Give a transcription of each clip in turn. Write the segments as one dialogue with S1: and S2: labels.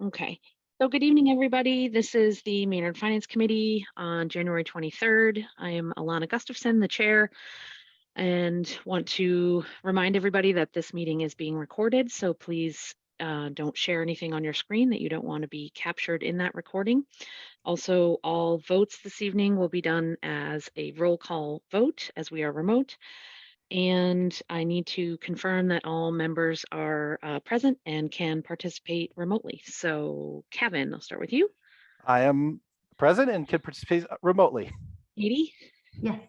S1: Okay. So good evening, everybody. This is the Maynard Finance Committee on January 23rd. I am Alana Gustafson, the chair, and want to remind everybody that this meeting is being recorded. So please don't share anything on your screen that you don't want to be captured in that recording. Also, all votes this evening will be done as a roll call vote as we are remote. And I need to confirm that all members are present and can participate remotely. So Kevin, I'll start with you.
S2: I am present and can participate remotely.
S1: Edie?
S3: Yes.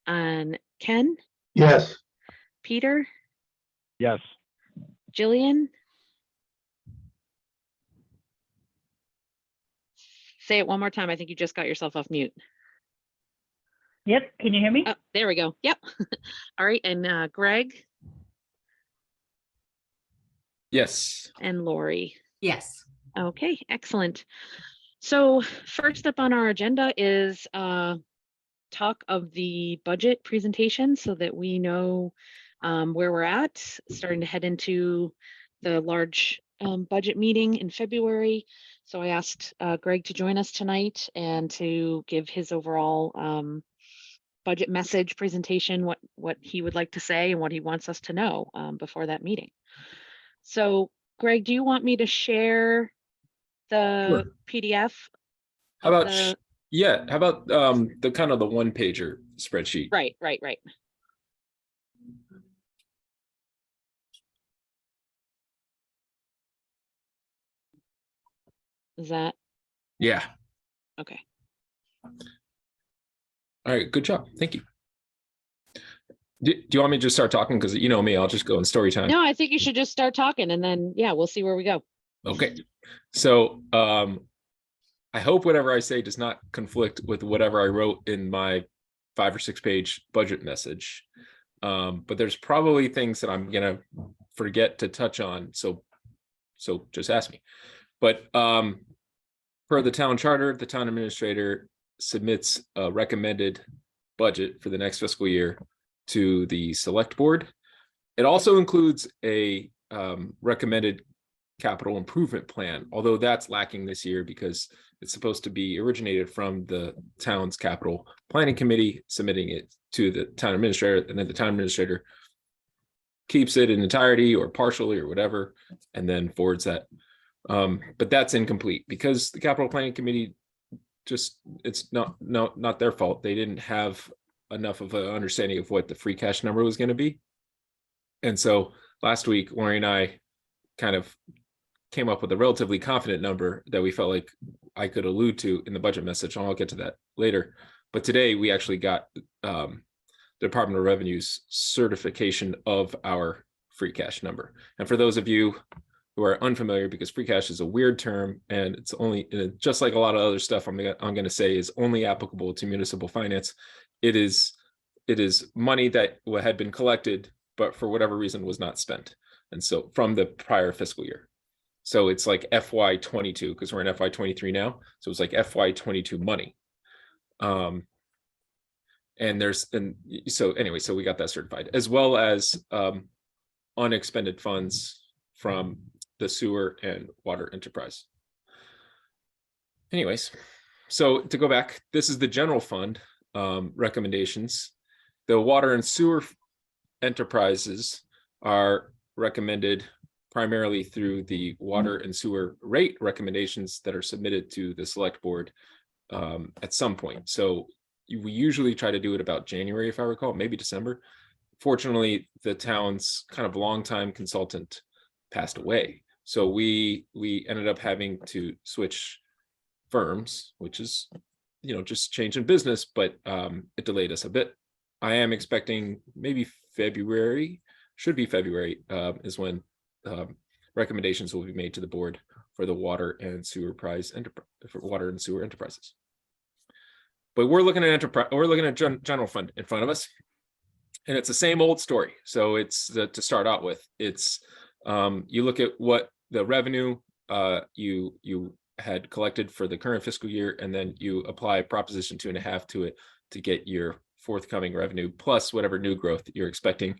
S1: And Ken?
S4: Yes.
S1: Peter?
S4: Yes.
S1: Jillian? Say it one more time. I think you just got yourself off mute.
S3: Yep. Can you hear me?
S1: Oh, there we go. Yep. All right. And Greg?
S5: Yes.
S1: And Lori?
S3: Yes.
S1: Okay, excellent. So first up on our agenda is talk of the budget presentation so that we know where we're at, starting to head into the large budget meeting in February. So I asked Greg to join us tonight and to give his overall budget message presentation, what he would like to say and what he wants us to know before that meeting. So Greg, do you want me to share the
S5: Sure.
S1: PDF?
S5: How about how about the kind of the one pager spreadsheet?
S1: Right. Is that
S5: Yeah.
S1: okay?
S5: All right, good job. Thank you. Do you want me to just start talking? Because you know me, I'll just go in story time.
S1: No, I think you should just start talking and then, yeah, we'll see where we go.
S5: Okay. So I hope whatever I say does not conflict with whatever I wrote in my 5 or 6 page budget message. But there's probably things that I'm gonna forget to touch on. So just ask me. But per the town charter, the town administrator submits a recommended budget for the next fiscal year to the select board. It also includes a recommended capital improvement plan, although that's lacking this year because it's supposed to be originated from the town's capital planning committee, submitting it to the town administrator, and then the town administrator keeps it in entirety or partially or whatever, and then forwards that. But that's incomplete because the capital planning committee it's not their fault. They didn't have enough of an understanding of what the free cash number was going to be. And so last week, Lori and I kind of came up with a relatively confident number that we felt like I could allude to in the budget message. And I'll get to that later. But today we actually got the Department of Revenue's certification of our free cash number. And for those of you who are unfamiliar, because free cash is a weird term and it's only, just like a lot of other stuff I'm going to say is only applicable to municipal finance. It is money that had been collected, but for whatever reason was not spent. And so from the prior fiscal year. So it's like FY22 because we're in FY23 now. So it's like FY22 money. So we got that certified, as well as unexpended funds from the sewer and water enterprise. Anyways, so to go back, this is the general fund recommendations. The water and sewer enterprises are recommended primarily through the water and sewer rate recommendations that are submitted to the select board at some point. So we usually try to do it about January, if I recall, maybe December. Fortunately, the town's kind of longtime consultant passed away. So we ended up having to switch firms, which is, just change in business, but it delayed us a bit. I am expecting maybe February, should be February, is when recommendations will be made to the board for the water and sewer enterprises. But we're looking at general fund in front of us, and it's the same old story. So it's to start out with, it's you look at what the revenue you had collected for the current fiscal year, and then you apply Proposition 2.5 to it to get your forthcoming revenue plus whatever new growth you're expecting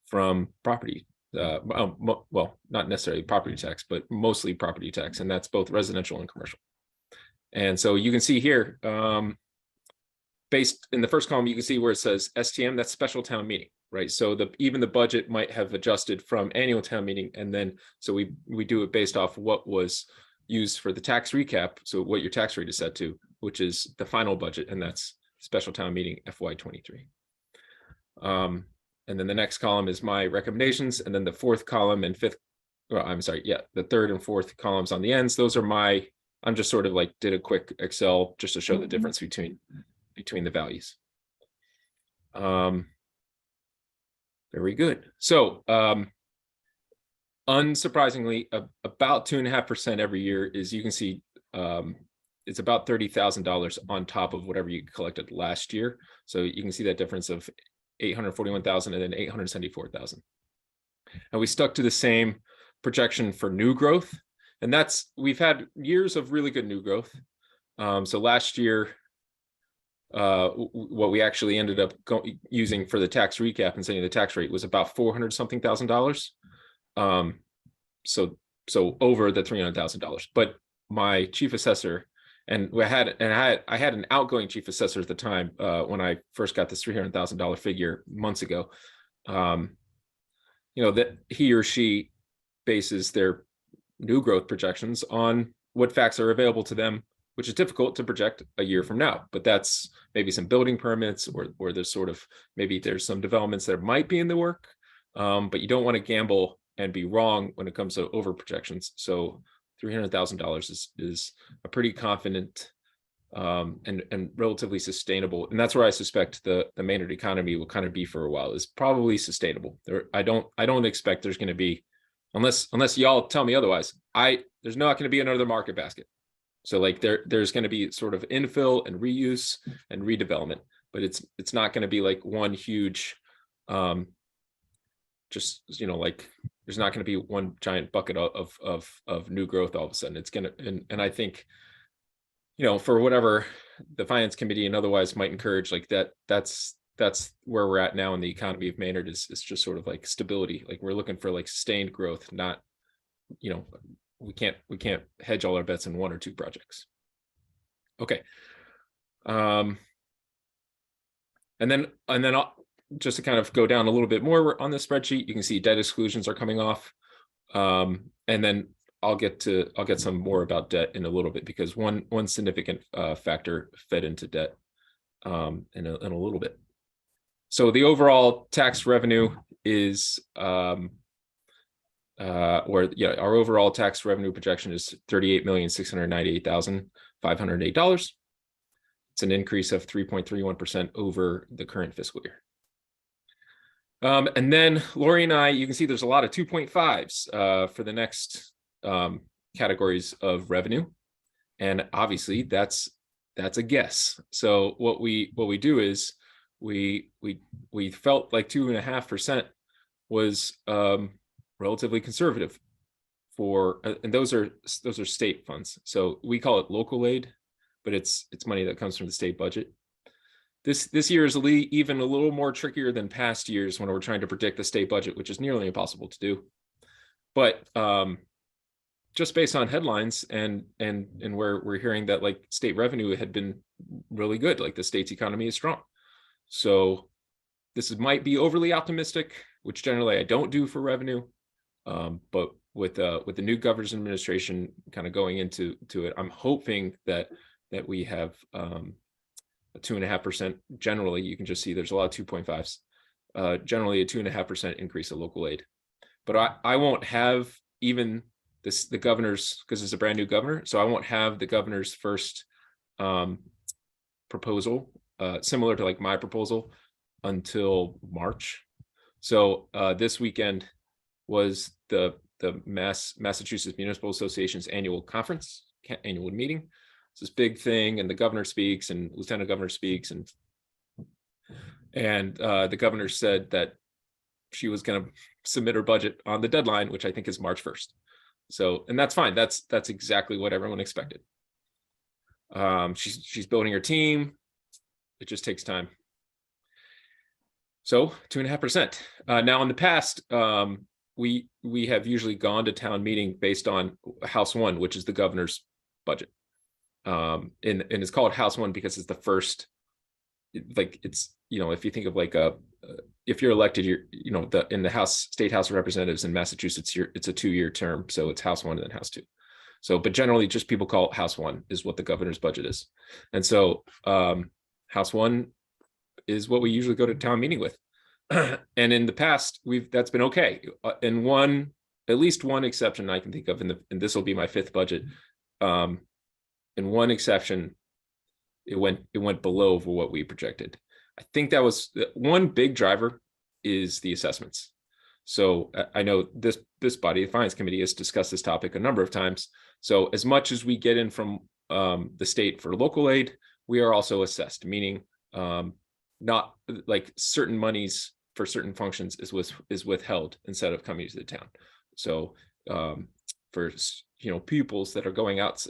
S5: from property well, not necessarily property tax, but mostly property tax, and that's both residential and commercial. And so you can see here, based in the first column, you can see where it says STM, that's special town meeting, right? So even the budget might have adjusted from annual town meeting, and then so we do it based off what was used for the tax recap. So what your tax rate is set to, which is the final budget, and that's special town meeting FY23. And then the next column is my recommendations, and then the fourth column and fifth, well, I'm sorry, yeah, the third and fourth columns on the ends, those are my, I'm just sort of like did a quick Excel just to show the difference between the values. Very good. So unsurprisingly, about 2.5% every year is, you can see, it's about $30,000 on top of whatever you collected last year. So you can see that difference of 841,000 and then 874,000. And we stuck to the same projection for new growth. And that's, we've had years of really good new growth. So last year, what we actually ended up using for the tax recap and setting the tax rate was about $400-something thousand. So over the $300,000. But my chief assessor, and I had an outgoing chief assessor at the time when I first got this $300,000 figure months ago. You know, that he or she bases their new growth projections on what facts are available to them, which is difficult to project a year from now. But that's maybe some building permits, or there's sort of, maybe there's some developments that might be in the work, but you don't want to gamble and be wrong when it comes to over projections. So $300,000 is a pretty confident and relatively sustainable, and that's where I suspect the Maynard economy will kind of be for a while, is probably sustainable. I don't expect there's going to be, unless y'all tell me otherwise, there's not going to be another market basket. So like there's going to be sort of infill and reuse and redevelopment, but it's not going to be like one huge, just, you know, like there's not going to be one giant bucket of new growth all of a sudden. It's going to, and I think, you know, for whatever the finance committee and otherwise might encourage, like that's where we're at now in the economy of Maynard, is just sort of like stability. Like we're looking for like sustained growth, not, you know, we can't hedge all our bets in one or two projects. Okay. And then just to kind of go down a little bit more on this spreadsheet, you can see debt exclusions are coming off. And then I'll get some more about debt in a little bit, because one significant factor fed into debt in a little bit. So the overall tax revenue is our overall tax revenue projection is $38,698,508. It's an increase of 3.31% over the current fiscal year. And then Lori and I, you can see there's a lot of 2.5s for the next categories of revenue, and obviously that's a guess. So what we do is we felt like 2.5% was relatively conservative for, and those are state funds. So we call it local aid, but it's money that comes from the state budget. This year is even a little more trickier than past years when we're trying to predict the state budget, which is nearly impossible to do. But just based on headlines and where we're hearing that like state revenue had been really good, like the state's economy is strong. So this might be overly optimistic, which generally I don't do for revenue. But with the new governor's administration kind of going into it, I'm hoping that we have a 2.5%. Generally, you can just see there's a lot of 2.5s. Generally a 2.5% increase in local aid. But I won't have even the governor's, because it's a brand new governor, so I won't have the governor's first proposal, similar to like my proposal, until March. So this weekend was the Massachusetts Municipal Association's annual meeting. It's this big thing, and the governor speaks and lieutenant governor speaks, and the governor said that she was going to submit her budget on the deadline, which I think is March 1st. So, and that's fine. That's exactly what everyone expected. She's building her team. It just takes time. So 2.5%. Now in the past, we have usually gone to town meeting based on House 1, which is the governor's budget. And it's called House 1 because it's the first, like, it's, if you think of like if you're elected, in the State House of Representatives in Massachusetts, it's a 2-year term. So it's House 1 and then House 2. So, but generally just people call it House 1 is what the governor's budget is. And so House 1 is what we usually go to town meeting with. And in the past, that's been okay. And at least one exception I can think of, and this will be my 5th budget. In one exception, it went below for what we projected. I think that was one big driver is the assessments. So I know this body, the Finance Committee, has discussed this topic a number of times. So as much as we get in from the state for local aid, we are also assessed, meaning not like certain monies for certain functions is withheld instead of coming to the town. So for pupils that are going out,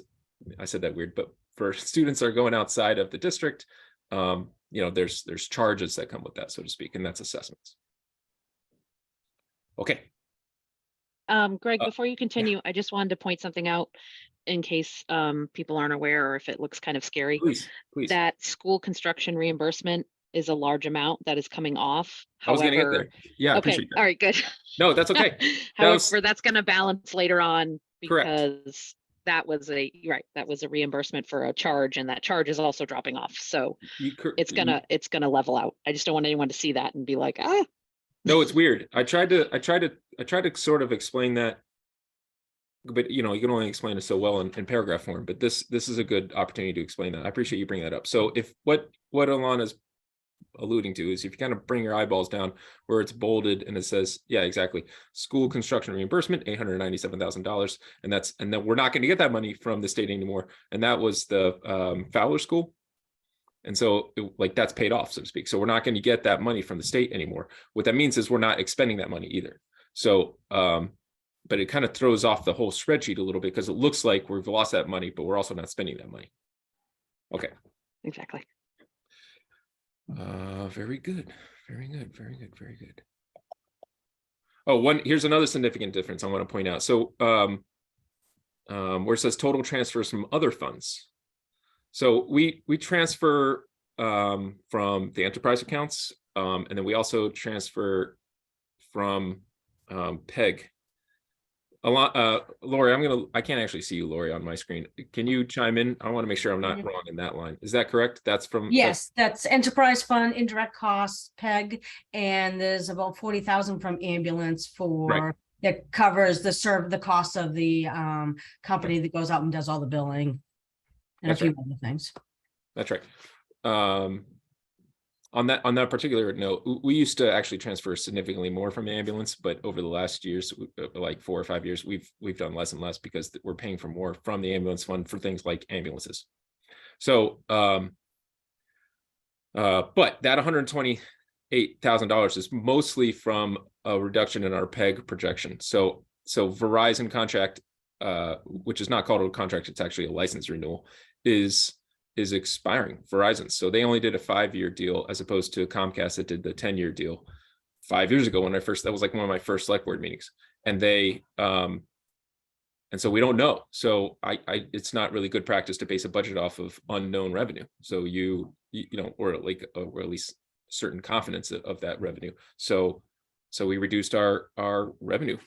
S5: I said that weird, but for students that are going outside of the district, there's charges that come with that, so to speak, and that's assessments. Okay.
S1: Greg, before you continue, I just wanted to point something out in case people aren't aware or if it looks kind of scary.
S5: Please.
S1: That school construction reimbursement is a large amount that is coming off.
S5: I was gonna get there. Yeah, I
S1: okay,
S5: appreciate that.
S1: all right, good.
S5: No, that's okay.
S1: However, that's going to balance later on
S5: Correct.
S1: because that was a reimbursement for a charge, and that charge is also dropping off. So it's gonna level out. I just don't want anyone to see that and be like, ah.
S5: No, it's weird. I tried to sort of explain that, but you can only explain it so well in paragraph form. But this is a good opportunity to explain that. I appreciate you bringing that up. So if what Alana's alluding to is if you kind of bring your eyeballs down where it's bolded and it says, yeah, exactly, school construction reimbursement, $897,000, and then we're not going to get that money from the state anymore. And that was the Fowler School. And so that's paid off, so to speak. So we're not going to get that money from the state anymore. What that means is we're not expending that money either. So, but it kind of throws off the whole spreadsheet a little bit because it looks like we've lost that money, but we're also not spending that money. Okay.
S1: Exactly.
S5: Very good. Oh, here's another significant difference I want to point out. So, where it says total transfers from other funds. So we transfer from the enterprise accounts, and then we also transfer from PEG. Lori, I can't actually see you, Lori, on my screen. Can you chime in? I want to make sure I'm not wrong in that line. Is that correct? That's from
S6: yes, that's enterprise fund, indirect costs, PEG, and there's about 40,000 from ambulance that covers the cost of the company that goes out and does all the billing. And a few other things. That's
S5: right. On that particular note, we used to actually transfer significantly more from the ambulance, but over the last years, like 4 or 5 years, we've done less and less because we're paying for more from the ambulance fund for things like ambulances. So, but that $128,000 is mostly from a reduction in our PEG projection. So Verizon contract, which is not called a contract, it's actually a license renewal, is expiring. Verizon. So they only did a 5-year deal as opposed to Comcast that did the 10-year deal 5 years ago that was like one of my first select board meetings. And and so we don't know. So it's not really good practice to base a budget off of unknown revenue. So or at least certain confidence of that revenue. So we reduced our revenue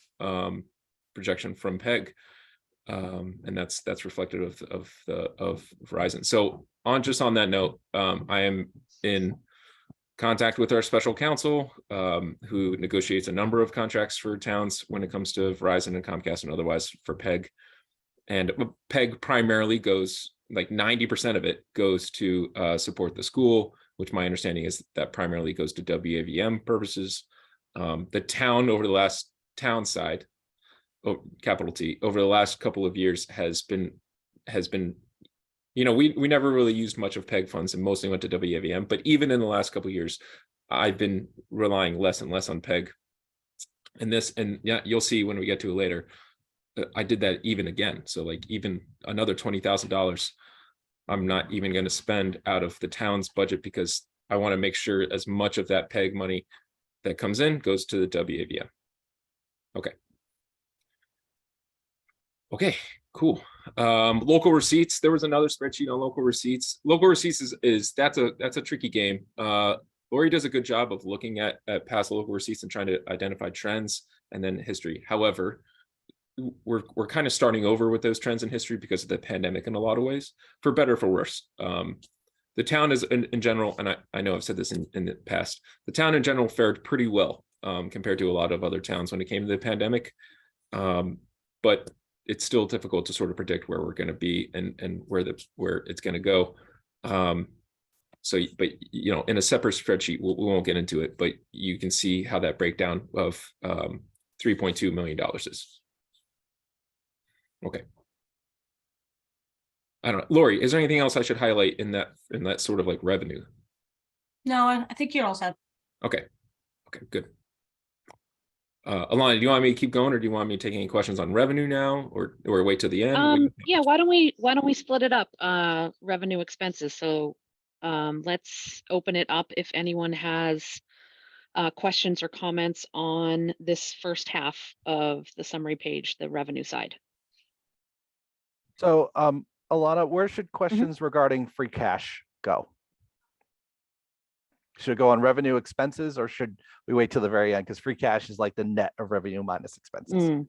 S5: projection from PEG. And that's reflective of Verizon. So on that note, I am in contact with our special counsel, who negotiates a number of contracts for towns when it comes to Verizon and Comcast and otherwise for PEG. And PEG primarily goes, like 90% of it goes to support the school, which my understanding is that primarily goes to WAVM purposes. The town side, capital T, over the last couple of years has been, we never really used much of PEG funds and mostly went to WAVM, but even in the last couple of years, I've been relying less and less on PEG. And yeah, you'll see when we get to it later, I did that even again. So like even another $20,000, I'm not even going to spend out of the town's budget because I want to make sure as much of that PEG money that comes in goes to the WAVM. Okay, cool. Local receipts. There was another spreadsheet on local receipts. Local receipts is that's a tricky game. Lori does a good job of looking at past local receipts and trying to identify trends and then history. However, we're kind of starting over with those trends in history because of the pandemic in a lot of ways, for better or for worse. The town is in general, and I know I've said this in the past, the town in general fared pretty well compared to a lot of other towns when it came to the pandemic. But it's still difficult to sort of predict where we're going to be and where it's going to go. So, but you know, in a separate spreadsheet, we won't get into it, but you can see how that breakdown of $3.2 million is. Okay. I don't know, Lori, is there anything else I should highlight in that sort of like revenue?
S6: No, I think you're all set.
S5: Okay, good. Alana, do you want me to keep going, or do you want me to take any questions on revenue now, or wait till the end?
S1: Yeah, why don't we split it up, revenue expenses? So let's open it up if anyone has questions or comments on this first half of the summary page, the revenue side.
S2: So, Alana, where should questions regarding free cash go? Should it go on revenue expenses, or should we wait till the very end? Because free cash is like the net of revenue minus expenses.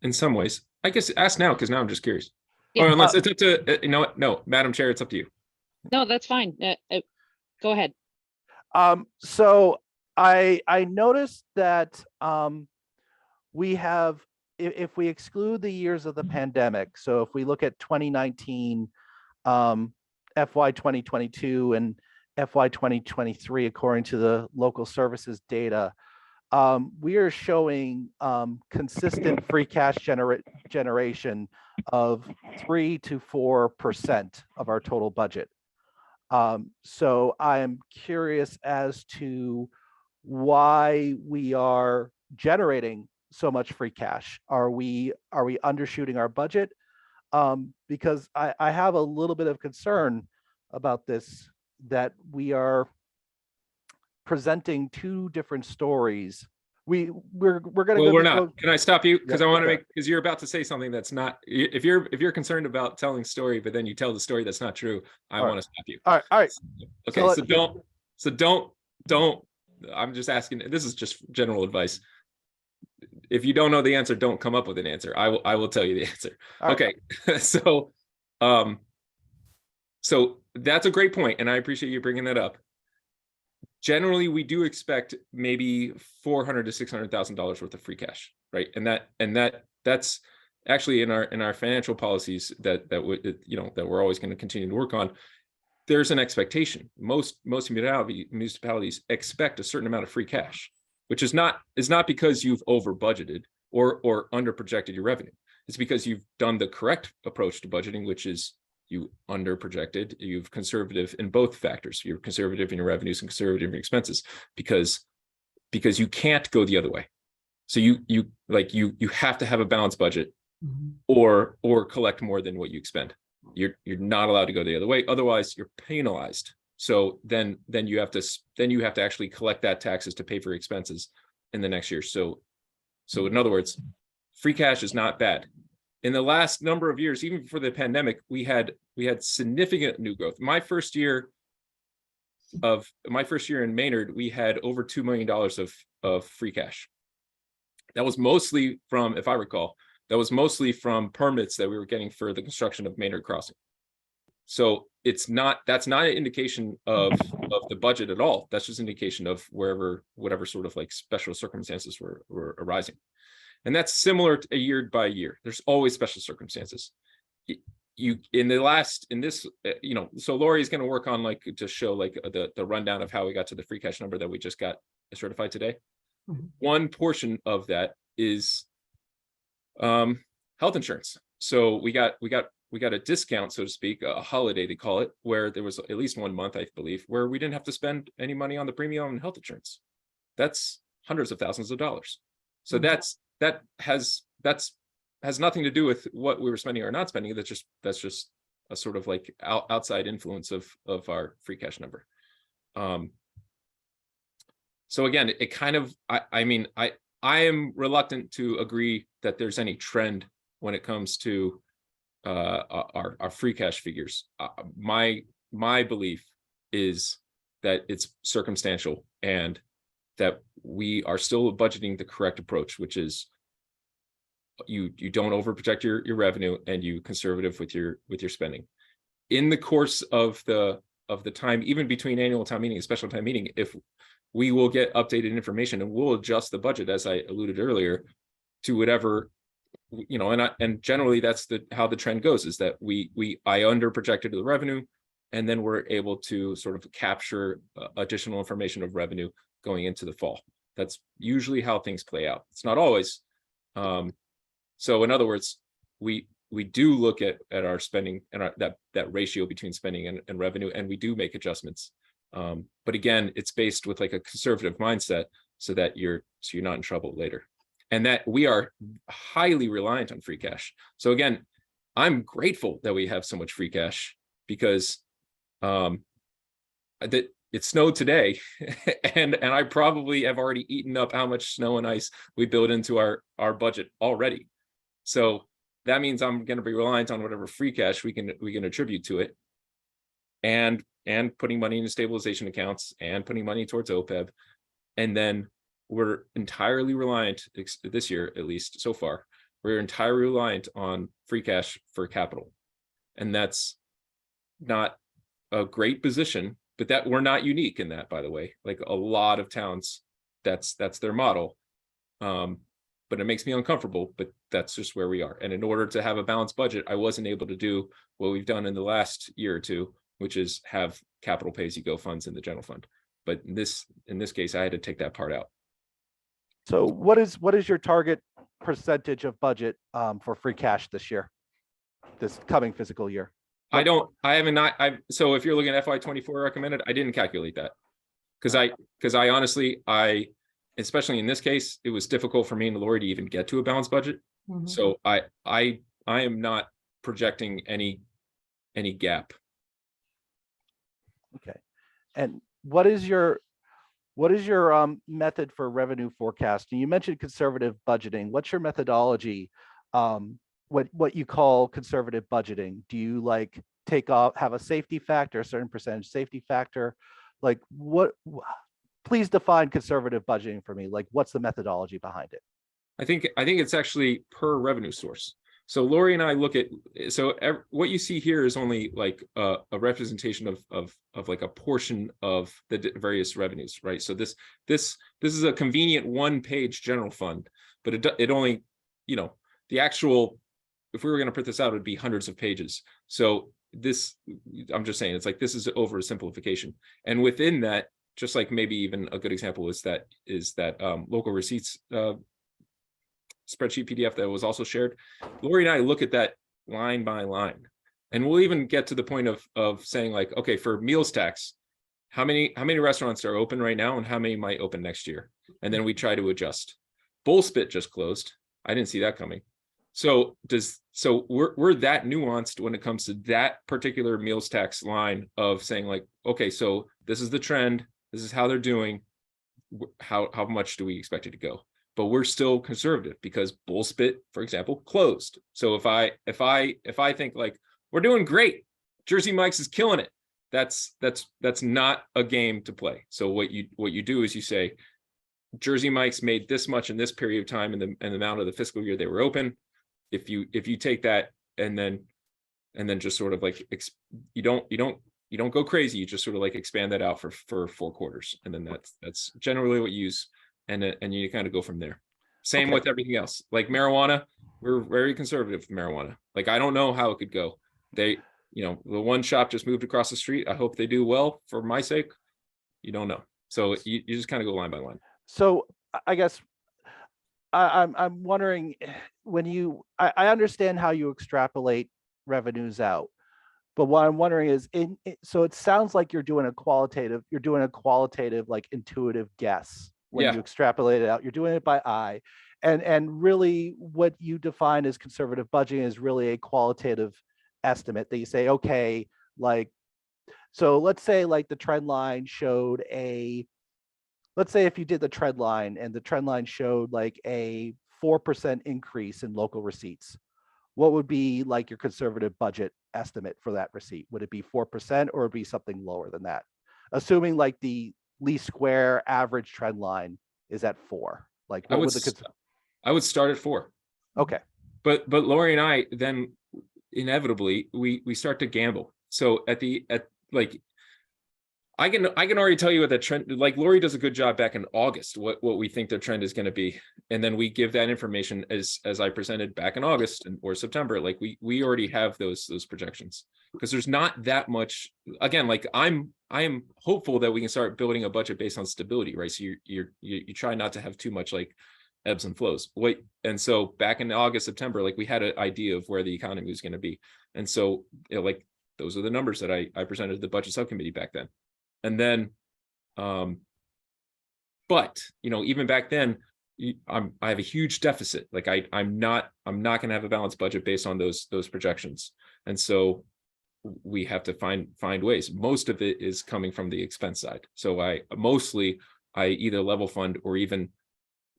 S5: In some ways, I guess ask now, because now I'm just curious.
S1: Yeah.
S5: Or unless it's up to, you know what? No, Madam Chair, it's up to you.
S1: No, that's fine. Go ahead.
S2: So I noticed that we have, if we exclude the years of the pandemic, so if we look at 2019, FY 2022 and FY 2023, according to the local services data, we are showing consistent free cash generation of 3 to 4% of our total budget. So I'm curious as to why we are generating so much free cash. Are we undershooting our budget? Because I have a little bit of concern about this, that we are presenting two different stories. We're going to
S5: Well,
S2: go.
S5: we're not. Can I stop you? Because
S2: Yeah,
S5: I want to
S2: sure.
S5: make, because you're about to say something that's not. If you're concerned about telling story, but then you tell the story that's not true, I
S2: All
S5: want to stop you.
S2: All right.
S5: Okay, so don't. I'm just asking. This is just general advice. If you don't know the answer, don't come up with an answer. I will tell you the answer.
S2: All right.
S5: Okay, so that's a great point, and I appreciate you bringing that up. Generally, we do expect maybe $400,000 to $600,000 worth of free cash, right? And that's actually in our financial policies that we're always going to continue to work on. There's an expectation. Most municipalities expect a certain amount of free cash, which is not because you've over budgeted or under projected your revenue. It's because you've done the correct approach to budgeting, which is you under projected, you've conservative in both factors. You're conservative in your revenues and conservative in your expenses, because you can't go the other way. So you have to have a balanced budget or collect more than what you expend. You're not allowed to go the other way. Otherwise you're penalized. So then you have to actually collect that taxes to pay for expenses in the next year. So in other words, free cash is not bad. In the last number of years, even before the pandemic, we had significant new growth. My first year in Maynard, we had over $2 million of free cash. That was mostly from, if I recall, that was mostly from permits that we were getting for the construction of Maynard Crossing. So that's not an indication of the budget at all. That's just an indication of whatever sort of like special circumstances were arising. And that's similar to a year by year. There's always special circumstances. So Lori is going to work on to show the rundown of how we got to the free cash number that we just got certified today. One portion of that is health insurance. So we got a discount, so to speak, a holiday they call it, where there was at least 1 month, I believe, where we didn't have to spend any money on the premium on health insurance. That's hundreds of thousands of dollars. So that has nothing to do with what we were spending or not spending. That's just a sort of like outside influence of our free cash number. So again, it kind of, I am reluctant to agree that there's any trend when it comes to our free cash figures. My belief is that it's circumstantial and that we are still budgeting the correct approach, which is you don't overprotect your revenue and you conservative with your spending. In the course of the time, even between annual town meeting and special town meeting, if we will get updated information and we'll adjust the budget, as I alluded earlier, to whatever, you know, and generally that's how the trend goes, is that I under projected the revenue, and then we're able to sort of capture additional information of revenue going into the fall. That's usually how things play out. It's not always. So in other words, we do look at our spending and that ratio between spending and revenue, and we do make adjustments. But again, it's based with like a conservative mindset so that you're not in trouble later. And that we are highly reliant on free cash. So again, I'm grateful that we have so much free cash because that it snowed today and I probably have already eaten up how much snow and ice we built into our budget already. So that means I'm going to be reliant on whatever free cash we can attribute to it, and putting money into stabilization accounts and putting money towards OPEB. And then we're entirely reliant, this year at least so far, we're entirely reliant on free cash for capital. And that's not a great position, but that we're not unique in that, by the way. Like a lot of towns, that's their model. But it makes me uncomfortable, but that's just where we are. And in order to have a balanced budget, I wasn't able to do what we've done in the last year or two, which is have capital pay-as-you-go funds in the general fund. But in this case, I had to take that part out.
S2: So what is your target percentage of budget for free cash this year, this coming fiscal year?
S5: So if you're looking at FY24 recommended, I didn't calculate that because I honestly, especially in this case, it was difficult for me and Lori to even get to a balanced budget.
S6: Mhm.
S5: So I am not projecting any gap.
S2: Okay. And what is your method for revenue forecasting? You mentioned conservative budgeting. What's your methodology? What you call conservative budgeting? Do you like have a safety factor, a certain percentage safety factor? Like please define conservative budgeting for me. Like what's the methodology behind it?
S5: I think it's actually per revenue source. So Lori and I look at, what you see here is only like a representation of like a portion of the various revenues, right? So this is a convenient one-page general fund, but it only, you know, the actual, if we were going to print this out, it would be hundreds of pages. So I'm just saying, it's like, this is oversimplification. And within that, just like maybe even a good example is that local receipts spreadsheet PDF that was also shared. Lori and I look at that line by line, and we'll even get to the point of saying like, okay, for meals tax, how many restaurants are open right now and how many might open next year? And then we try to adjust. Bull Spit just closed. I didn't see that coming. So we're that nuanced when it comes to that particular meals tax line of saying like, okay, so this is the trend, this is how they're doing, how much do we expect it to go? But we're still conservative because Bull Spit, for example, closed. So if I think like we're doing great, Jersey Mike's is killing it, that's not a game to play. So what you do is you say Jersey Mike's made this much in this period of time and the amount of the fiscal year they were open. If you take that and then just sort of like you don't go crazy, you just sort of like expand that out for 4 quarters, and then that's generally what you use. And you kind of go from there. Same with everything else. Like marijuana, we're very conservative with marijuana. Like, I don't know how it could go. The one shop just moved across the street. I hope they do well for my sake. You don't know. So you just kind of go line by line.
S2: So I guess I'm wondering, when I understand how you extrapolate revenues out, but what I'm wondering is, so it sounds like you're doing a qualitative like intuitive guess. When you extrapolate it out, you're doing it by eye, and really what you define as conservative budgeting is really a qualitative estimate that you say, okay, like, so let's say like the trend line showed a let's say if you did the trend line and the trend line showed like a 4% increase in local receipts, what would be like your conservative budget estimate for that receipt? Would it be 4% or would it be something lower than that? Assuming like the least square average trend line is at 4, like
S5: I
S2: what
S5: would
S2: would the,
S5: I would start at 4.
S2: okay,
S5: But Lori and I then inevitably we start to gamble. So at like I can already tell you what the trend, like Lori does a good job back in August, what we think the trend is going to be. And then we give that information as I presented back in August or September. Like we already have those projections because there's not that much. Again, like I am hopeful that we can start building a budget based on stability, right? So you try not to have too much like ebbs and flows. And so back in August, September, like we had an idea of where the economy was going to be. And so like those are the numbers that I presented to the budget subcommittee back then. And then, but even back then, I have a huge deficit. Like I'm not going to have a balanced budget based on those projections. And so we have to find ways. Most of it is coming from the expense side. So I either level fund or even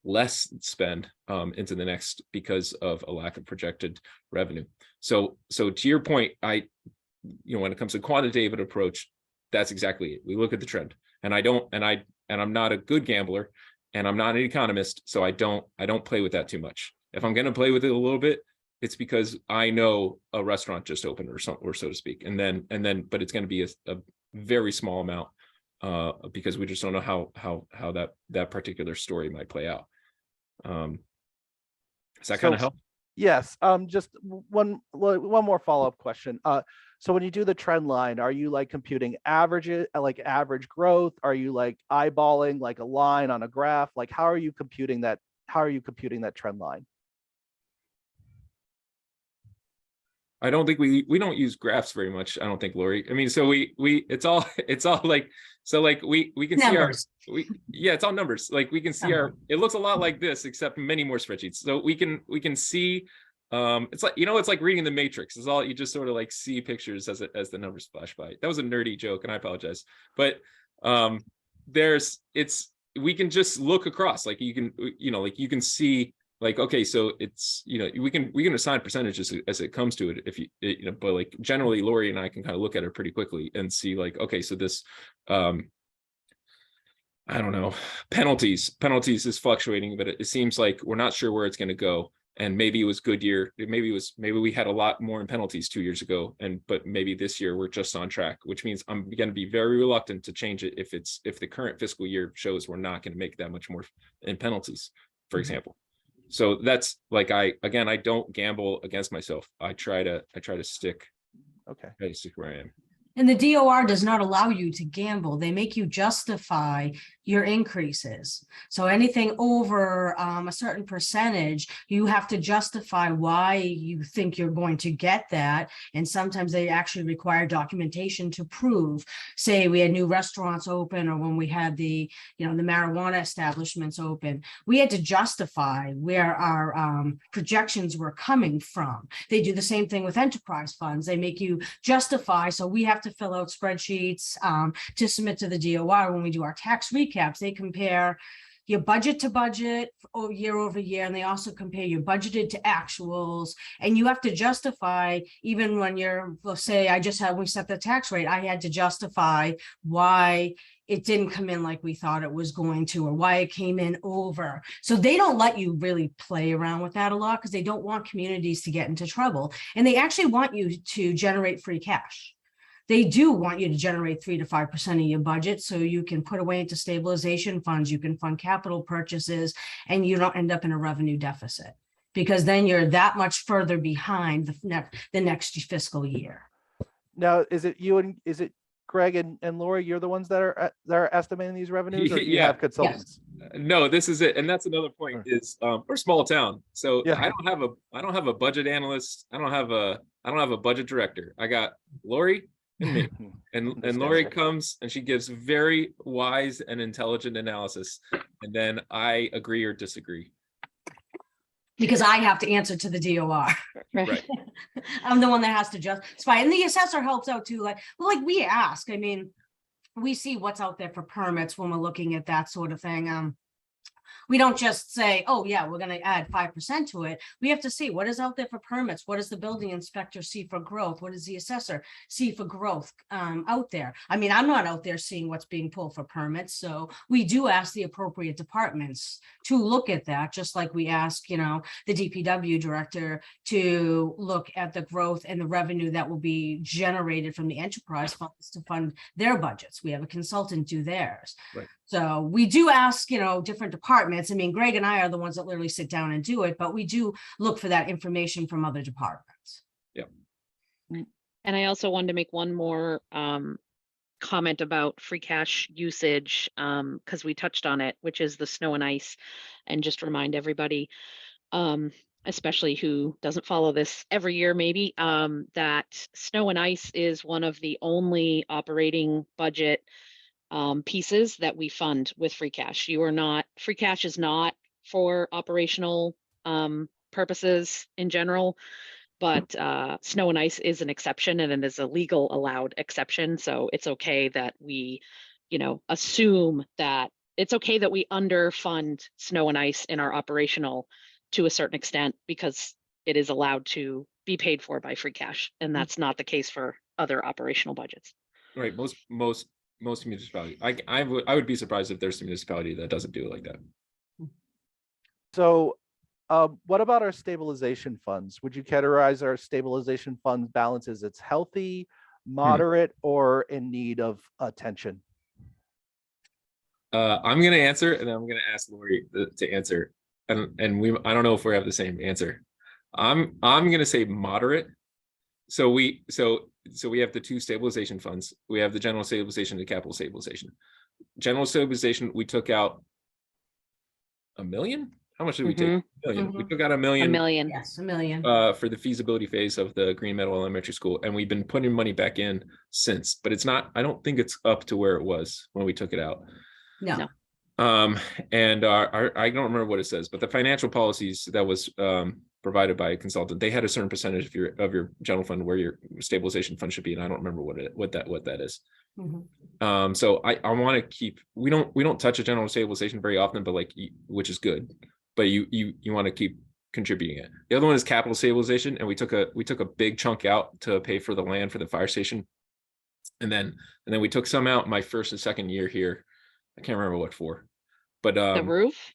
S5: less spend into the next because of a lack of projected revenue. So to your point, when it comes to quantitative approach, that's exactly it. We look at the trend, and I'm not a good gambler, and I'm not an economist, so I don't play with that too much. If I'm going to play with it a little bit, it's because I know a restaurant just opened or so to speak, and then, but it's going to be a very small amount because we just don't know how that particular story might play out. Does that kind of help?
S2: Yes. Just one more follow-up question. So when you do the trend line, are you like computing averages, like average growth? Are you like eyeballing like a line on a graph? Like how are you computing that? How are you computing that trend line?
S5: I don't think we don't use graphs very much. I don't think, Lori. I mean, so it's all like, so like we can
S6: Numbers.
S5: see it's all numbers. Like we can see it looks a lot like this, except many more spreadsheets. So we can see, it's like, it's like reading the Matrix. It's all, you just sort of like see pictures as the numbers flash by. That was a nerdy joke and I apologize. But we can just look across, like you can see, like, okay, so it's, we can assign percentages as it comes to it, if you but like generally Lori and I can kind of look at it pretty quickly and see like, okay, so this I don't know, penalties is fluctuating, but it seems like we're not sure where it's going to go. And maybe it was Goodyear, maybe we had a lot more in penalties 2 years ago, but maybe this year we're just on track, which means I'm going to be very reluctant to change it if the current fiscal year shows we're not going to make that much more in penalties, for example. So that's like, I don't gamble against myself. I try to stick where I am.
S6: And the DOR does not allow you to gamble. They make you justify your increases. So anything over a certain percentage, you have to justify why you think you're going to get that. And sometimes they actually require documentation to prove, say we had new restaurants open, or when we had the marijuana establishments open, we had to justify where our projections were coming from. They do the same thing with enterprise funds. They make you justify. So we have to fill out spreadsheets to submit to the DOR. When we do our tax recaps, they compare your budget to budget year over year, and they also compare your budgeted to actuals. And you have to justify, even when let's say we set the tax rate, I had to justify why it didn't come in like we thought it was going to, or why it came in over. So they don't let you really play around with that a lot, because they don't want communities to get into trouble. And they actually want you to generate free cash. They do want you to generate 3 to 5% of your budget, so you can put away into stabilization funds, you can fund capital purchases, and you don't end up in a revenue deficit, because then you're that much further behind the next fiscal year.
S2: Now, is it Greg and Lori, you're the ones that are estimating these revenues, or do you have consultants?
S6: Yes.
S5: No, this is it. And that's another point is we're a small town. So
S2: yeah.
S5: I don't have a budget analyst. I don't have a budget director. I got Lori and me. And Lori comes and she gives very wise and intelligent analysis. And then I agree or disagree.
S6: Because I have to answer to the DOR.
S5: Right.
S6: I'm the one that has to justify. And the assessor helps out too. Like we ask, I mean, we see what's out there for permits when we're looking at that sort of thing. We don't just say, oh yeah, we're gonna add 5% to it. We have to see what is out there for permits. What does the building inspector see for growth? What does the assessor see for growth out there? I mean, I'm not out there seeing what's being pulled for permits. So we do ask the appropriate departments to look at that, just like we ask, you know, the DPW director to look at the growth and the revenue that will be generated from the enterprise funds to fund their budgets. We have a consultant do theirs.
S5: Right.
S6: So we do ask, you know, different departments. I mean, Greg and I are the ones that literally sit down and do it, but we do look for that information from other departments.
S1: And I also wanted to make one more comment about free cash usage, because we touched on it, which is the snow and ice. And just remind everybody, especially who doesn't follow this every year, maybe, that snow and ice is one of the only operating budget pieces that we fund with free cash. Free cash is not for operational purposes in general, but snow and ice is an exception, and it is a legal allowed exception. So it's okay that we, you know, assume that it's okay that we underfund snow and ice in our operational to a certain extent, because it is allowed to be paid for by free cash. And that's not the case for other operational budgets.
S5: Right. Most municipalities. I would be surprised if there's a municipality that doesn't do it like that.
S2: So what about our stabilization funds? Would you categorize our stabilization fund balance as it's healthy, moderate, or in need of attention?
S5: I'm going to answer, and I'm going to ask Lori to answer. And I don't know if we have the same answer. I'm going to say moderate. So we have the two stabilization funds. We have the general stabilization and the capital stabilization. General stabilization, we took out $1 million. How much did we take? $1 million. We took out $1 million.
S1: $1 million.
S6: Yes, $1 million.
S5: For the feasibility phase of the Green Meadow Elementary School, and we've been putting money back in since. But it's not. I don't think it's up to where it was when we took it out.
S6: No.
S5: And I don't remember what it says, but the financial policies that was provided by a consultant, they had a certain percentage of your general fund where your stabilization fund should be, and I don't remember what that is. So I want to keep. We don't touch a general stabilization very often, but which is good. But you want to keep contributing it. The other one is capital stabilization, and we took a big chunk out to pay for the land for the fire station, and then we took some out my first and second year here. I can't remember what for, but
S1: The roof?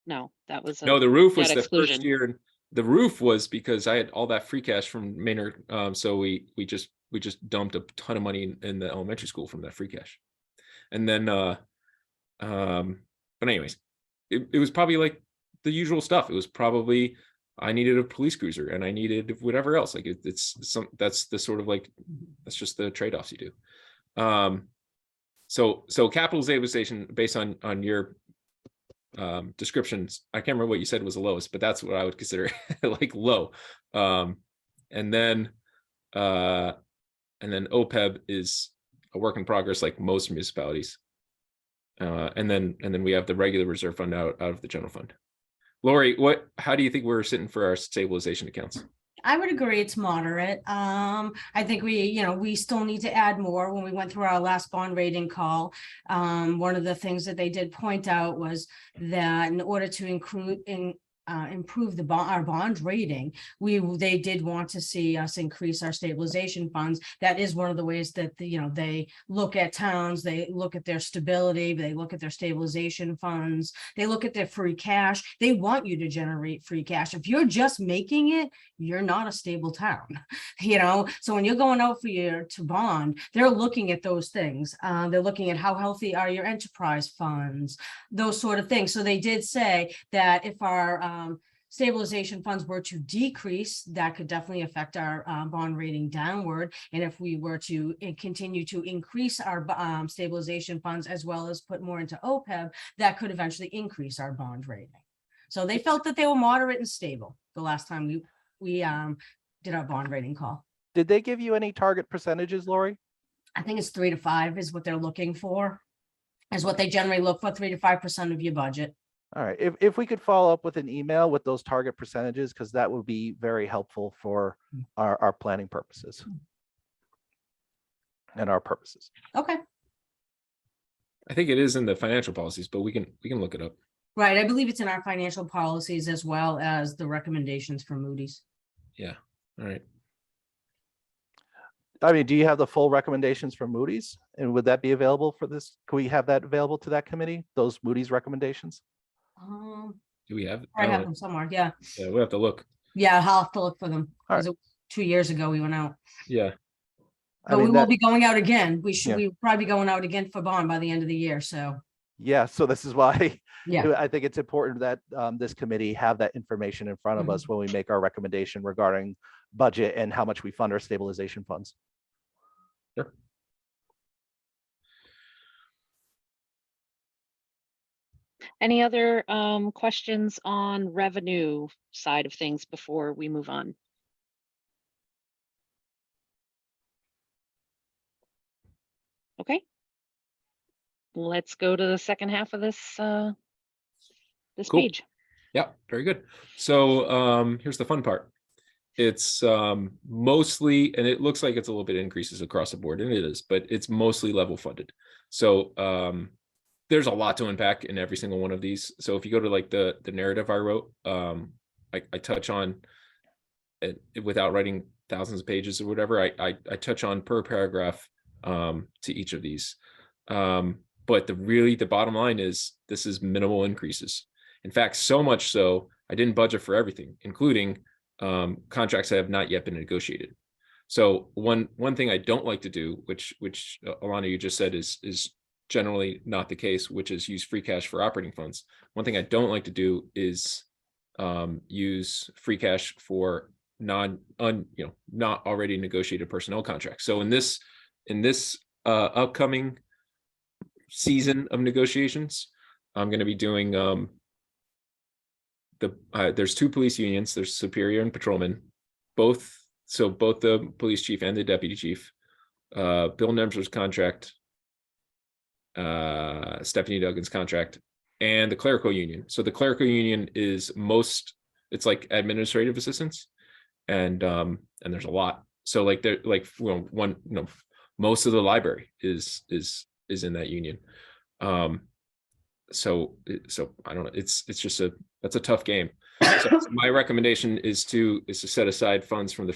S1: No, that was
S5: no, the roof was
S1: debt
S5: the
S1: exclusion.
S5: first year, and the roof was because I had all that free cash from Maynard. So we just dumped a ton of money in the elementary school from that free cash, and then but anyways, it was probably like the usual stuff. It was probably I needed a police cruiser and I needed whatever else. Like that's the sort of that's just the trade-offs you do. So capital stabilization based on your descriptions, I can't remember what you said was the lowest, but that's what I would consider like low. And then OPEB is a work in progress, like most municipalities. And then we have the regular reserve fund out of the general fund. Lori, how do you think we're sitting for our stabilization accounts?
S6: I would agree it's moderate. I think we still need to add more. When we went through our last bond rating call, one of the things that they did point out was that in order to improve our bond rating, they did want to see us increase our stabilization funds. That is one of the ways that they look at towns, they look at their stability, they look at their stabilization funds, they look at their free cash. They want you to generate free cash. If you're just making it, you're not a stable town. So when you're going out to bond, they're looking at those things. They're looking at how healthy are your enterprise funds, those sort of things. So they did say that if our stabilization funds were to decrease, that could definitely affect our bond rating downward. And if we were to continue to increase our stabilization funds as well as put more into OPEB, that could eventually increase our bond rating. So they felt that they were moderate and stable the last time we did our bond rating call.
S2: Did they give you any target percentages, Lori?
S6: I think it's 3 to 5 is what they're looking for, is what they generally look for, 3 to 5% of your budget.
S2: All right, if we could follow up with an email with those target percentages, because that would be very helpful for our planning purposes and our purposes.
S6: Okay.
S5: I think it is in the financial policies, but we can look it up.
S6: Right, I believe it's in our financial policies as well as the recommendations from Moody's.
S5: Yeah. All right.
S2: I mean, do you have the full recommendations from Moody's? And would that be available for this? Can we have that available to that committee, those Moody's recommendations?
S5: Do we have?
S6: I have them somewhere, yeah.
S5: Yeah, we have to look.
S6: Yeah, I'll have to look for them,
S2: All
S6: because 2 years ago we went out.
S5: Yeah.
S2: I
S6: But we
S2: mean,
S6: will
S2: that,
S6: be going out again.
S2: Yeah.
S6: We'll probably be going out again for bond by the end of the year, so,
S2: yeah, so this is why
S6: yeah.
S2: I think it's important that this committee have that information in front of us when we make our recommendation regarding budget and how much we fund our stabilization funds.
S5: Sure.
S1: Any other questions on revenue side of things before we move on? Okay. Let's go to the second half of this this
S5: Cool.
S1: page.
S5: Yeah, very good. So here's the fun part. It's mostly, and it looks like it's a little bit increases across the board, and it is, but it's mostly level funded. So there's a lot to unpack in every single one of these. So if you go to like the narrative I wrote, I touch on it without writing thousands of pages or whatever. I touch on per paragraph to each of these. But the bottom line is this is minimal increases. In fact, so much so I didn't budget for everything, including contracts that have not yet been negotiated. So one thing I don't like to do, which Alana, you just said is generally not the case, which is use free cash for operating funds. One thing I don't like to do is use free cash for not already negotiated personnel contracts. So in this upcoming season of negotiations, I'm going to be doing there's two police unions. There's Superior and Patrolman, both the police chief and the deputy chief, Bill Nemser's contract, Stephanie Duggan's contract, and the clerical union. So the clerical union is it's like administrative assistants, and there's a lot. So like most of the library is in that union. So I don't know. It's just that's a tough game. So my recommendation is to set aside funds from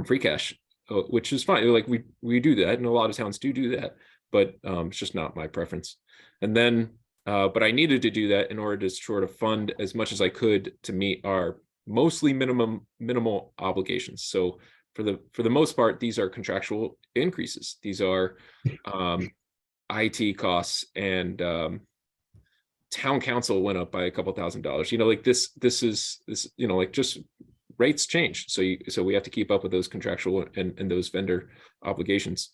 S5: free cash, which is fine. Like we do that, and a lot of towns do that, but it's just not my preference. And then, but I needed to do that in order to sort of fund as much as I could to meet our mostly minimal obligations. So for the most part, these are contractual increases. These are IT costs, and town council went up by a couple $1,000s. Like this is like just rates change. So we have to keep up with those contractual and those vendor obligations.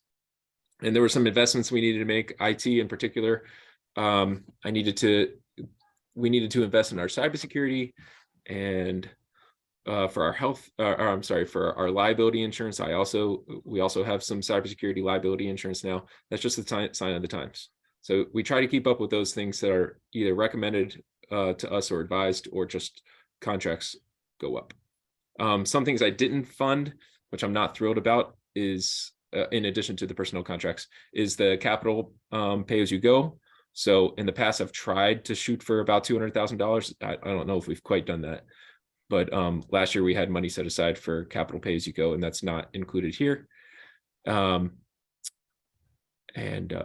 S5: And there were some investments we needed to make, IT in particular. We needed to invest in our cybersecurity and for our health, for our liability insurance. We also have some cybersecurity liability insurance now. That's just the sign of the times. So we try to keep up with those things that are either recommended to us or advised, or just contracts go up. Some things I didn't fund, which I'm not thrilled about, is in addition to the personnel contracts, is the capital pay as you go. So in the past, I've tried to shoot for about $200,000. I don't know if we've quite done that. But last year we had money set aside for capital pay as you go, and that's not included here. And then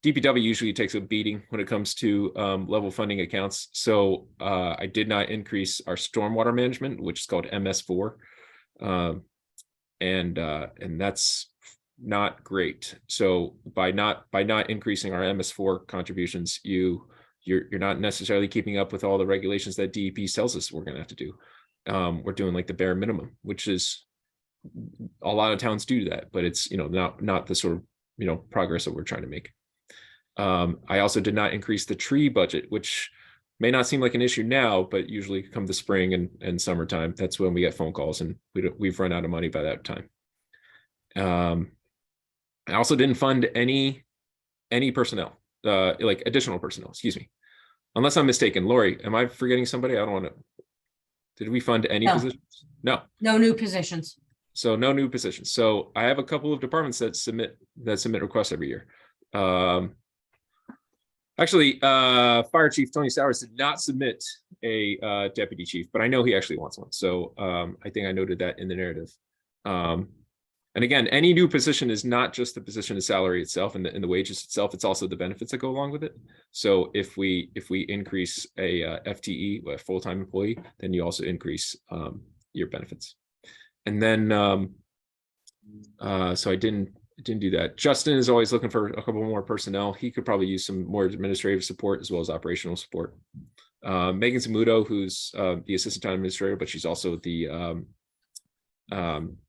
S5: DPW usually takes a beating when it comes to level funding accounts. So I did not increase our stormwater management, which is called MS4, and that's not great. So by not increasing our MS4 contributions, you're not necessarily keeping up with all the regulations that DEP tells us we're going to have to do. We're doing like the bare minimum, which is a lot of towns do that, but it's not the sort of progress that we're trying to make. I also did not increase the tree budget, which may not seem like an issue now, but usually come the spring and summertime, that's when we get phone calls, and we've run out of money by that time. I also didn't fund any personnel, like additional personnel, excuse me. Unless I'm mistaken. Lori, am I forgetting somebody? I don't want to. Did we fund any
S6: No.
S5: positions? No.
S6: No new positions.
S5: So no new positions. So I have a couple of departments that submit requests every year. Actually, Fire Chief Tony Sowers did not submit a deputy chief, but I know he actually wants one. So I think I noted that in the narrative. And again, any new position is not just the position of salary itself and the wages itself, it's also the benefits that go along with it. So if we increase a FTE, a full-time employee, then you also increase your benefits. And then so I didn't do that. Justin is always looking for a couple more personnel. He could probably use some more administrative support as well as operational support. Megan Zamudo, who's the assistant town administrator, but she's also the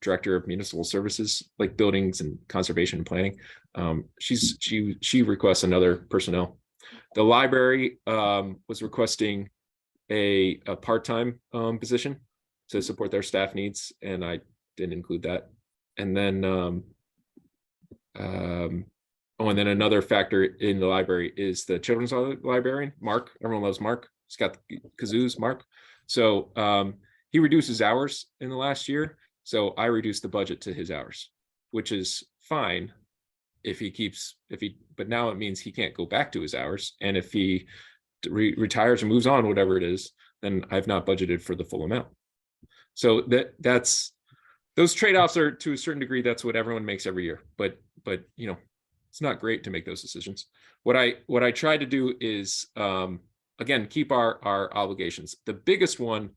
S5: director of municipal services, like buildings and conservation and planning. She requests another personnel. The library was requesting a part-time position to support their staff needs, and I didn't include that. And then oh, and then another factor in the library is the children's librarian, Mark. Everyone loves Mark. He's got the kazoos, Mark. So he reduced his hours in the last year. So I reduced the budget to his hours, which is fine but now it means he can't go back to his hours. And if he retires or moves on, whatever it is, then I've not budgeted for the full amount. So that's those trade-offs are, to a certain degree, that's what everyone makes every year. But you know, it's not great to make those decisions. What I try to do is again, keep our obligations. The biggest one,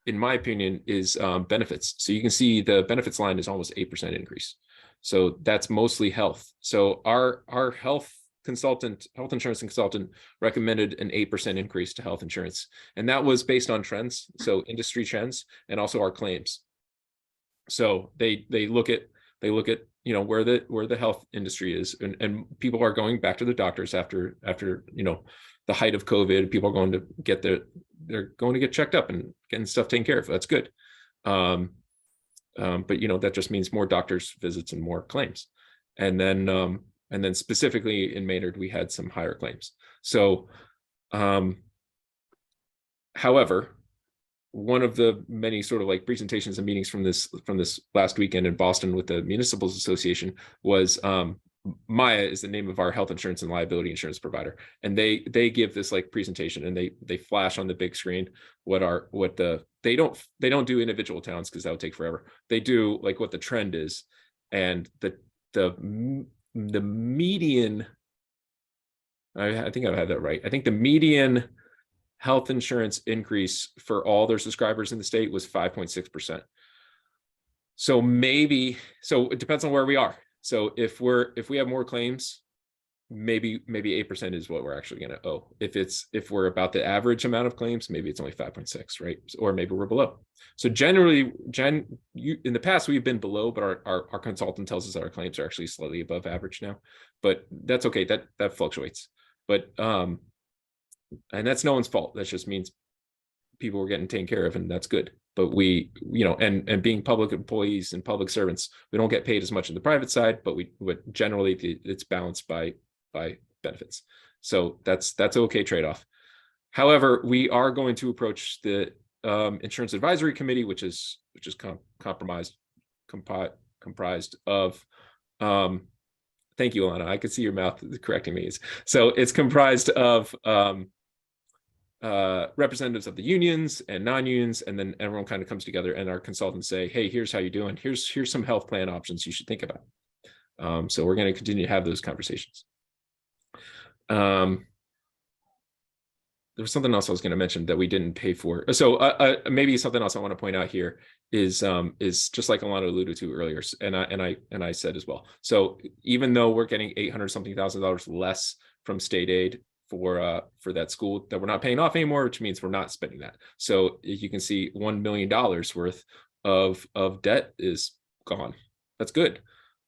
S5: in my opinion, is benefits. So you can see the benefits line is almost 8% increase. So that's mostly health. So our health insurance consultant recommended an 8% increase to health insurance. And that was based on trends. So industry trends and also our claims. So they look at, you know, where the health industry is, and people are going back to the doctors after, you know, the height of COVID. People are going to get they're going to get checked up and getting stuff taken care of. That's good. But you know, that just means more doctors visits and more claims. And then specifically in Maynard, we had some higher claims. So, however, one of the many sort of like presentations and meetings from this last weekend in Boston with the Municipals Association was Maya is the name of our health insurance and liability insurance provider. And they give this like presentation, and they flash on the big screen they don't do individual towns because that would take forever. They do like what the trend is, and the median, I think I had that right. I think the median health insurance increase for all their subscribers in the state was 5.6%. So it depends on where we are. So if we have more claims, maybe 8% is what we're actually going to owe. If we're about the average amount of claims, maybe it's only 5.6, right? Or maybe we're below. So generally, in the past we've been below, but our consultant tells us that our claims are actually slightly above average now. But that's okay. That fluctuates. But and that's no one's fault. That just means people were getting taken care of, and that's good. But we, you know, and being public employees and public servants, we don't get paid as much in the private side, but generally it's balanced by benefits. So that's an okay trade-off. However, we are going to approach the insurance advisory committee, which is comprised of thank you, Alana. I could see your mouth correcting me. So it's comprised of representatives of the unions and non-unions, and then everyone kind of comes together, and our consultants say, hey, here's how you're doing. Here's some health plan options you should think about. So we're going to continue to have those conversations. There was something else I was going to mention that we didn't pay for. So maybe something else I want to point out here is just like Alana alluded to earlier, and I said as well. So even though we're getting $800-something thousand less from state aid for that school that we're not paying off anymore, which means we're not spending that. So you can see $1 million worth of debt is gone. That's good.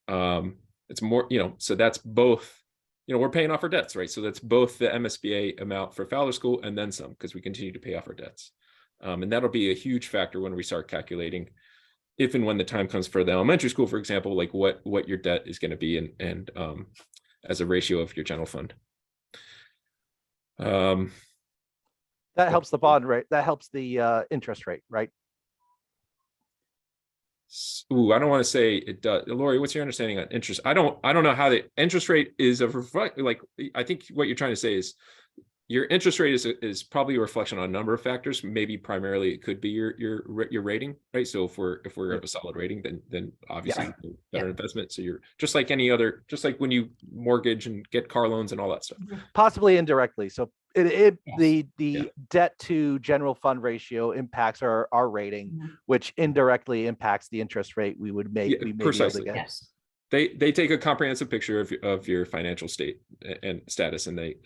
S5: It's more, you know, so that's both. You know, we're paying off our debts, right? So that's both the MSBA amount for Fowler School and then some, because we continue to pay off our debts. And that'll be a huge factor when we start calculating if and when the time comes for the elementary school, for example, like what your debt is going to be and as a ratio of your general fund.
S2: That helps the bond rate. That helps the interest rate, right?
S5: Ooh, I don't want to say it does. Lori, what's your understanding on interest? I don't know how the interest rate is like, I think what you're trying to say is your interest rate is probably a reflection on a number of factors. Maybe primarily it could be your rating, right? So if we're of a solid rating, then obviously better investment. So you're just like any other, just like when you mortgage and get car loans and all that stuff.
S2: Possibly indirectly. So the debt to general fund ratio impacts our rating, which indirectly impacts the interest rate we would make. We may
S5: precisely.
S2: be able to get.
S6: Yes.
S5: They take a comprehensive picture of your financial state and status, and they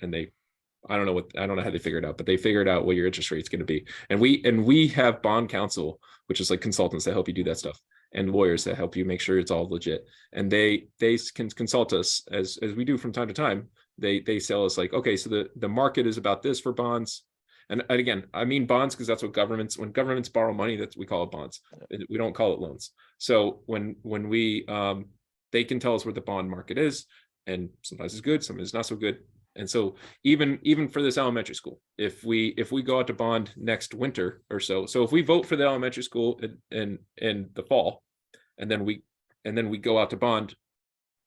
S5: I don't know how they figured it out, but they figured out what your interest rate is going to be. And we have bond counsel, which is like consultants that help you do that stuff, and lawyers that help you make sure it's all legit. And they can consult us as we do from time to time. They sell us like, okay, so the market is about this for bonds. And again, I mean bonds because that's what when governments borrow money, that's we call it bonds. We don't call it loans. So when we they can tell us where the bond market is, and sometimes it's good, sometimes it's not so good. And so even for this elementary school, if we go out to bond next winter or so if we vote for the elementary school in the fall, and then we go out to bond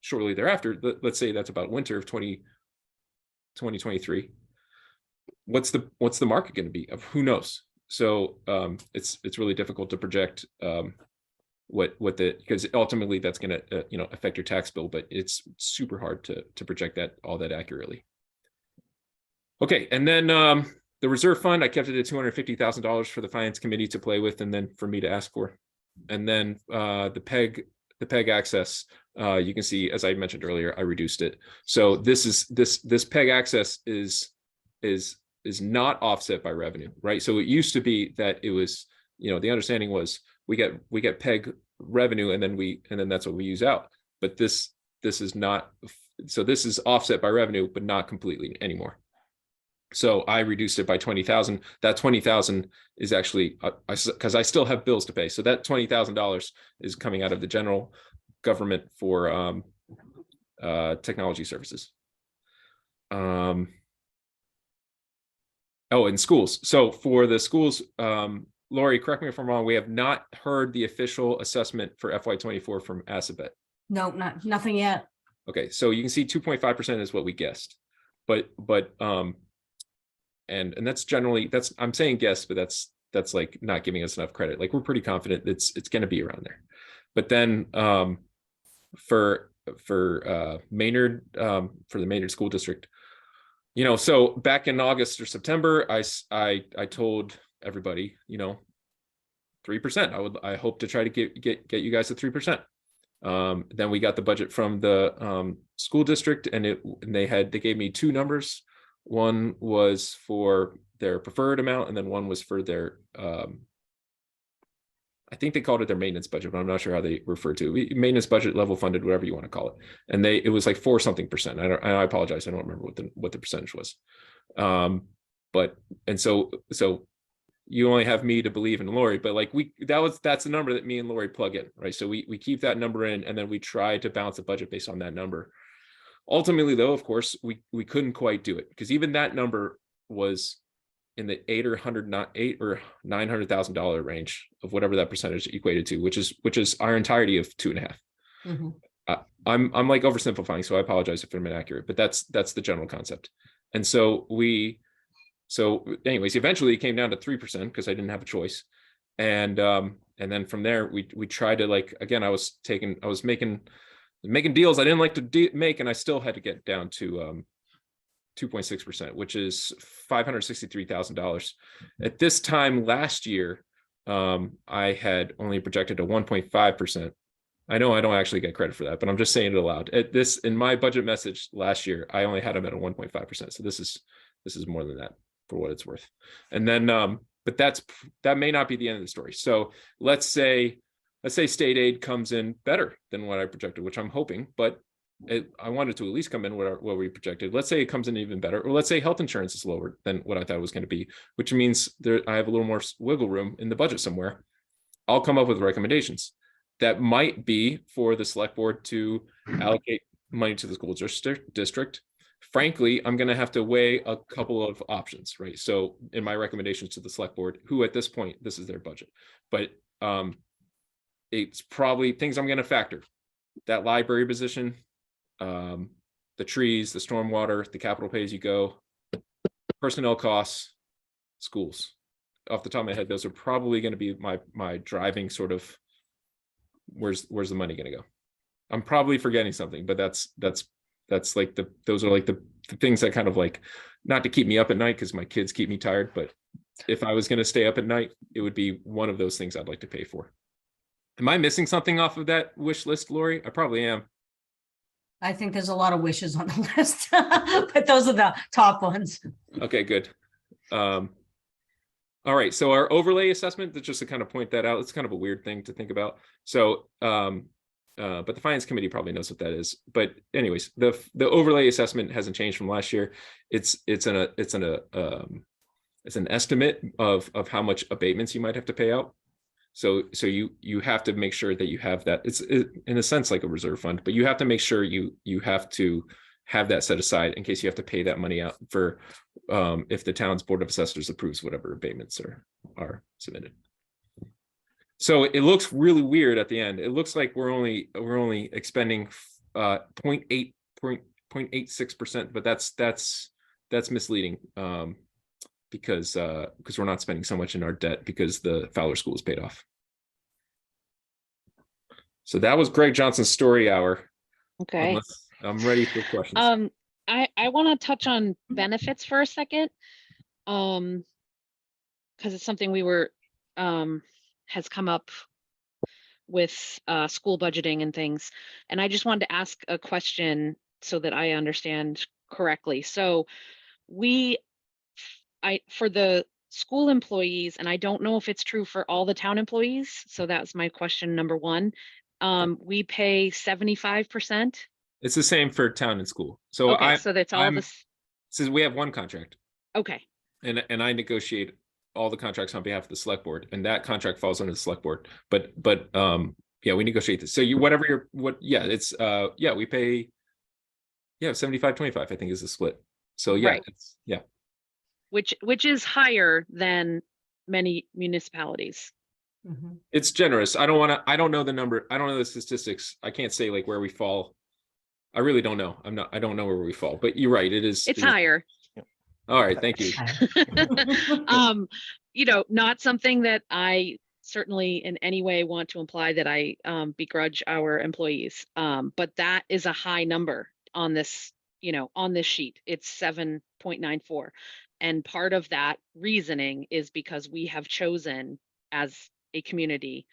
S5: shortly thereafter, let's say that's about winter of 2023, what's the market going to be? Of who knows? So it's really difficult to project because ultimately that's going to affect your tax bill, but it's super hard to project that all that accurately. Okay, and then the reserve fund, I kept it at $250,000 for the finance committee to play with, and then for me to ask for. And then the PEG access, you can see, as I mentioned earlier, I reduced it. So this PEG access is not offset by revenue, right? So it used to be that it was, the understanding was we get PEG revenue, and then that's what we use out. But this is not. So this is offset by revenue, but not completely anymore. So I reduced it by 20,000. That 20,000 is actually because I still have bills to pay. So that $20,000 is coming out of the general government for technology services. Oh, and schools. So for the schools, Lori, correct me if I'm wrong. We have not heard the official assessment for FY24 from Assabet.
S6: No, nothing yet.
S5: Okay, so you can see 2.5% is what we guessed, but and that's generally, I'm saying guess, but that's like not giving us enough credit. Like we're pretty confident it's going to be around there. But then for Maynard, for the Maynard school district, so back in August or September, I told everybody, 3%. I hope to try to get you guys to 3%. Then we got the budget from the school district, and they gave me two numbers. One was for their preferred amount, and then one was for their I think they called it their maintenance budget, but I'm not sure how they refer to it. Maintenance budget, level funded, whatever you want to call it. And it was like 4 something percent. I apologize, I don't remember what the percentage was. So you only have me to believe in Lori, but like that's the number that me and Lori plug in, right? So we keep that number in, and then we try to balance the budget based on that number. Ultimately, though, of course, we couldn't quite do it, because even that number was in the $800,000 or $900,000 range of whatever that percentage equated to, which is our entirety of 2.5.
S6: Mm-hmm.
S5: I'm like oversimplifying, so I apologize if I'm inaccurate, but that's the general concept. And so anyways, eventually it came down to 3% because I didn't have a choice. And then from there we tried to, like, again, I was making deals I didn't like to make, and I still had to get down to 2.6%, which is $563,000. At this time last year, I had only projected a 1.5%. I know I don't actually get credit for that, but I'm just saying it aloud. In my budget message last year, I only had them at a 1.5%. So this is more than that for what it's worth. And then, but that may not be the end of the story. So let's say state aid comes in better than what I projected, which I'm hoping, but I wanted to at least come in what we projected. Let's say it comes in even better, or let's say health insurance is lower than what I thought it was going to be, which means I have a little more wiggle room in the budget somewhere. I'll come up with recommendations that might be for the select board to allocate money to the school district. Frankly, I'm going to have to weigh a couple of options, right? So in my recommendations to the select board, who at this point, this is their budget, but it's probably things I'm going to factor. That library position, the trees, the stormwater, the capital pay as you go, personnel costs, schools. Off the top of my head, those are probably going to be my driving sort of where's the money going to go. I'm probably forgetting something, but that's like those are like the things that kind of like, not to keep me up at night because my kids keep me tired, but if I was going to stay up at night, it would be one of those things I'd like to pay for. Am I missing something off of that wish list, Lori? I probably am.
S6: I think there's a lot of wishes on the list, but those are the top ones.
S5: Okay, good. All right, so our overlay assessment, just to kind of point that out, it's kind of a weird thing to think about. So, but the finance committee probably knows what that is. But anyways, the overlay assessment hasn't changed from last year. It's an estimate of how much abatements you might have to pay out. So you have to make sure that you have that. It's in a sense like a reserve fund, but you have to make sure you have to have that set aside in case you have to pay that money out for if the town's board of assessors approves whatever abatements are submitted. So it looks really weird at the end. It looks like we're only expending 0.86%, but that's misleading because we're not spending so much in our debt because the Fowler School is paid off. So that was Greg Johnson's story hour.
S1: Okay.
S5: I'm ready for questions.
S1: I want to touch on benefits for a second, because it's something we were has come up with school budgeting and things, and I just wanted to ask a question so that I understand correctly. So for the school employees, and I don't know if it's true for all the town employees, so that's my question number one. We pay 75%.
S5: It's the same for town and school. So
S1: Okay, so that's all this.
S5: Since we have one contract,
S1: Okay,
S5: and I negotiate all the contracts on behalf of the select board, and that contract falls under the select board. But yeah, we negotiate this. So we pay 75-25, I think is the split. So yeah,
S1: right.
S5: yeah.
S1: Which is higher than many municipalities.
S6: Mhm.
S5: It's generous. I don't know the number. I don't know the statistics. I can't say like where we fall. I really don't know. I don't know where we fall, but you're right.
S1: It's higher.
S5: All right. Thank you.
S1: Not something that I certainly in any way want to imply that I begrudge our employees. But that is a high number on this, on this sheet. It's 7.94. And part of that reasoning is because we have chosen as a community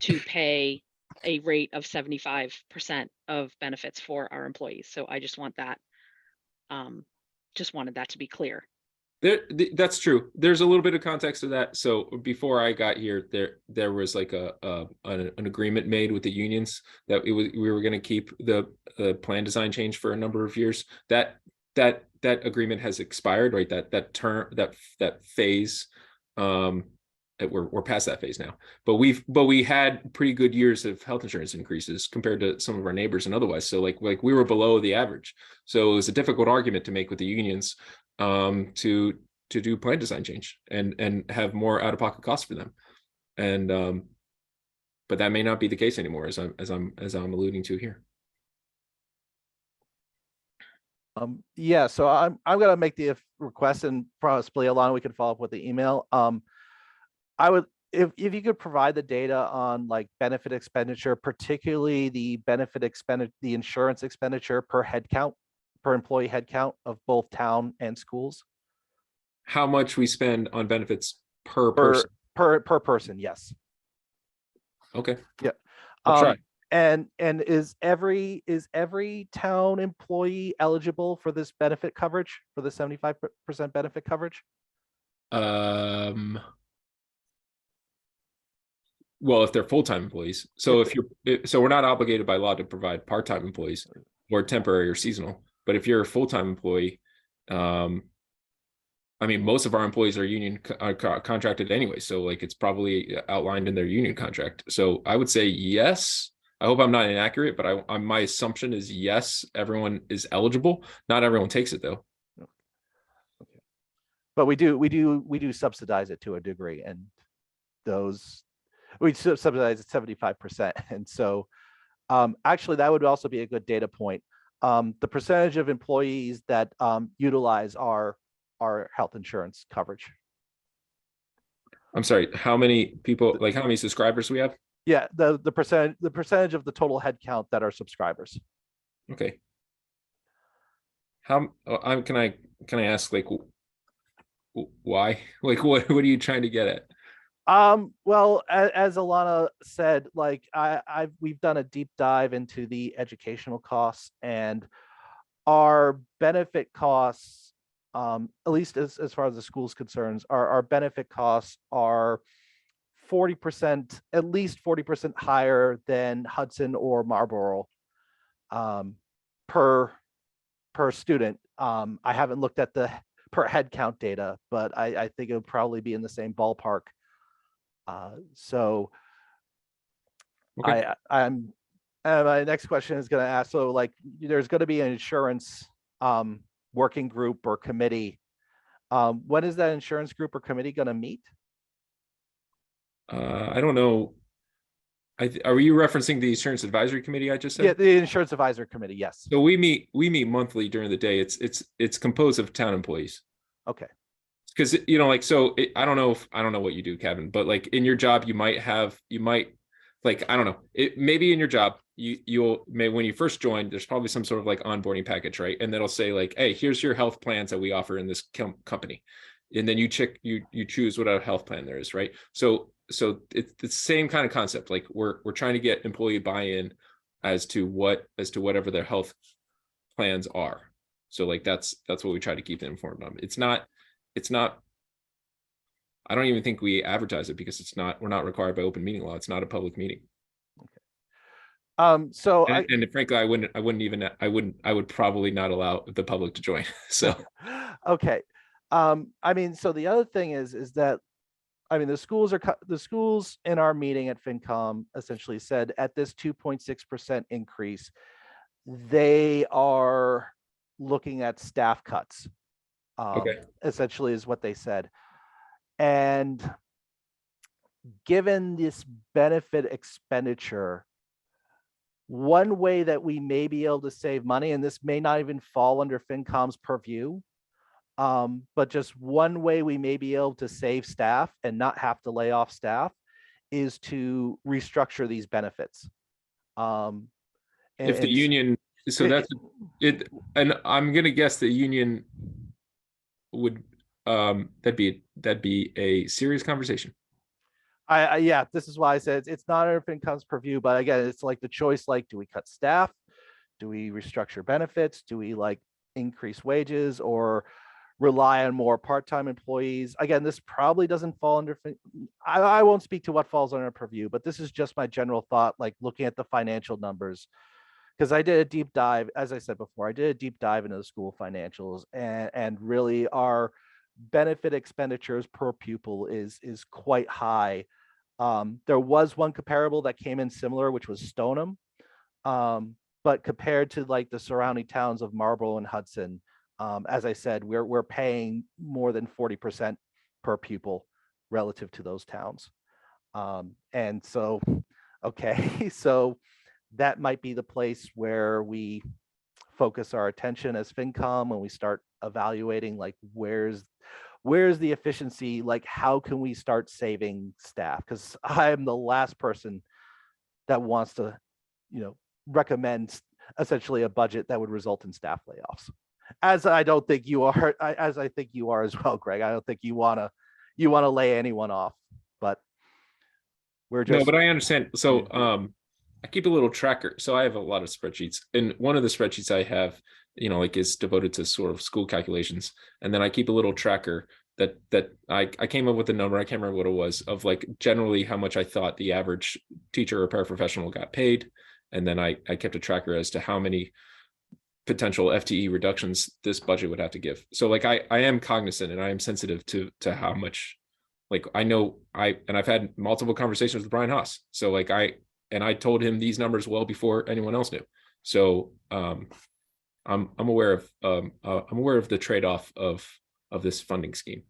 S1: to pay a rate of 75% of benefits for our employees. So I just want that, just wanted that to be clear.
S5: That's true. There's a little bit of context to that. So before I got here, there was like an agreement made with the unions that we were going to keep the plan design change for a number of years. That agreement has expired, right? That phase. We're past that phase now. But we had pretty good years of health insurance increases compared to some of our neighbors and otherwise. So like we were below the average. So it was a difficult argument to make with the unions to do plan design change and have more out-of-pocket costs for them. And but that may not be the case anymore, as I'm alluding to here.
S2: Yeah, so I'm gonna make the request, and possibly Alana, we can follow up with the email. I would, if you could provide the data on like benefit expenditure, particularly the the insurance expenditure per employee head count of both town and schools.
S5: How much we spend on benefits per person?
S2: Per person, yes.
S5: Okay.
S2: Yeah.
S5: I'll try.
S2: And is every town employee eligible for this benefit coverage, for the 75% benefit coverage?
S5: Well, if they're full-time employees. So so we're not obligated by law to provide part-time employees or temporary or seasonal. But if you're a full-time employee, I mean, most of our employees are contracted anyway. So like it's probably outlined in their union contract. So I would say yes. I hope I'm not inaccurate, but my assumption is yes, everyone is eligible. Not everyone takes it though.
S2: Okay. But we do subsidize it to a degree, and those we subsidize at 75%. And so actually that would also be a good data point. The percentage of employees that utilize our health insurance coverage.
S5: I'm sorry, how many people, like how many subscribers we have?
S2: Yeah, the percentage of the total head count that are subscribers.
S5: Okay. How, can I ask, like, why? Like, what are you trying to get at?
S2: Well, as Alana said, like we've done a deep dive into the educational costs, and our benefit costs, at least as far as the school's concerns, our benefit costs are 40%, at least 40% higher than Hudson or Marlboro per student. I haven't looked at the per head count data, but I think it would probably be in the same ballpark. So
S5: Okay.
S2: I'm my next question is going to ask, so like there's going to be an insurance working group or committee. When is that insurance group or committee going to meet?
S5: I don't know. Are you referencing the insurance advisory committee I just said?
S2: Yeah, the insurance advisory committee. Yes.
S5: So we meet monthly during the day. It's composed of town employees.
S2: Okay.
S5: Because I don't know what you do, Kevin, but like in your job, you might like, I don't know, maybe in your job, when you first join, there's probably some sort of like onboarding package, right? And that'll say like, hey, here's your health plans that we offer in this company. And then you choose whatever health plan there is, right? So it's the same kind of concept. Like we're trying to get employee buy-in as to whatever their health plans are. So like that's what we try to keep them informed on. It's not, I don't even think we advertise it because we're not required by open meeting law. It's not a public meeting.
S2: So
S5: and frankly, I would probably not allow the public to join. So
S2: okay. I mean, so the other thing is that, I mean, the schools in our meeting at FinCom essentially said at this 2.6% increase, they are looking at staff cuts.
S5: Okay.
S2: Essentially is what they said. And given this benefit expenditure, one way that we may be able to save money, and this may not even fall under FinCom's purview, but just one way we may be able to save staff and not have to lay off staff is to restructure these benefits.
S5: If the union, so that's it, and I'm gonna guess the union would, that'd be a serious conversation.
S2: Yeah, this is why I said it's not under FinCom's purview, but again, it's like the choice, like, do we cut staff? Do we restructure benefits? Do we like increase wages or rely on more part-time employees? Again, this probably doesn't fall under, I won't speak to what falls under purview, but this is just my general thought, like looking at the financial numbers. Because I did a deep dive, as I said before, I did a deep dive into the school financials, and really our benefit expenditures per pupil is quite high. There was one comparable that came in similar, which was Stoneham. But compared to like the surrounding towns of Marlboro and Hudson, as I said, we're paying more than 40% per pupil relative to those towns. And so, okay, so that might be the place where we focus our attention as FinCom when we start evaluating like where's the efficiency, like how can we start saving staff? Because I'm the last person that wants to, recommend essentially a budget that would result in staff layoffs. As I don't think you are, as I think you are as well, Greg. I don't think you wanna lay anyone off, but we're just.
S5: No, but I understand. So I keep a little tracker. So I have a lot of spreadsheets, and one of the spreadsheets I have, like is devoted to sort of school calculations. And then I keep a little tracker that I came up with a number. I can't remember what it was, of like generally how much I thought the average teacher or paraprofessional got paid. And then I kept a tracker as to how many potential FTE reductions this budget would have to give. So like I am cognizant and I am sensitive to how much, like I know I've had multiple conversations with Brian Haas. So like I told him these numbers well before anyone else knew. So I'm aware of the trade-off of this funding scheme.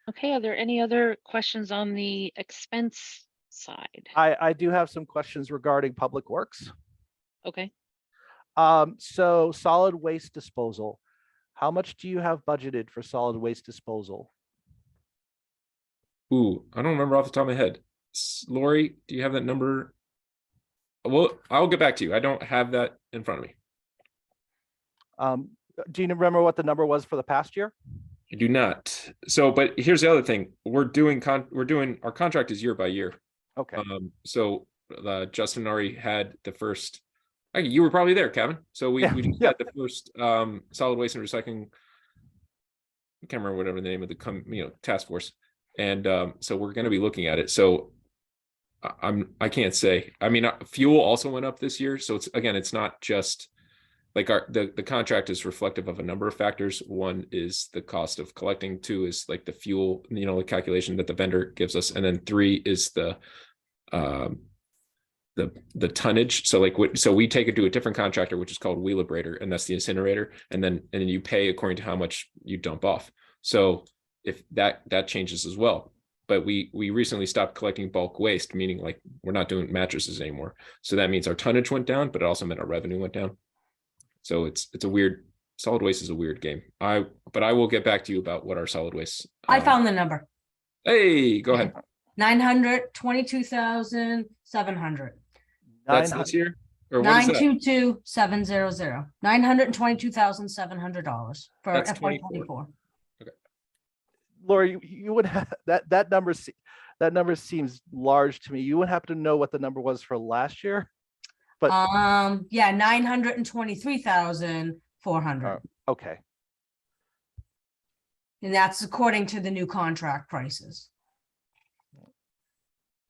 S1: Okay, are there any other questions on the expense side?
S2: I do have some questions regarding Public Works.
S1: Okay,
S2: So solid waste disposal. How much do you have budgeted for solid waste disposal?
S5: Ooh, I don't remember off the top of my head. Lori, do you have that number? Well, I'll get back to you. I don't have that in front of me.
S2: Do you remember what the number was for the past year?
S5: I do not. So, but here's the other thing. We're doing our contract is year by year.
S2: Okay.
S5: So Justin already had the first. You were probably there, Kevin. So we
S2: Yeah,
S5: just
S2: yeah.
S5: had the first solid waste and recycling. I can't remember whatever the name of the task force, and so we're going to be looking at it. So I can't say. I mean, fuel also went up this year, so it's not just like the contract is reflective of a number of factors. One is the cost of collecting. Two is like the fuel, the calculation that the vendor gives us, and then three is the tonnage. So so we take it to a different contractor, which is called Wheelabrator, and that's the incinerator, and then you pay according to how much you dump off. So if that changes as well. But we recently stopped collecting bulk waste, meaning like we're not doing mattresses anymore. So that means our tonnage went down, but it also meant our revenue went down. So it's a weird, solid waste is a weird game. But I will get back to you about what our solid waste.
S6: I found the number,
S5: Hey, go ahead.
S6: 922,700.
S5: That's
S2: 900
S5: this year, or what is that?
S6: 922,700. $922,700 for
S5: That's
S6: FY
S5: 24.
S6: 24.
S2: Laura, you would have that number. That number seems large to me. You would happen to know what the number was for last year? But
S6: Yeah, 923,400.
S2: okay.
S6: And that's according to the new contract prices.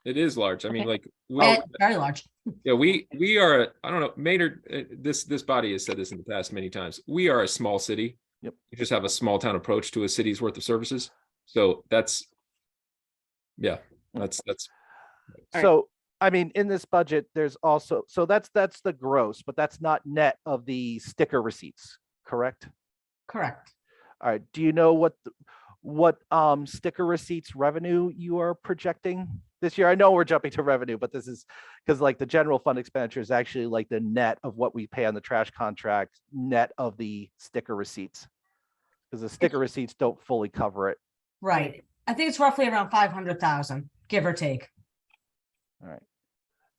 S5: It is large. I mean,
S1: Okay.
S5: like
S6: Very large.
S5: yeah, we are. I don't know, Maynard. This body has said this in the past many times. We are a small city.
S2: Yep.
S5: We just have a small town approach to a city's worth of services. So that's
S1: All
S2: So I mean, in this budget, there's also that's the gross, but that's not net of the sticker receipts, correct?
S6: Correct.
S2: All right. Do you know what sticker receipts revenue you are projecting this year? I know we're jumping to revenue, but this is because like the general fund expenditure is actually like the net of what we pay on the trash contract, net of the sticker receipts, because the sticker receipts don't fully cover it.
S6: Right. I think it's roughly around 500,000, give or take.
S2: All right.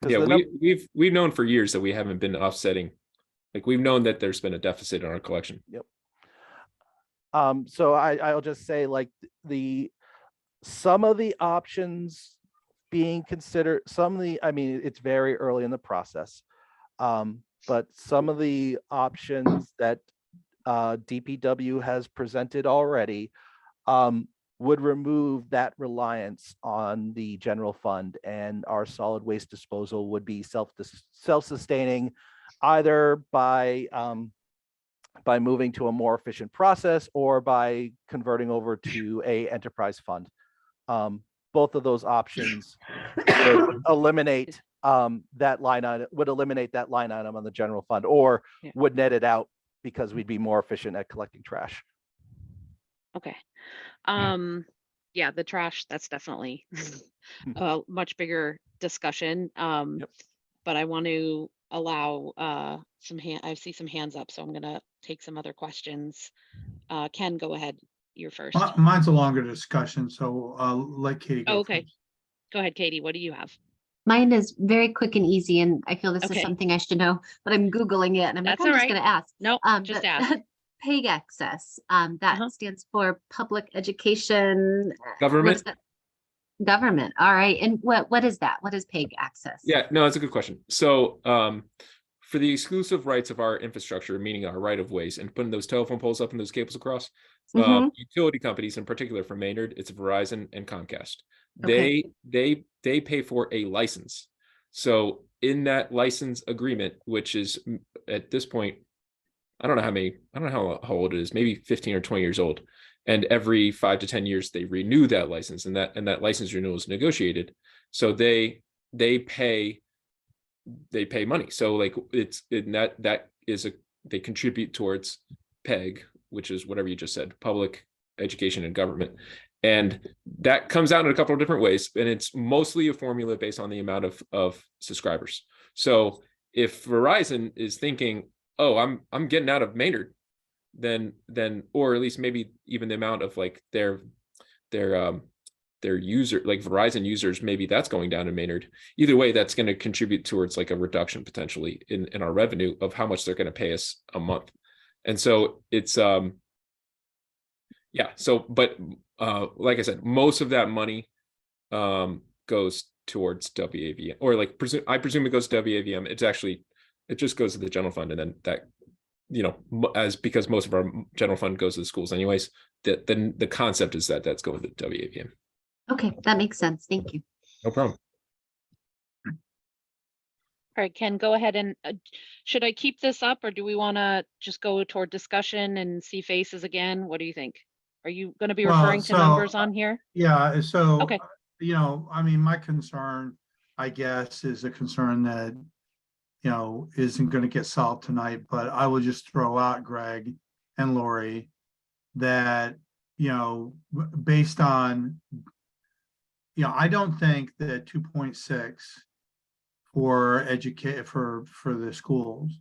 S2: 'Cause
S5: yeah.
S2: the
S5: We've known for years that we haven't been offsetting. Like we've known that there's been a deficit in our collection.
S2: So I'll just say like some of the options being considered, I mean, it's very early in the process. But some of the options that DPW has presented already would remove that reliance on the general fund, and our solid waste disposal would be self-sustaining either by moving to a more efficient process or by converting over to a enterprise fund. Both of those options would eliminate that line item, on the general fund, or would net it out because we'd be more efficient at collecting trash.
S1: Okay. Yeah, the trash, that's definitely a much bigger discussion.
S2: Yep.
S1: But I want to allow I see some hands up, so I'm gonna take some other questions. Ken, go ahead. You're first.
S7: Mine's a longer discussion, so I'll let Katie go.
S1: Oh, okay.
S7: first.
S1: Go ahead, Katie. What do you have?
S8: Mine is very quick and easy, and I feel this
S1: Okay.
S8: is something I should know, but I'm Googling it and I'm
S1: That's
S8: like, I'm
S1: all
S8: just
S1: right.
S8: gonna ask.
S1: Nope, just
S8: but
S1: ask.
S8: PEG access, that
S1: Uh-huh.
S8: stands for public education.
S5: Government.
S8: what's that? Government. All right. And what is that? What is PEG access?
S5: Yeah, no, that's a good question. So for the exclusive rights of our infrastructure, meaning our right of ways, and putting those telephone poles up and those cables across,
S8: Mhm.
S5: utility companies, in particular for Maynard, it's Verizon and Comcast.
S8: Okay.
S5: They pay for a license. So in that license agreement, which is at this point, I don't know how old it is, maybe 15 or 20 years old. And every 5 to 10 years, they renew that license, and that license renewal is negotiated. So they pay money. So like they contribute towards PEG, which is whatever you just said, public education and government. And that comes out in a couple of different ways, and it's mostly a formula based on the amount of subscribers. So if Verizon is thinking, oh, I'm getting out of Maynard, then or at least maybe even the amount of like their user, like Verizon users, maybe that's going down in Maynard. Either way, that's going to contribute towards like a reduction potentially in our revenue of how much they're going to pay us a month. And so it's yeah, so but like I said, most of that money goes towards WAVM, or like I presume it goes to WAVM. It's actually, it just goes to the general fund, and then that, you know, because most of our general fund goes to the schools anyways, the concept is that that's going to WAVM.
S8: Okay, that makes sense. Thank you.
S5: No problem.
S1: All right, Ken, go ahead and should I keep this up, or do we want to just go toward discussion and see faces again? What do you think? Are you going to be
S7: Well,
S1: referring to numbers on here?
S7: Yeah, so,
S1: Okay.
S7: you know, I mean, my concern, I guess, is a concern that, you know, isn't going to get solved tonight, but I will just throw out, Greg and Lori, that, you know, based on, you know, I don't think that 2.6 for for the schools,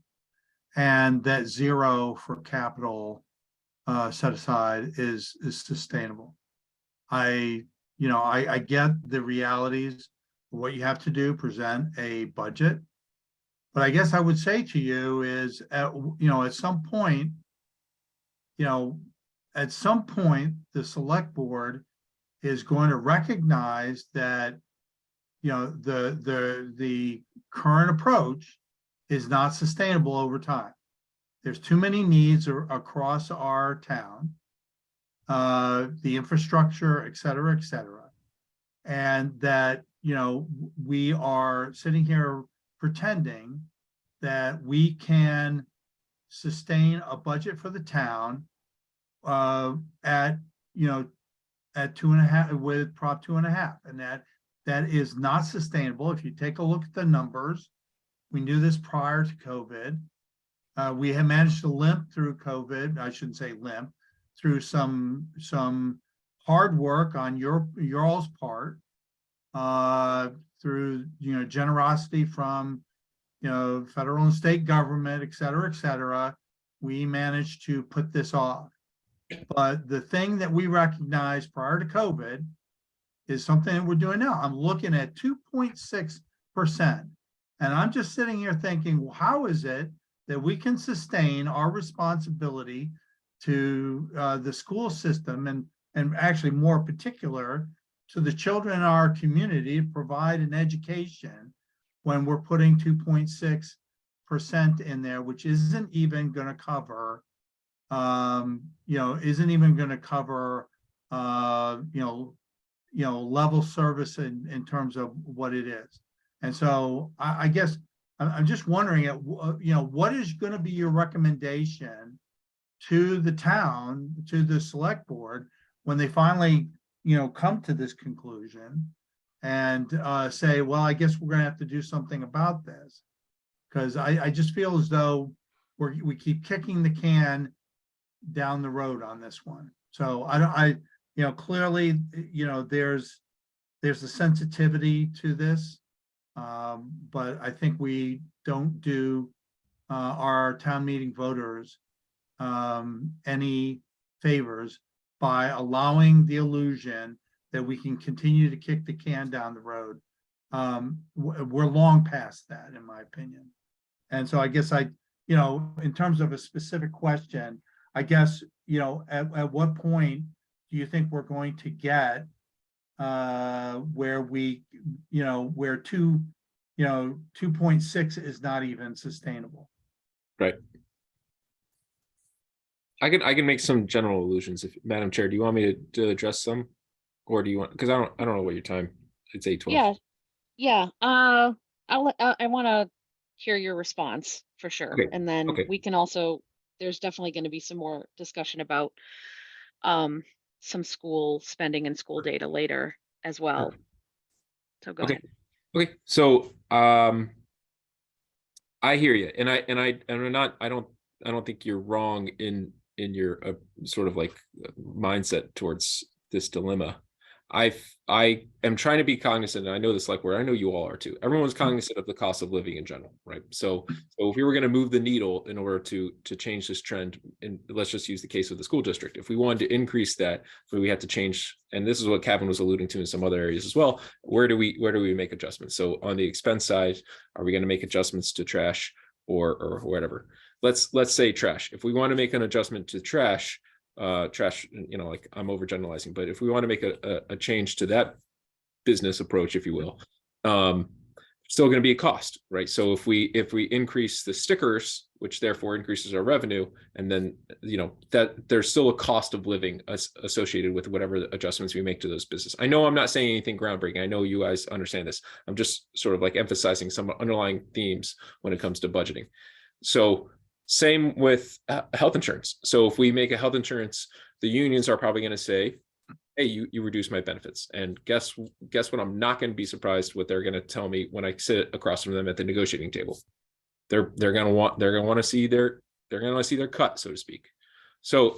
S7: and that 0 for capital set aside is sustainable. I get the realities of what you have to do, present a budget. But I guess I would say to you is, at some point, the select board is going to recognize that, the current approach is not sustainable over time. There's too many needs across our town, the infrastructure, et cetera, and that, we are sitting here pretending that we can sustain a budget for the town at 2.5 with Prop 2.5, and that is not sustainable. If you take a look at the numbers, we knew this prior to COVID. We had managed to limp through COVID. I shouldn't say limp, through some hard work on your all's part, through generosity from federal and state government, et cetera. We managed to put this off. But the thing that we recognized prior to COVID is something that we're doing now. I'm looking at 2.6%. And I'm just sitting here thinking, well, how is it that we can sustain our responsibility to the school system, and actually more particular to the children in our community, to provide an education when we're putting 2.6% in there, which isn't even going to cover, level service in terms of what it is. And so I guess I'm just wondering, what is going to be your recommendation to the town, to the select board, when they finally, come to this conclusion and say, well, I guess we're going to have to do something about this. Because I just feel as though we keep kicking the can down the road on this one. So clearly, there's a sensitivity to this. But I think we don't do our town meeting voters any favors by allowing the illusion that we can continue to kick the can down the road. We're long past that, in my opinion. And so I guess in terms of a specific question, I guess, at what point do you think we're going to get where we, where 2.6 is not even sustainable?
S5: Right. I can make some general allusions. If Madam Chair, do you want me to address some, or do you want? Because I don't know what your time. It's 8:12.
S1: Yeah. I want to hear your response for sure,
S5: Okay.
S1: and then
S5: Okay.
S1: we can also. There's definitely going to be some more discussion about some school spending and school data later as well. So go ahead.
S5: Okay. So I hear you, and I'm not. I don't think you're wrong in your sort of like mindset towards this dilemma. I am trying to be cognizant, and I know this, like, where I know you all are too. Everyone's cognizant of the cost of living in general, right? So if we were going to move the needle in order to change this trend, and let's just use the case of the school district, if we wanted to increase that, we had to change, and this is what Kevin was alluding to in some other areas as well. Where do we make adjustments? So on the expense side, are we going to make adjustments to trash or whatever? Let's say trash. If we want to make an adjustment to trash, like, I'm overgeneralizing, but if we want to make a change to that business approach, if you will, still going to be a cost, right? So if we increase the stickers, which therefore increases our revenue, and then that there's still a cost of living associated with whatever adjustments we make to those businesses. I know I'm not saying anything groundbreaking. I know you guys understand this. I'm just sort of like emphasizing some underlying themes when it comes to budgeting. So same with health insurance. So if we make a health insurance, the unions are probably going to say, hey, you reduce my benefits. And guess what? I'm not going to be surprised what they're going to tell me when I sit across from them at the negotiating table. They're going to want to see their cut, so to speak. So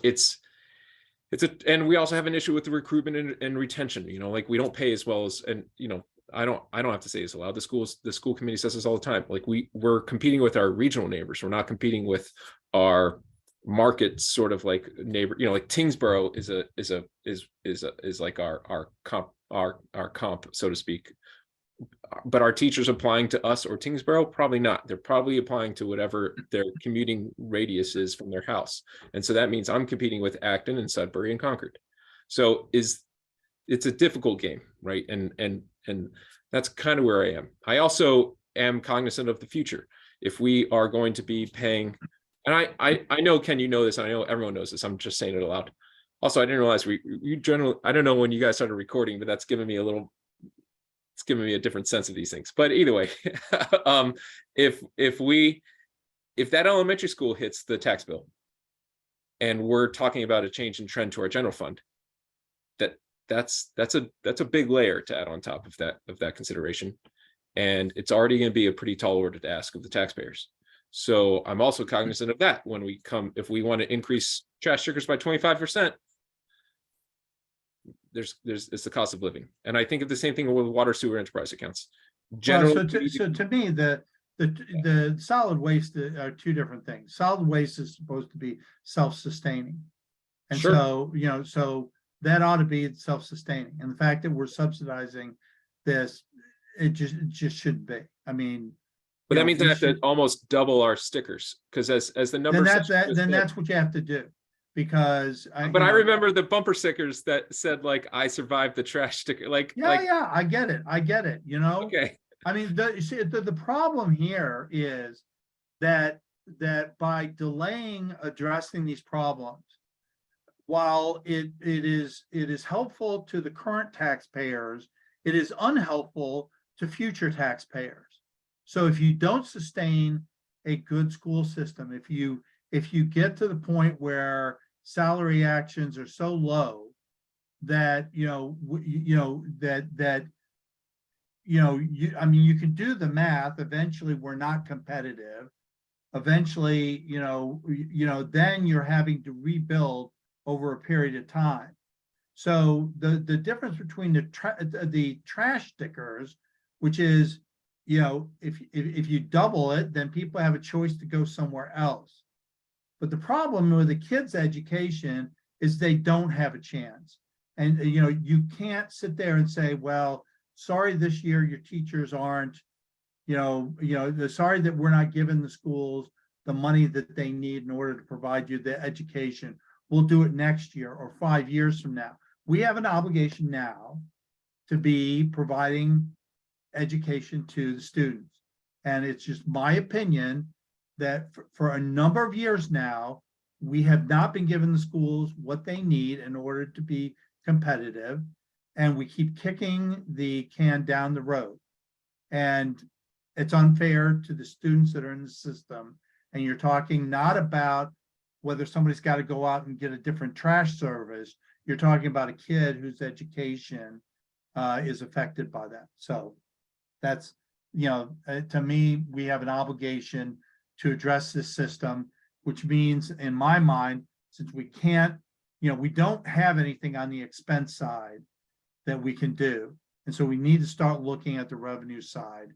S5: and we also have an issue with the recruitment and retention. Like, we don't pay as well as, and I don't have to say this aloud. The school committee says this all the time. Like, we're competing with our regional neighbors. We're not competing with our market sort of like neighbor. Like Tingsboro is like our comp, so to speak. But our teachers applying to us or Tingsboro? Probably not. They're probably applying to whatever their commuting radius is from their house. And so that means I'm competing with Acton and Sudbury and Concord. So it's a difficult game, right? And that's kind of where I am. I also am cognizant of the future. If we are going to be paying, and I know, Ken, you know this, and I know everyone knows this, I'm just saying it aloud. Also, I didn't realize you generally, I don't know when you guys started recording, but that's given me it's giving me a different sense of these things. But either way, if that elementary school hits the tax bill, and we're talking about a change in trend to our general fund, that's a big layer to add on top of that consideration, and it's already going to be a pretty tall order to ask of the taxpayers. So I'm also cognizant of that when if we want to increase trash stickers by 25%. It's the cost of living, and I think of the same thing with water sewer enterprise accounts. Generally,
S7: so to me, the solid waste are two different things. Solid waste is supposed to be self-sustaining, and
S5: Sure.
S7: so that ought to be self-sustaining. And the fact that we're subsidizing this, it just shouldn't be. I mean,
S5: but that means I have to almost double our stickers, because as the numbers.
S7: Then that's what you have to do. Because
S5: I remember the bumper stickers that said, like, I survived the trash sticker.
S7: Yeah, I get it.
S5: Okay.
S7: I mean, the problem here is that by delaying addressing these problems, while it is helpful to the current taxpayers, it is unhelpful to future taxpayers. So if you don't sustain a good school system, if you get to the point where salary actions are so low that you can do the math. Eventually, we're not competitive. Eventually, then you're having to rebuild over a period of time. So the difference between the trash stickers, which is, if you double it, then people have a choice to go somewhere else. But the problem with the kids' education is they don't have a chance. And, you can't sit there and say, well, sorry, this year your teachers aren't, sorry that we're not giving the schools the money that they need in order to provide you the education. We'll do it next year or 5 years from now. We have an obligation now to be providing education to the students. And it's just my opinion that for a number of years now, we have not been giving the schools what they need in order to be competitive. And we keep kicking the can down the road. And it's unfair to the students that are in the system. And you're talking not about whether somebody's got to go out and get a different trash service. You're talking about a kid whose education is affected by that. So that's, to me, we have an obligation to address this system, which means, in my mind, since we can't we don't have anything on the expense side that we can do. And so we need to start looking at the revenue side,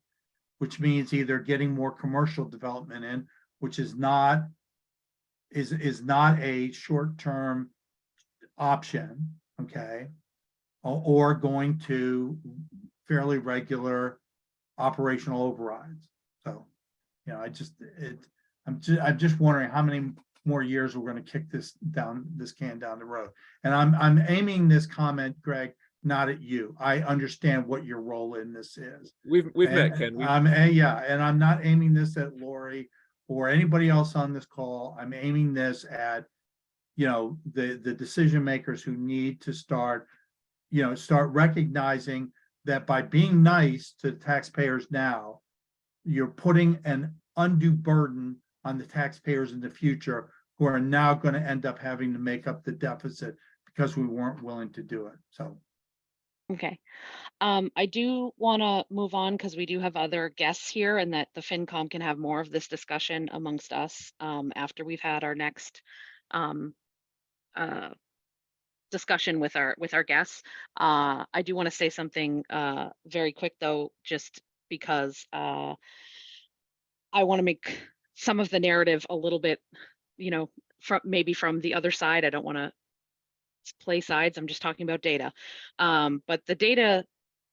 S7: which means either getting more commercial development in, which is not a short-term option, okay? Or going to fairly regular operational overrides. So, I'm just wondering how many more years we're going to kick this can down the road. And I'm aiming this comment, Greg, not at you. I understand what your role in this is.
S5: We've met, Ken.
S7: And I'm not aiming this at Lori or anybody else on this call. I'm aiming this at, the decision makers who need to start recognizing that by being nice to taxpayers now, you're putting an undue burden on the taxpayers in the future who are now going to end up having to make up the deficit because we weren't willing to do it. So.
S1: Okay. I do want to move on because we do have other guests here, and that the FinCom can have more of this discussion amongst us after we've had our next discussion with our guests. I do want to say something very quick though, just because I want to make some of the narrative a little bit, from the other side. I don't want to play sides. I'm just talking about data. But the data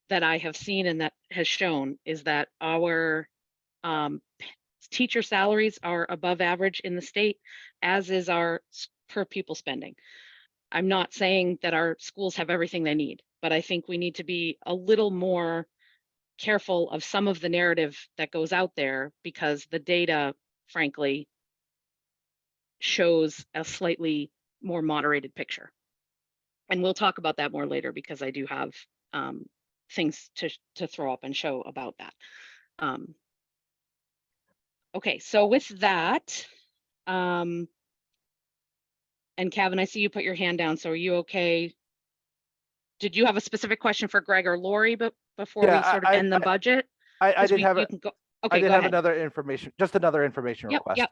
S1: that I have seen and that has shown is that our teacher salaries are above average in the state, as is our per pupil spending. I'm not saying that our schools have everything they need, but I think we need to be a little more careful of some of the narrative that goes out there, because the data, frankly, shows a slightly more moderated picture. And we'll talk about that more later, because I do have things to throw up and show about that. Okay, so with that, and Kevin, I see you put your hand down. So are you okay? Did you have a specific question for Greg or Lori, but before we sort of end the budget?
S2: I did have another information request.
S1: Yep.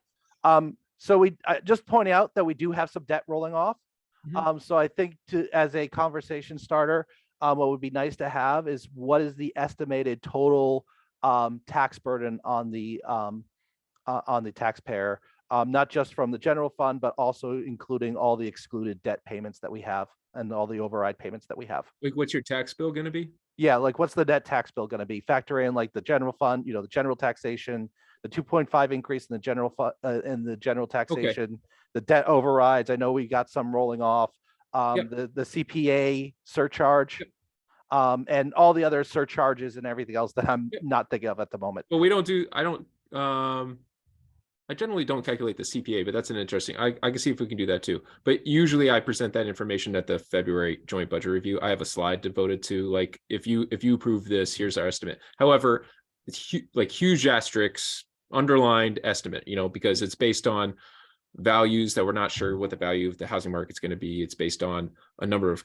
S2: So just pointing out that we do have some debt rolling off. So I think as a conversation starter, what would be nice to have is what is the estimated total tax burden on the taxpayer, not just from the general fund, but also including all the excluded debt payments that we have and all the override payments that we have.
S5: Like, what's your tax bill going to be?
S2: Yeah, like what's the net tax bill going to be? Factor in like the general fund, the general taxation, the 2.5 increase in the general taxation, the debt overrides. I know we got some rolling off, the CPA surcharge, and all the other surcharges and everything else that I'm not thinking of at the moment.
S5: Well, I generally don't calculate the CPA, but that's an interesting, I can see if we can do that too. But usually I present that information at the February joint budget review. I have a slide devoted to, like, if you approve this, here's our estimate. However, it's huge asterisks, underlined estimate, because it's based on values that we're not sure what the value of the housing market's going to be. It's based on a number of,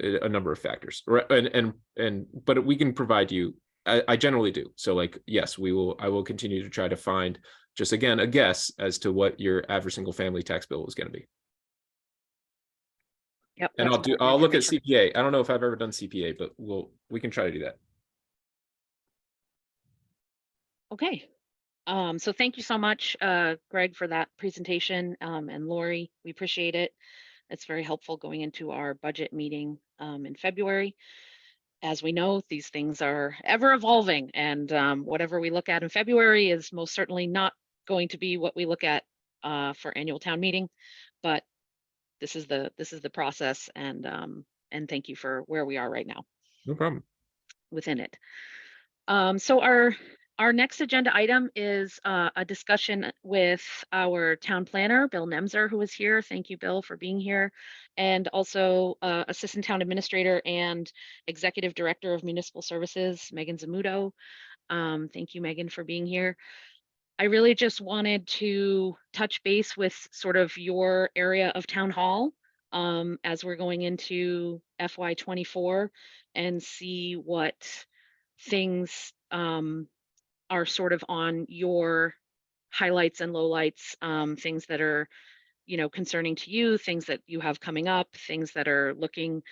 S5: a number of factors, right? But we can provide you, I generally do. So yes, I will continue to try to find, just again, a guess as to what your average single family tax bill is going to be.
S1: Yep.
S5: And I'll look at CPA. I don't know if I've ever done CPA, but we can try to do that.
S1: Okay. So thank you so much, Greg, for that presentation, and Lori, we appreciate it. It's very helpful going into our budget meeting in February. As we know, these things are ever evolving, and whatever we look at in February is most certainly not going to be what we look at for annual town meeting, but this is the process, and thank you for where we are right now.
S5: No problem.
S1: Within it. So our next agenda item is a discussion with our town planner, Bill Nemser, who is here. Thank you, Bill, for being here. And also Assistant Town Administrator and Executive Director of Municipal Services, Megan Zamuto. Thank you, Megan, for being here. I really just wanted to touch base with sort of your area of town hall as we're going into FY24 and see what things are sort of on your highlights and lowlights, things that are concerning to you, things that you have coming up, things that are looking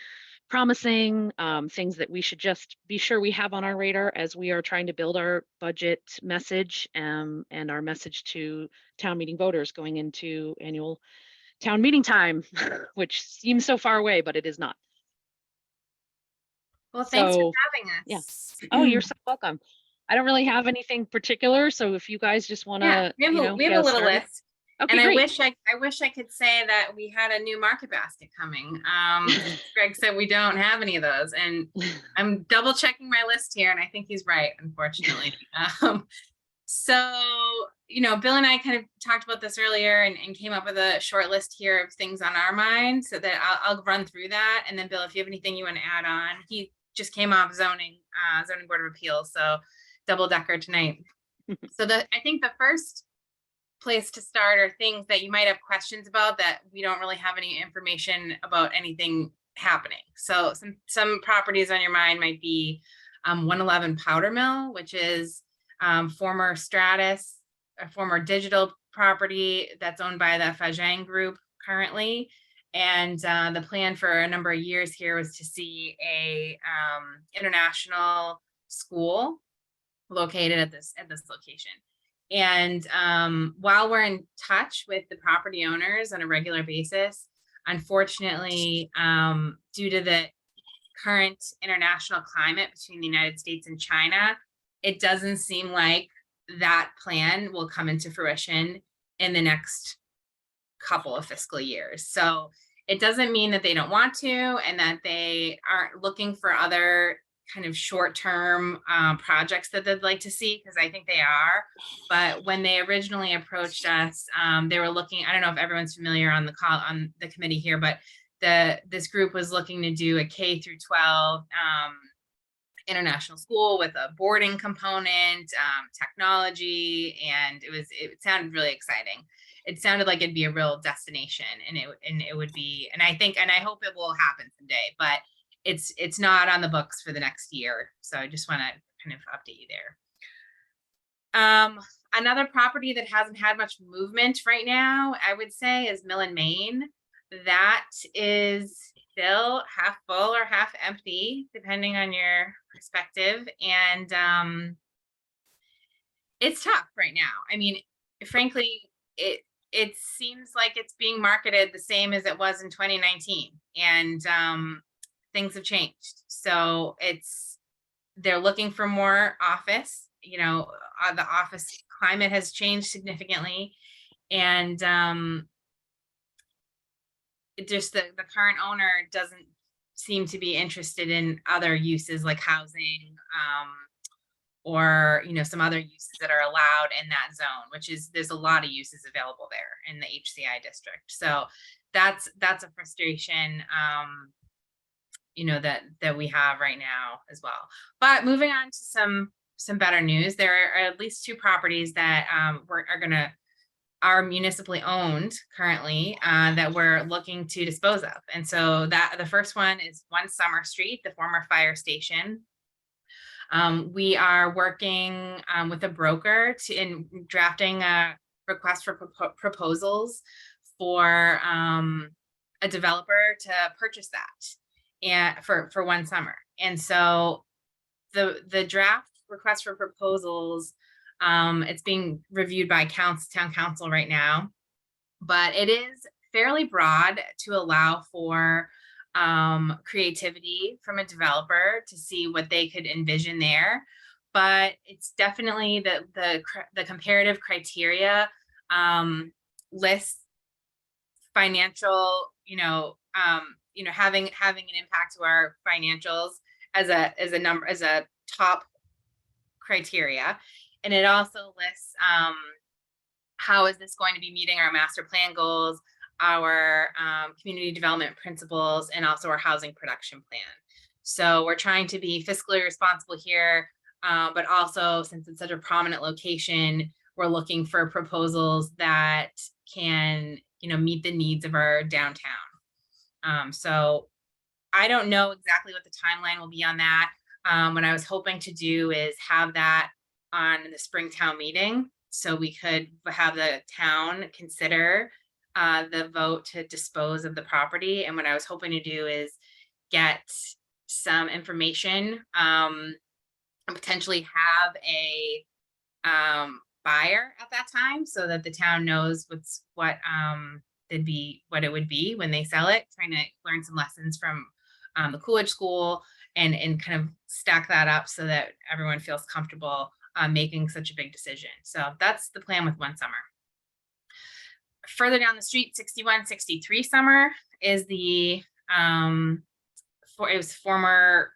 S1: promising, things that we should just be sure we have on our radar as we are trying to build our budget message, and our message to town meeting voters going into annual town meeting time, which seems so far away, but it is not.
S9: Well, thanks for
S1: So,
S9: having us.
S1: yeah. Oh, you're so welcome. I don't really have anything particular, so if you guys just want to,
S9: Yeah, we have a
S1: get us
S9: little
S1: started.
S9: list.
S1: Okay,
S9: And I
S1: great.
S9: wish I could say that we had a new market basket coming. Greg said we don't have any of those, and I'm double checking my list here, and I think he's right, unfortunately. So, Bill and I kind of talked about this earlier and came up with a short list here of things on our mind, so that I'll run through that. And then Bill, if you have anything you want to add on, he just came off zoning board of appeals, so double decker tonight. So I think the first place to start are things that you might have questions about that we don't really have any information about anything happening. So some properties on your mind might be 111 Powder Mill, which is former Stratus, a former digital property that's owned by the Fajang Group currently. And the plan for a number of years here was to see a international school located at this location. And while we're in touch with the property owners on a regular basis, unfortunately, due to the current international climate between the United States and China, it doesn't seem like that plan will come into fruition in the next couple of fiscal years. So it doesn't mean that they don't want to and that they aren't looking for other kind of short-term projects that they'd like to see, because I think they are. But when they originally approached us, they were looking, I don't know if everyone's familiar on the committee here, but this group was looking to do a K through 12 international school with a boarding component, technology, and it sounded really exciting. It sounded like it'd be a real destination, and it would be, and I hope it will happen someday, but it's not on the books for the next year. So I just want to kind of update you there. Another property that hasn't had much movement right now, I would say, is Mill and Main. That is still half full or half empty, depending on your perspective. And it's tough right now. I mean, frankly, it seems like it's being marketed the same as it was in 2019. And things have changed. So they're looking for more office, the office climate has changed significantly. And just the current owner doesn't seem to be interested in other uses like housing, or some other uses that are allowed in that zone, there's a lot of uses available there in the HCI district. So that's a frustration that we have right now as well. But moving on to some better news, there are at least two properties that are municipally owned currently that we're looking to dispose of. And so the first one is 1 Summer Street, the former fire station. We are working with a broker in drafting a request for proposals for a developer to purchase that and for 1 Summer. And so the draft request for proposals, it's being reviewed by town council right now, but it is fairly broad to allow for creativity from a developer to see what they could envision there. But it's definitely the comparative criteria lists financial, having an impact to our financials as a top criteria. And it also lists how is this going to be meeting our master plan goals, our community development principles, and also our housing production plan. So we're trying to be fiscally responsible here, but also, since it's such a prominent location, we're looking for proposals that can, meet the needs of our downtown. So I don't know exactly what the timeline will be on that. What I was hoping to do is have that on the Springtown meeting, so we could have the town consider the vote to dispose of the property. And what I was hoping to do is get some information, and potentially have a buyer at that time, so that the town knows what it would be when they sell it, trying to learn some lessons from the Coolidge School, and kind of stack that up so that everyone feels comfortable making such a big decision. So that's the plan with One Summer. Further down the street, 6163 Summer is the it was former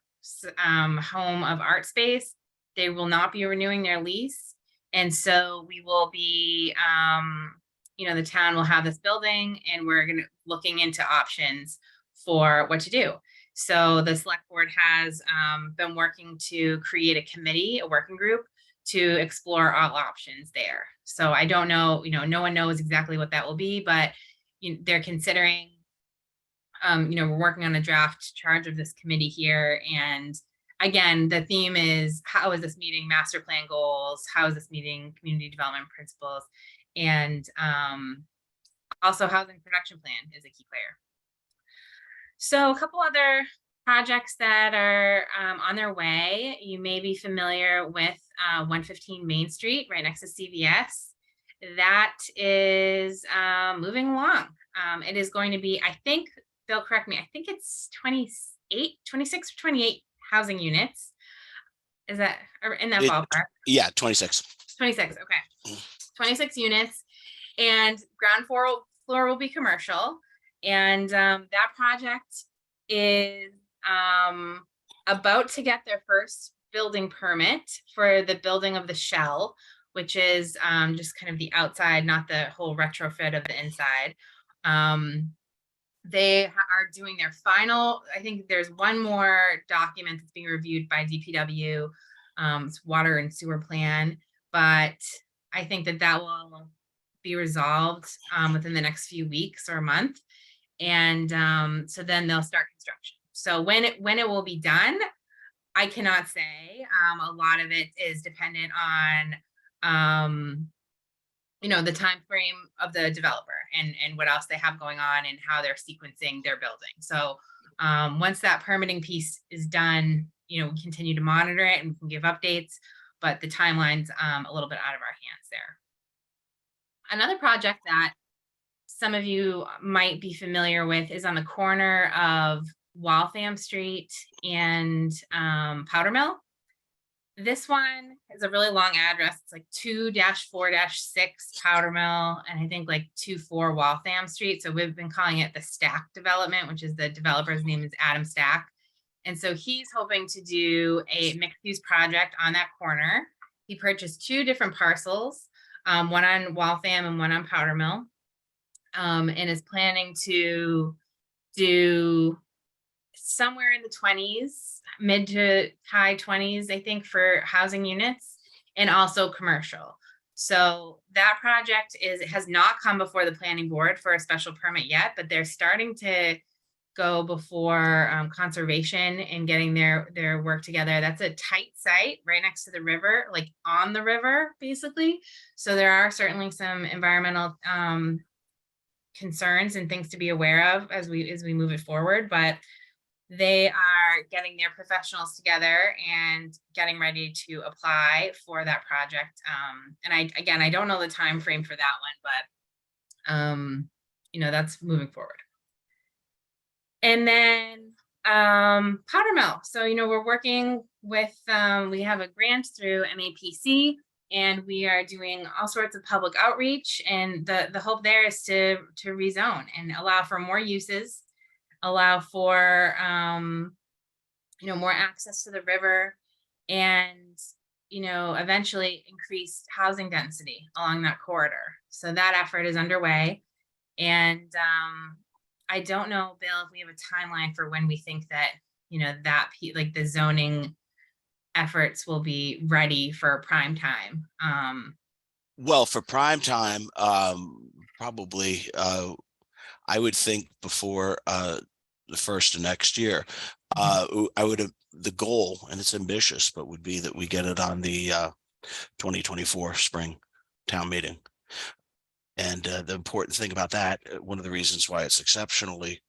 S9: home of Art Space. They will not be renewing their lease, and so we will be the town will have this building, and we're looking into options for what to do. So the select board has been working to create a committee, a working group, to explore all options there. So I don't know, no one knows exactly what that will be, but they're considering, we're working on a draft charge of this committee here. And again, the theme is, how is this meeting master plan goals? How is this meeting community development principles? And also housing production plan is a key player. So a couple other projects that are on their way. You may be familiar with 115 Main Street, right next to CVS. That is moving along. It is going to be, I think, Bill, correct me, I think it's 26 or 28 housing units. Is that in that ballpark?
S10: Yeah, 26.
S9: 26, okay. 26 units, and ground floor will be commercial. And that project is about to get their first building permit for the building of the shell, which is just kind of the outside, not the whole retrofit of the inside. They are doing their final, I think there's one more document that's being reviewed by DPW, it's water and sewer plan, but I think that will be resolved within the next few weeks or a month. And so then they'll start construction. So when it will be done, I cannot say. A lot of it is dependent on the time frame of the developer and what else they have going on and how they're sequencing their building. So once that permitting piece is done, we continue to monitor it and we can give updates, but the timeline's a little bit out of our hands there. Another project that some of you might be familiar with is on the corner of Waltham Street and Powder Mill. This one is a really long address. It's like 2-4-6 Powder Mill, and I think like 24 Waltham Street. So we've been calling it the Stack Development, which is the developer's name is Adam Stack. And so he's hoping to do a mixed-use project on that corner. He purchased 2 different parcels, one on Waltham and one on Powder Mill, and is planning to do somewhere in the 20s, mid to high 20s, I think, for housing units and also commercial. So that project has not come before the planning board for a special permit yet, but they're starting to go before conservation and getting their work together. That's a tight site right next to the river, like on the river, basically. So there are certainly some environmental concerns and things to be aware of as we move it forward, but they are getting their professionals together and getting ready to apply for that project. And I don't know the time frame for that one, but that's moving forward. And then Powder Mill. So we're working with we have a grant through MAPC, and we are doing all sorts of public outreach. And the hope there is to rezone and allow for more uses, allow for more access to the river, and eventually increase housing density along that corridor. So that effort is underway, and I don't know, Bill, if we have a timeline for when we think that like the zoning efforts will be ready for prime time.
S10: Well, for prime time, probably I would think before the first of next year. The goal, and it's ambitious, but would be that we get it on the 2024 spring town meeting. And the important thing about that, one of the reasons why it's exceptionally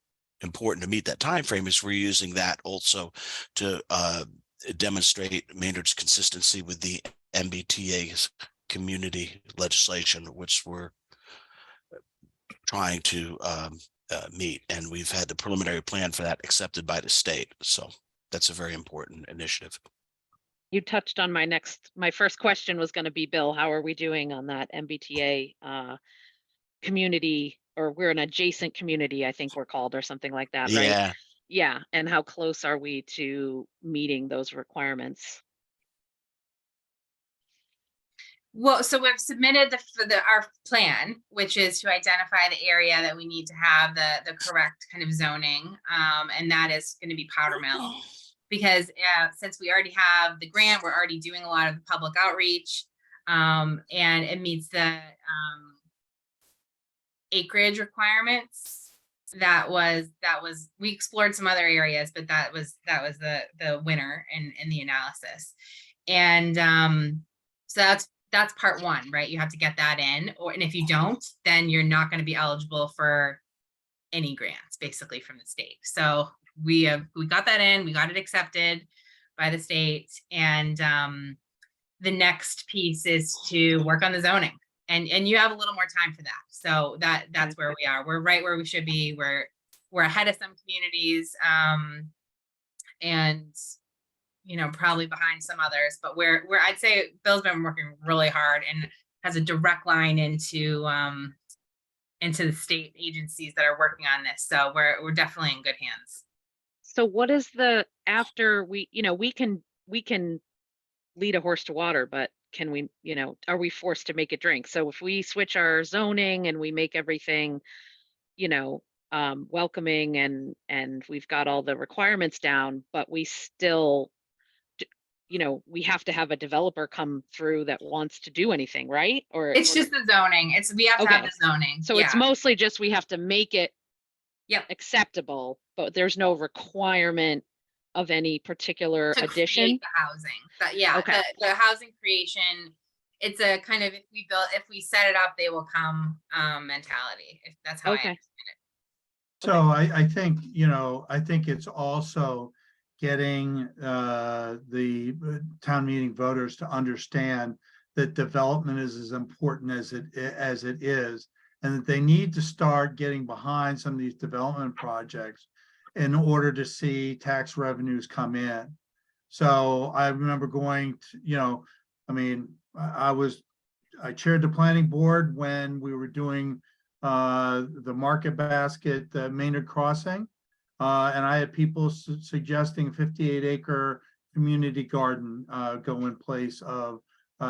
S10: important to meet that time frame is we're using that also to demonstrate Maynard's consistency with the MBTA's community legislation, which we're trying to meet. And we've had the preliminary plan for that accepted by the state. So that's a very important initiative.
S1: You touched on my first question was going to be, Bill, how are we doing on that MBTA community, or we're an adjacent community, I think we're called, or something like that, right?
S10: Yeah.
S1: Yeah. And how close are we to meeting those requirements?
S9: Well, so we've submitted our plan, which is to identify the area that we need to have the correct kind of zoning, and that is going to be Powder Mill, because since we already have the grant, we're already doing a lot of the public outreach, and it meets the acreage requirements. That was we explored some other areas, but that was the winner in the analysis, and so that's part one, right? You have to get that in, and if you don't, then you're not going to be eligible for any grants, basically, from the state. So we got that in, we got it accepted by the state, and the next piece is to work on the zoning, and you have a little more time for that. So that's where we are. We're right where we should be. We're ahead of some communities, and probably behind some others, but I'd say Bill's been working really hard and has a direct line into the state agencies that are working on this. So we're definitely in good hands.
S1: So what is after we can lead a horse to water, but can we, are we forced to make it drink? So if we switch our zoning and we make everything, welcoming and we've got all the requirements down, but we still, we have to have a developer come through that wants to do anything, right? Or
S9: it's just the zoning. We have to have the zoning.
S1: So it's mostly just we have to make it
S9: acceptable,
S1: but there's no requirement of any particular
S9: to
S1: addition.
S9: Create the housing. The housing creation, it's a kind of, if we set it up, they will come mentality. If that's how I understand it.
S7: So I think, I think it's also getting the town meeting voters to understand that development is as important as it is, and that they need to start getting behind some of these development projects in order to see tax revenues come in. So I remember going to, I chaired the planning board when we were doing the Market Basket, Maynard Crossing. And I had people suggesting 58-acre community garden go in place of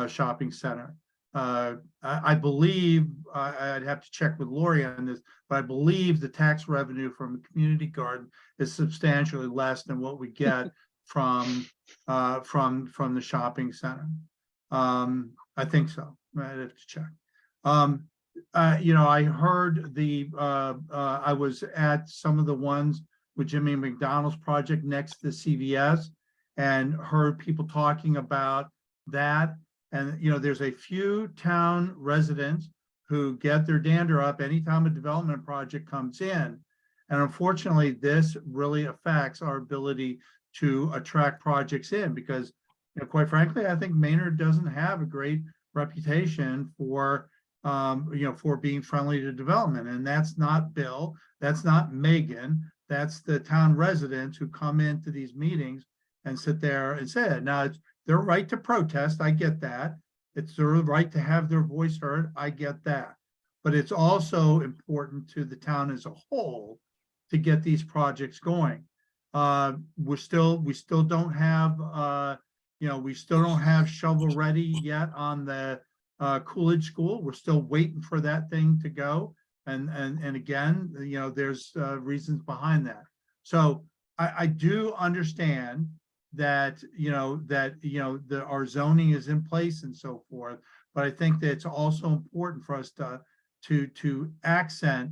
S7: shopping center. I believe, I'd have to check with Lori on this, but I believe the tax revenue from a community garden is substantially less than what we get from the shopping center. I think so. I'd have to check. I heard I was at some of the ones with Jimmy McDonald's project next to CVS and heard people talking about that. And, there's a few town residents who get their dander up anytime a development project comes in. And unfortunately, this really affects our ability to attract projects in because, quite frankly, I think Maynard doesn't have a great reputation for being friendly to development. And that's not Bill, that's not Megan, that's the town residents who come into these meetings and sit there and say it. Now, it's their right to protest, I get that. It's their right to have their voice heard, I get that. But it's also important to the town as a whole to get these projects going. We still don't have, we still don't have shovel ready yet on the Coolidge School. We're still waiting for that thing to go. And again, there's reasons behind that. So I do understand that, our zoning is in place and so forth, but I think that it's also important for us to accent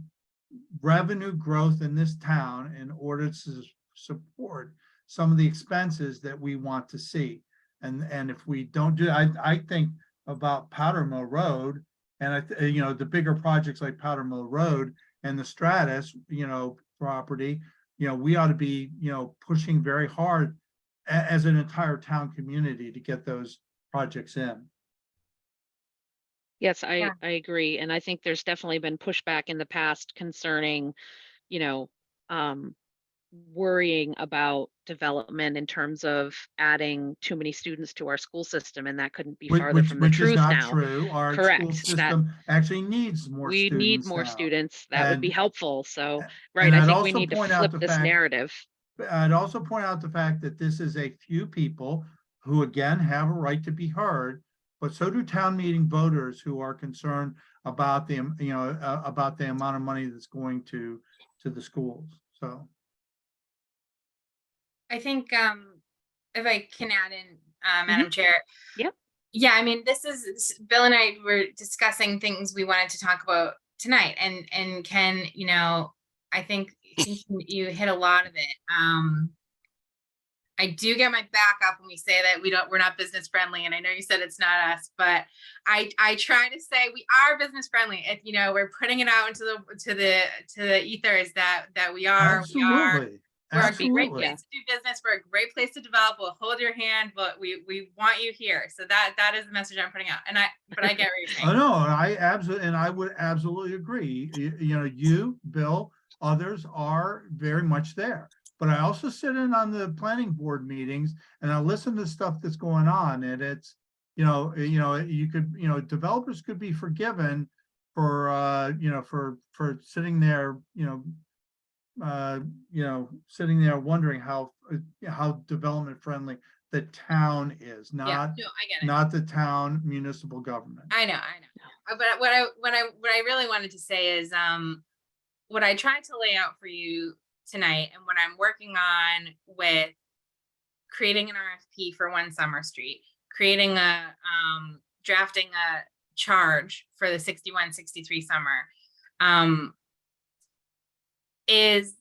S7: revenue growth in this town in order to support some of the expenses that we want to see. And if we don't do, I think about Powder Mill Road And the bigger projects like Powder Mill Road and the Stratus, property, we ought to be, pushing very hard as an entire town community to get those projects in.
S1: Yes,
S9: Yeah.
S1: I agree. And I think there's definitely been pushback in the past concerning, you know, worrying about development in terms of adding too many students to our school system, and that couldn't be farther from the
S7: Which is
S1: truth
S7: not
S1: now.
S7: true. Our school
S1: Correct. That
S7: system actually needs more
S1: we
S7: students
S1: need more
S7: now.
S1: students. That would be
S7: And-
S1: helpful. So,
S7: and
S1: right, I
S7: I'd
S1: think we
S7: also
S1: need to
S7: point out
S1: flip
S7: the
S1: this
S7: fact-
S1: narrative.
S7: I'd also point out the fact that this is a few people who again have a right to be heard, but so do town meeting voters who are concerned about the, about the amount of money that's going to the schools. So.
S9: I think if I can add in, Madam Chair.
S1: Yep.
S9: Yeah, I mean, Bill and I were discussing things we wanted to talk about tonight, and Ken, I think you hit a lot of it. I do get my back up when we say that we're not business friendly, and I know you said it's not us, but I try to say we are business friendly. If we're putting it out into the ethers that we are.
S7: Absolutely.
S9: We're a great
S7: Absolutely.
S9: place to do business. We're a great place to develop. We'll hold your hand, but we want you here. So that is the message I'm putting out. But I get what you're saying.
S7: Oh, no, I would absolutely agree. You, Bill, others are very much there. But I also sit in on the planning board meetings and I listen to stuff that's going on, and it's, you could, developers could be forgiven for, for sitting there, sitting there wondering how development friendly the town is,
S9: Yeah,
S7: not
S9: no, I get it.
S7: not the town municipal government.
S9: I know. But what I really wanted to say is what I tried to lay out for you tonight, and what I'm working on with creating an RFP for One Summer Street, creating drafting a charge for the 61-63 summer, is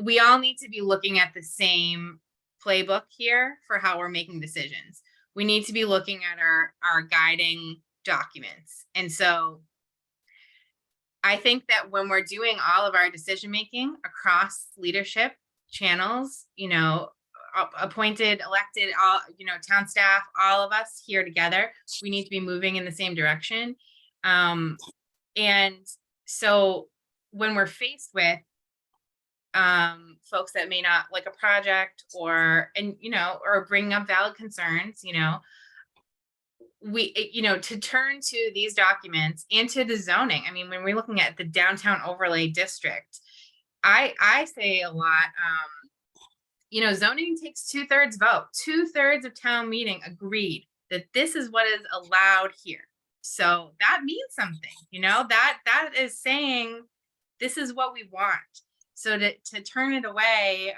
S9: we all need to be looking at the same playbook here for how we're making decisions. We need to be looking at our guiding documents. And so I think that when we're doing all of our decision making across leadership channels, appointed, elected, all, town staff, all of us here together, we need to be moving in the same direction. And so when we're faced with folks that may not like a project or bringing up valid concerns, to turn to these documents and to the zoning. I mean, when we're looking at the downtown overlay district, I say a lot, zoning takes 2/3 vote. 2/3 of town meeting agreed that this is what is allowed here. So that means something, that is saying this is what we want. So to turn it away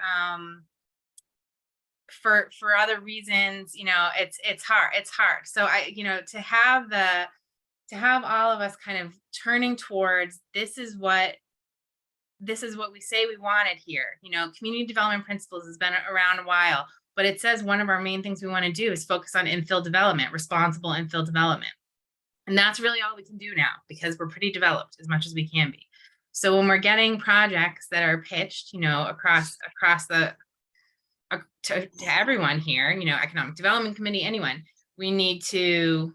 S9: for other reasons, it's hard. So to have all of us kind of turning towards this is what we say we wanted here. Community development principles has been around a while, but it says one of our main things we want to do is focus on infill development, responsible infill development. And that's really all we can do now because we're pretty developed as much as we can be. So when we're getting projects that are pitched, across to everyone here, economic development committee, anyone, we need to,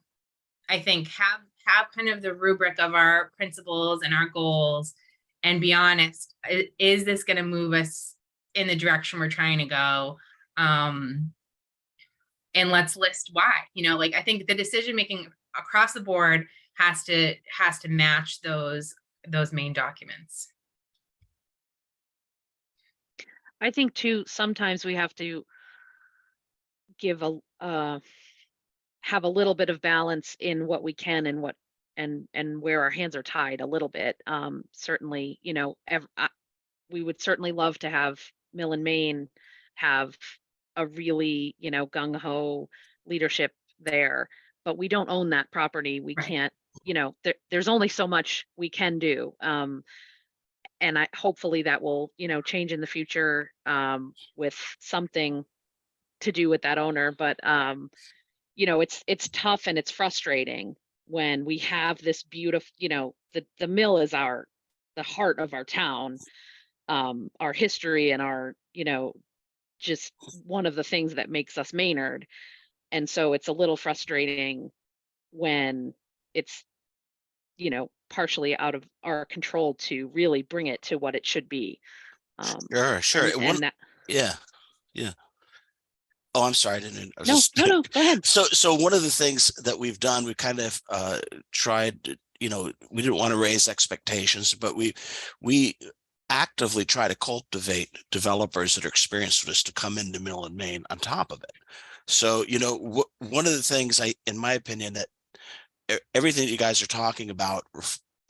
S9: I think, have kind of the rubric of our principles and our goals and be honest, is this going to move us in the direction we're trying to go? And let's list why, I think the decision making across the board has to match those main documents.
S1: I think too, sometimes we have to give have a little bit of balance in what we can and what and where our hands are tied a little bit. Certainly, we would certainly love to have Mill and Main have a really, gung-ho leadership there, but we don't own that property. We
S9: Right.
S1: can't, there's only so much we can do. And hopefully that will, change in the future with something to do with that owner. But, it's tough and it's frustrating when we have this beautiful, you know, the mill is the heart of our town, our history and our, you know, just one of the things that makes us Maynard. And so it's a little frustrating when it's, you know, partially out of our control to really bring it to what it should be.
S10: Sure.
S1: And that,
S10: Yeah, yeah. Oh, I'm sorry. I didn't. I was
S1: no,
S10: just
S1: no, go ahead.
S10: So one of the things that we've done, we kind of tried to, you know, we didn't want to raise expectations, but we actively try to cultivate developers that are experienced with us to come into Mill and Main on top of it. So, you know, one of the things in my opinion, that everything that you guys are talking about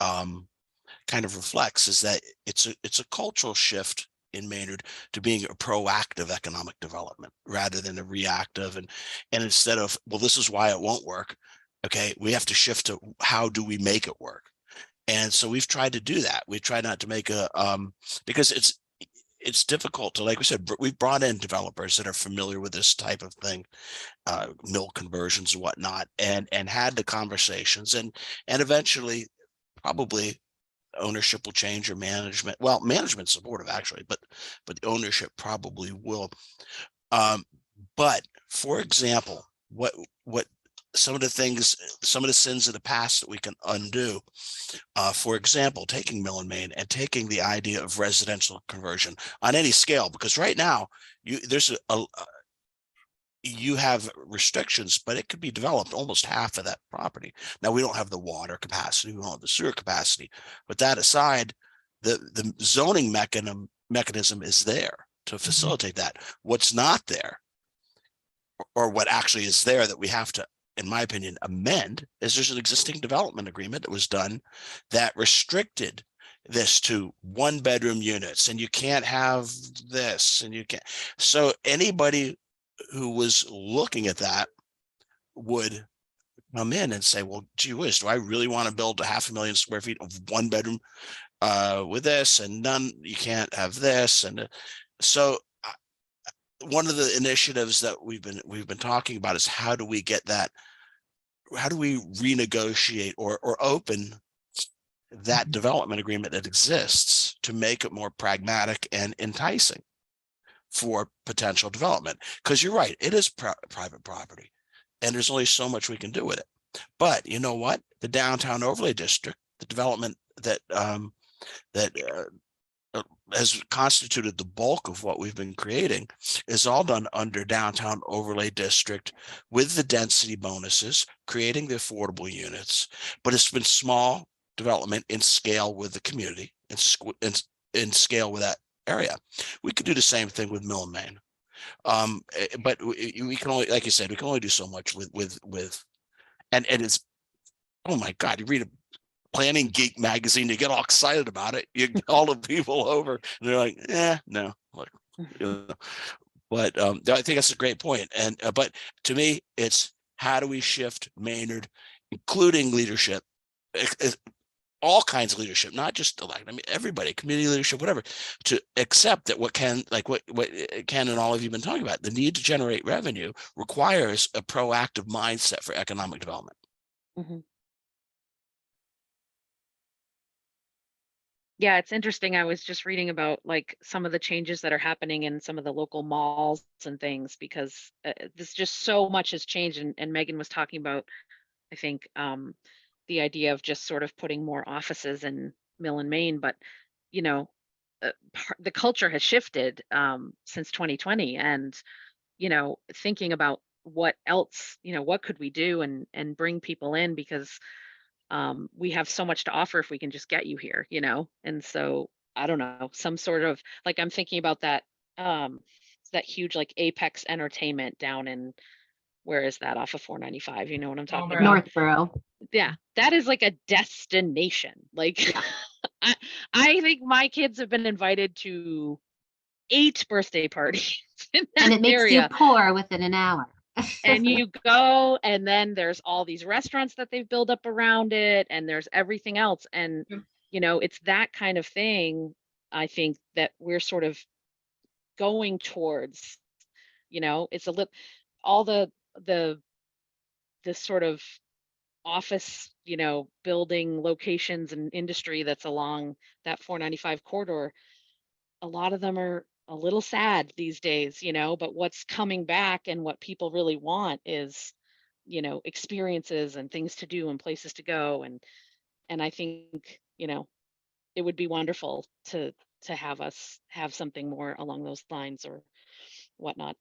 S10: kind of reflects is that it's a cultural shift in Maynard to being a proactive economic development rather than a reactive, and instead of, well, this is why it won't work. Okay, we have to shift to how do we make it work. And so we've tried to do that. We try not to make a because it's difficult to, like we said, we've brought in developers that are familiar with this type of thing, mill conversions and whatnot, and had the conversations, and eventually probably ownership will change, or management. Well, management's supportive actually, but the ownership probably will. But for example, what some of the sins of the past that we can undo. For example, taking Mill and Main and taking the idea of residential conversion on any scale, because right now you have restrictions, but it could be developed almost half of that property. Now, we don't have the water capacity, we don't have the sewer capacity, but that aside, the zoning mechanism is there to facilitate that. What's not there, or what actually is there that we have to, in my opinion, amend, is there's an existing development agreement that was done that restricted this to 1-bedroom units, and you can't have this, and you can't. So anybody who was looking at that would come in and say, well, gee whiz, do I really want to build a 500,000 square feet of 1-bedroom with this, and none, you can't have this. And so one of the initiatives that we've been talking about is how do we get that, how do we renegotiate or open that development agreement that exists to make it more pragmatic and enticing for potential development. Because you're right, it is private property, and there's only so much we can do with it. But you know what? The downtown overlay district, the development that has constituted the bulk of what we've been creating, is all done under downtown overlay district with the density bonuses, creating the affordable units. But it's been small development in scale with the community, in scale with that area. We could do the same thing with Mill and Main, but we can only, like you said, we can only do so much with and it's, oh my God, you read a Planning Geek magazine, you get all excited about it, you get all the people over, and they're like, no, like, you know. But I think that's a great point. And but to me, it's how do we shift Maynard, including leadership, all kinds of leadership, not just elect, I mean, everybody, community leadership, whatever, to accept that what Ken and all of you have been talking about, the need to generate revenue requires a proactive mindset for economic development.
S1: Mm-hmm. Yeah, it's interesting. I was just reading about like some of the changes that are happening in some of the local malls and things, because this just so much has changed. And Megan was talking about, I think, the idea of just sort of putting more offices in Mill and Main, but you know, the culture has shifted since 2020, and you know, thinking about what else, you know, what could we do and bring people in, because we have so much to offer if we can just get you here, you know. And so I don't know, some sort of, like, I'm thinking about that that huge like Apex Entertainment down in, where is that, off of 495, you know what I'm talking about?
S8: Northborough.
S1: Yeah, that is like a destination. Like I think my kids have been invited to 8 birthday parties in that
S8: And it makes
S1: area.
S8: you poor within an hour.
S1: And you go, and then there's all these restaurants that they've built up around it, and there's everything else. And you know, it's that kind of thing, I think, that we're sort of going towards. You know, it's a little, all the sort of office, building locations and industry that's along that 495 corridor, a lot of them are a little sad these days, but what's coming back and what people really want is, experiences and things to do and places to go. And I think, it would be wonderful to have us have something more along those lines or whatnot.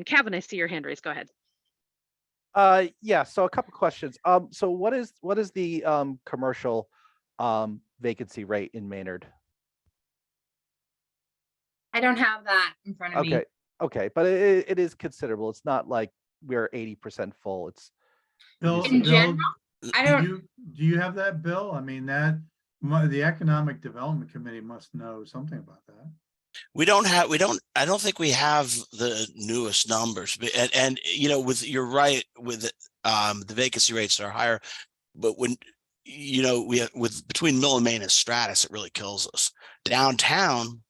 S1: Kevin, I see your hand raised. Go ahead.
S2: Yeah, so a couple questions. So what is the commercial vacancy rate in Maynard?
S9: I don't have that in front of me.
S2: Okay, but it is considerable. It's not like we're 80% full. It's
S7: Bill,
S9: In general, I don't.
S7: do you have that, Bill? I mean, the Economic Development Committee must know something about that.
S10: I don't think we have the newest numbers, and you're right with the vacancy rates are higher, but when we have between Mill and Main and Stratus, it really kills us. Downtown,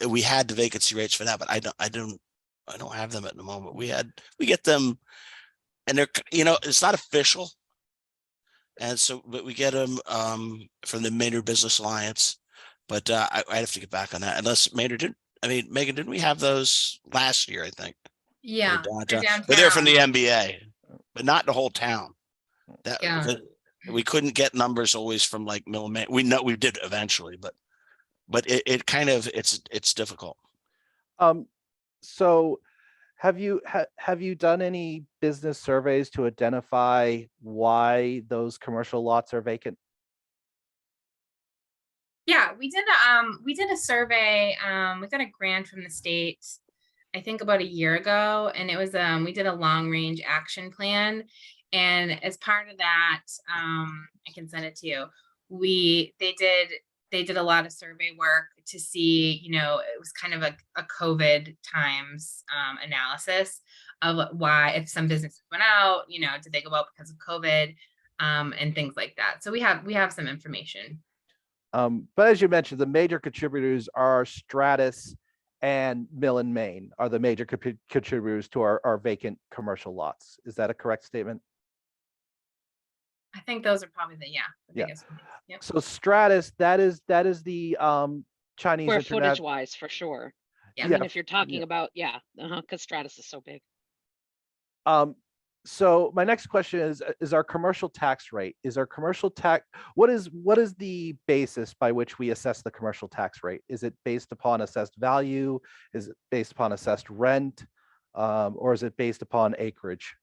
S10: we had the vacancy rates for that, but I don't have them at the moment. We get them, and they're it's not official, and so but we get them from the Maynard Business Alliance. But I have to get back on that. Unless Maynard didn't. I mean, Megan, didn't we have those last year? I think.
S9: Yeah,
S10: But they're from the MBA, but not the whole town. We couldn't get numbers always from like Mill and Main. We know we did eventually, but it kind of it's difficult.
S2: So have you done any business surveys to identify why those commercial lots are vacant?
S9: Yeah, we did a survey. We got a grant from the state, I think about a year ago, and it was we did a long range action plan, and as part of that, I can send it to you. They did a lot of survey work to see, it was kind of a COVID times analysis of why, if some businesses went out, did they go out because of COVID, and things like that. So we have some information.
S2: But as you mentioned, the major contributors are Stratus and Mill and Main are the major contributors to our vacant commercial lots. Is that a correct statement?
S9: I think those are probably the biggest ones. Yep.
S2: So Stratus, that is the Chinese
S1: Square
S2: internet.
S1: footage wise, for sure.
S9: Yeah.
S1: I mean, if you're talking about, because Stratus is so big.
S2: So my next question is our commercial tax rate. What is the basis by which we assess the commercial tax rate? Is it based upon assessed value? Is it based upon assessed rent? Or is it based upon acreage?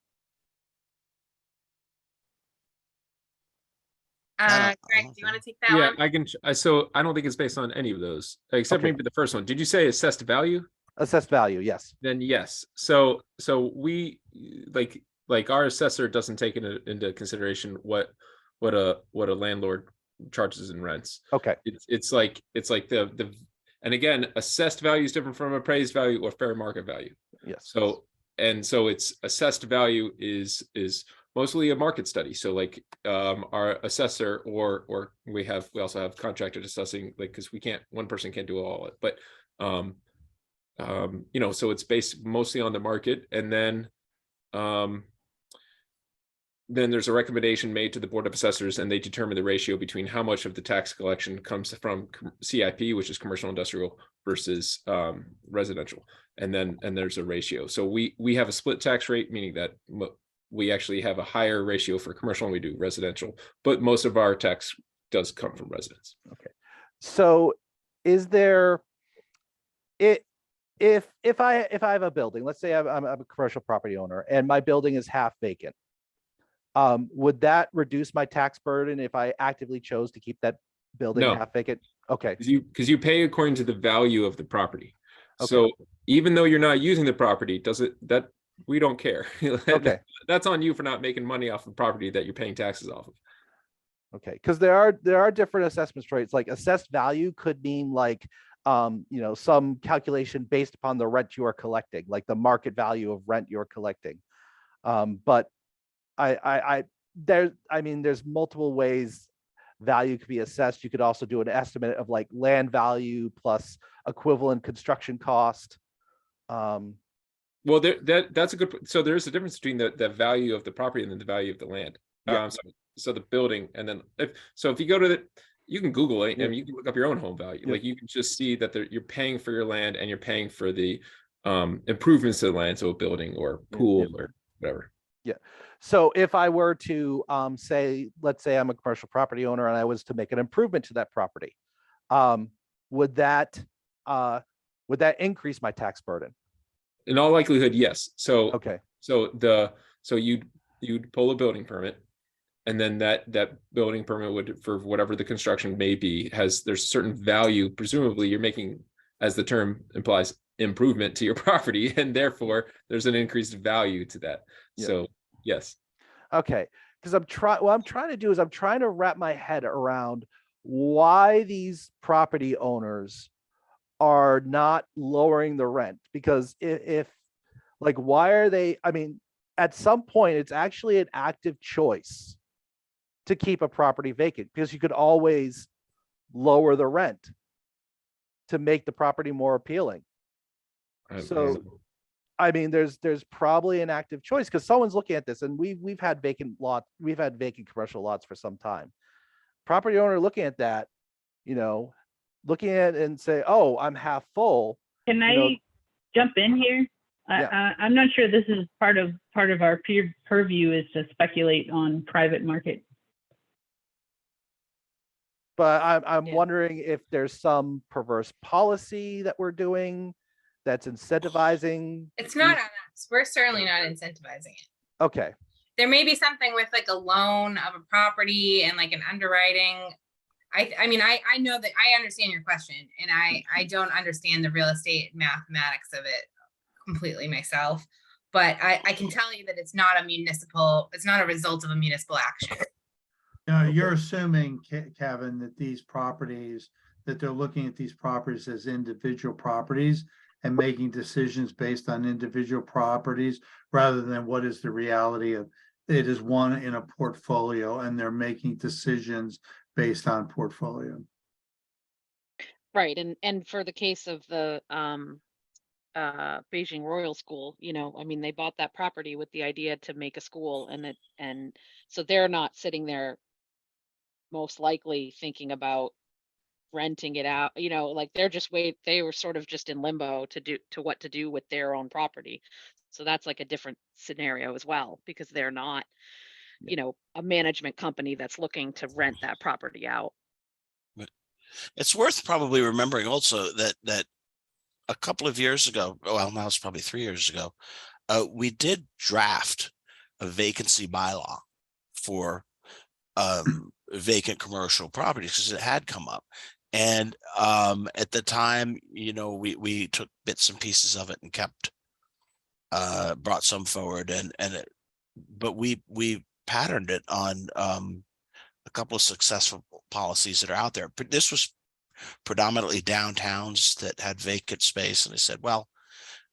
S9: Greg, do you want to take that
S5: Yeah,
S9: one?
S5: I can. So I don't think it's based on any of those, except
S2: Okay.
S5: maybe the first one. Did you say assessed value?
S2: Assessed value, yes.
S5: Then yes. So we like our assessor doesn't take into consideration what a landlord charges in rents.
S2: Okay.
S5: It's like the and again, assessed value is different from appraised value or fair market value.
S2: Yes.
S5: So it's assessed value is mostly a market study. So like our assessor or we also have contracted assessing, like, because one person can't do all of it, but so it's based mostly on the market, and then there's a recommendation made to the Board of Assessors, and they determine the ratio between how much of the tax collection comes from CIP, which is commercial industrial, versus residential, and there's a ratio. So we have a split tax rate, meaning that we actually have a higher ratio for commercial and we do residential, but most of our tax does come from residents.
S2: Okay. So is there if I have a building, let's say I'm a commercial property owner and my building is half vacant, would that reduce my tax burden if I actively chose to keep that building
S5: No.
S2: half vacant? Okay.
S5: Because you pay according to the value of the property.
S2: Okay.
S5: So even though you're not using the property, we don't care.
S2: Okay.
S5: That's on you for not making money off the property that you're paying taxes off of.
S2: Okay, because there are different assessment rates. Like assessed value could mean like some calculation based upon the rent you are collecting, like the market value of rent you're collecting. But there's multiple ways value could be assessed. You could also do an estimate of like land value plus equivalent construction cost.
S5: Well, that's a good, so there's a difference between the value of the property and then the value of the land.
S2: Yeah.
S5: So the building, and then if you go to you can Google it,
S2: Yeah.
S5: and you can look up your own home value.
S2: Yeah.
S5: Like, you can just see that you're paying for your land, and you're paying for the improvements to the land, so a building or pool or whatever.
S2: Yeah. So if I were to say, let's say I'm a commercial property owner and I was to make an improvement to that property, would that increase my tax burden?
S5: In all likelihood, yes. So
S2: Okay.
S5: So you'd pull a building permit, and then that building permit would, for whatever the construction may be, there's a certain value. Presumably, you're making, as the term implies, improvement to your property, and therefore there's an increased value to that.
S2: Yeah.
S5: So yes.
S2: Okay. Because what I'm trying to do is I'm trying to wrap my head around why these property owners are not lowering the rent. Because if like, why are they, I mean, at some point it's actually an active choice to keep a property vacant, because you could always lower the rent to make the property more appealing. So, I mean, there's probably an active choice, because someone's looking at this, and we've had vacant commercial lots for some time. Property owner looking at that, looking at it and say, oh, I'm half full.
S3: Can I jump in here?
S2: Yeah.
S3: I'm not sure this is part of our purview is to speculate on private market.
S2: But I'm
S1: Yeah.
S2: wondering if there's some perverse policy that we're doing that's incentivizing.
S9: It's not on us. We're certainly not incentivizing it.
S2: Okay.
S9: There may be something with like a loan of a property and like an underwriting. I mean, I know that I understand your question, and I don't understand the real estate mathematics of it completely myself, but I can tell you that it's not a result of a municipal action.
S7: You're assuming, Kevin, that they're looking at these properties as individual properties and making decisions based on individual properties rather than what is the reality of it is one in a portfolio, and they're making decisions based on portfolio.
S1: Right. And for the case of the Beijing Royal School, I mean, they bought that property with the idea to make a school, and so they're not sitting there most likely thinking about renting it out, like they were sort of just in limbo to what to do with their own property. So that's like a different scenario as well, because they're not, a management company that's looking to rent that property out.
S10: It's worth probably remembering also that a couple of years ago, well, now it's probably 3 years ago, we did draft a vacancy bylaw for vacant commercial properties, because it had come up. And at the time, we took bits and pieces of it and brought some forward, but we patterned it on a couple of successful policies that are out there. But this was predominantly downtowns that had vacant space, and I said, well,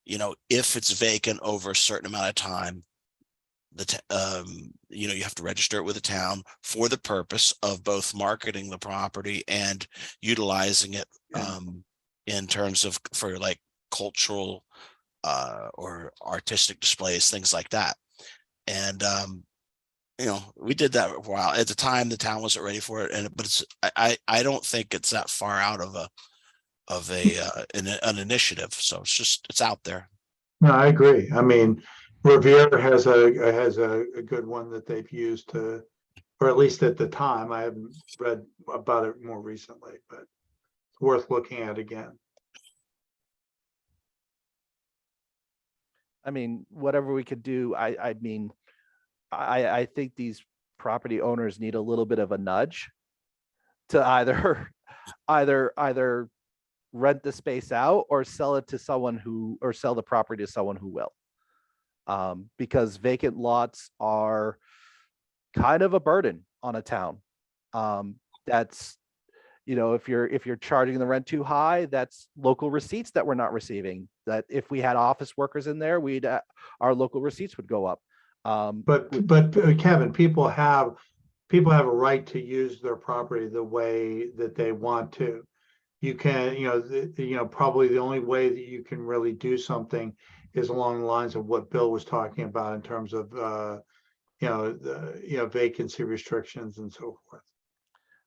S10: if it's vacant over a certain amount of time, you have to register it with the town for the purpose of both marketing the property and utilizing it in terms of for like cultural or artistic displays, things like that. And we did that for a while. At the time, the town wasn't ready for it, but I don't think it's that far out of an initiative. So it's out there.
S7: No, I agree. I mean, Revere has a good one that they've used or at least at the time. I haven't read about it more recently, but it's worth looking at again.
S2: I mean, whatever we could do, I mean, I think these property owners need a little bit of a nudge to either rent the space out or sell it to someone or sell the property to someone who will. Because vacant lots are kind of a burden on a town. That's, if you're charging the rent too high, that's local receipts that we're not receiving. That if we had office workers in there, our local receipts would go up.
S7: But Kevin, people have a right to use their property the way that they want to. You can, probably the only way that you can really do something is along the lines of what Bill was talking about in terms of, vacancy restrictions and so forth.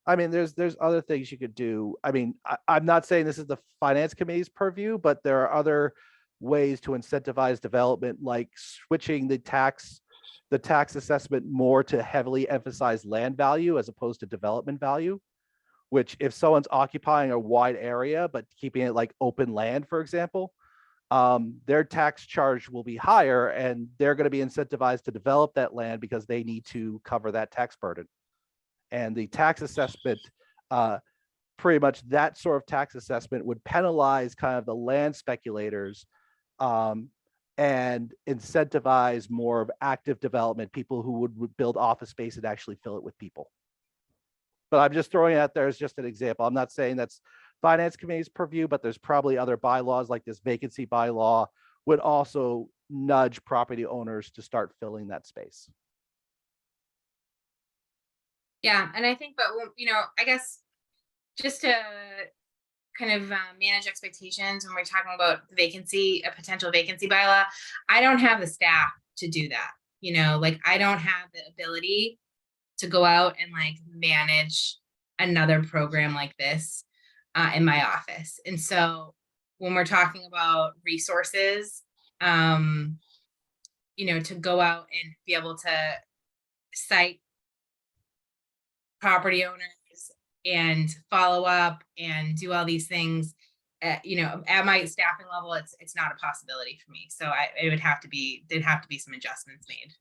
S2: I mean, there's other things you could do. I mean, I'm not saying this is the finance committee's purview, but there are other ways to incentivize development, like switching the tax assessment more to heavily emphasize land value as opposed to development value, which if someone's occupying a wide area, but keeping it like open land, for example, their tax charge will be higher and they're going to be incentivized to develop that land because they need to cover that tax burden. And the tax assessment, pretty much that sort of tax assessment would penalize kind of the land speculators and incentivize more of active development, people who would build office space and actually fill it with people. But I'm just throwing it out there as just an example. I'm not saying that's finance committee's purview, but there's probably other bylaws like this vacancy bylaw would also nudge property owners to start filling that space.
S9: Yeah, and I think, but I guess just to kind of manage expectations when we're talking about vacancy, a potential vacancy bylaw, I don't have the staff to do that. Like I don't have the ability to go out and like manage another program like this in my office. And so when we're talking about resources, to go out and be able to cite property owners and follow up and do all these things, at my staffing level, it's not a possibility for me. So there'd have to be some adjustments made.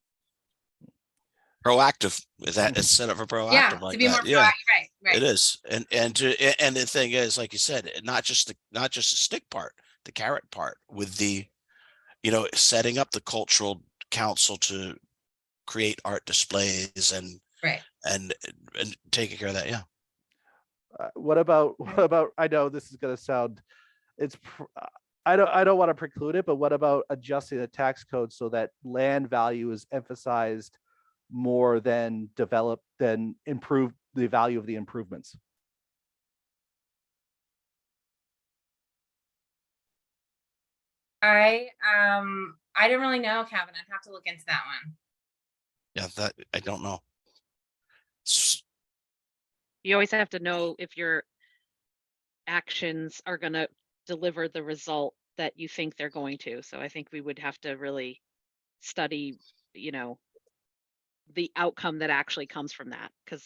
S10: Proactive with that, it's set up for proactive.
S9: Yeah,
S10: like
S9: to be more
S10: that. Yeah,
S9: proactive, right.
S10: it is. And the thing is, like you said, not just the stick part, the carrot part with the, setting up the cultural council to create art displays and
S9: Right.
S10: and taking care of that. Yeah.
S2: What about I know this is going to sound, I don't want to preclude it, but what about adjusting the tax code so that land value is emphasized more than improve the value of the improvements?
S9: I don't really know, Kevin. I'd have to look into that one.
S10: Yeah, that I don't know.
S1: You always have to know if your actions are going to deliver the result that you think they're going to. So I think we would have to really study, the outcome that actually comes from that. Because,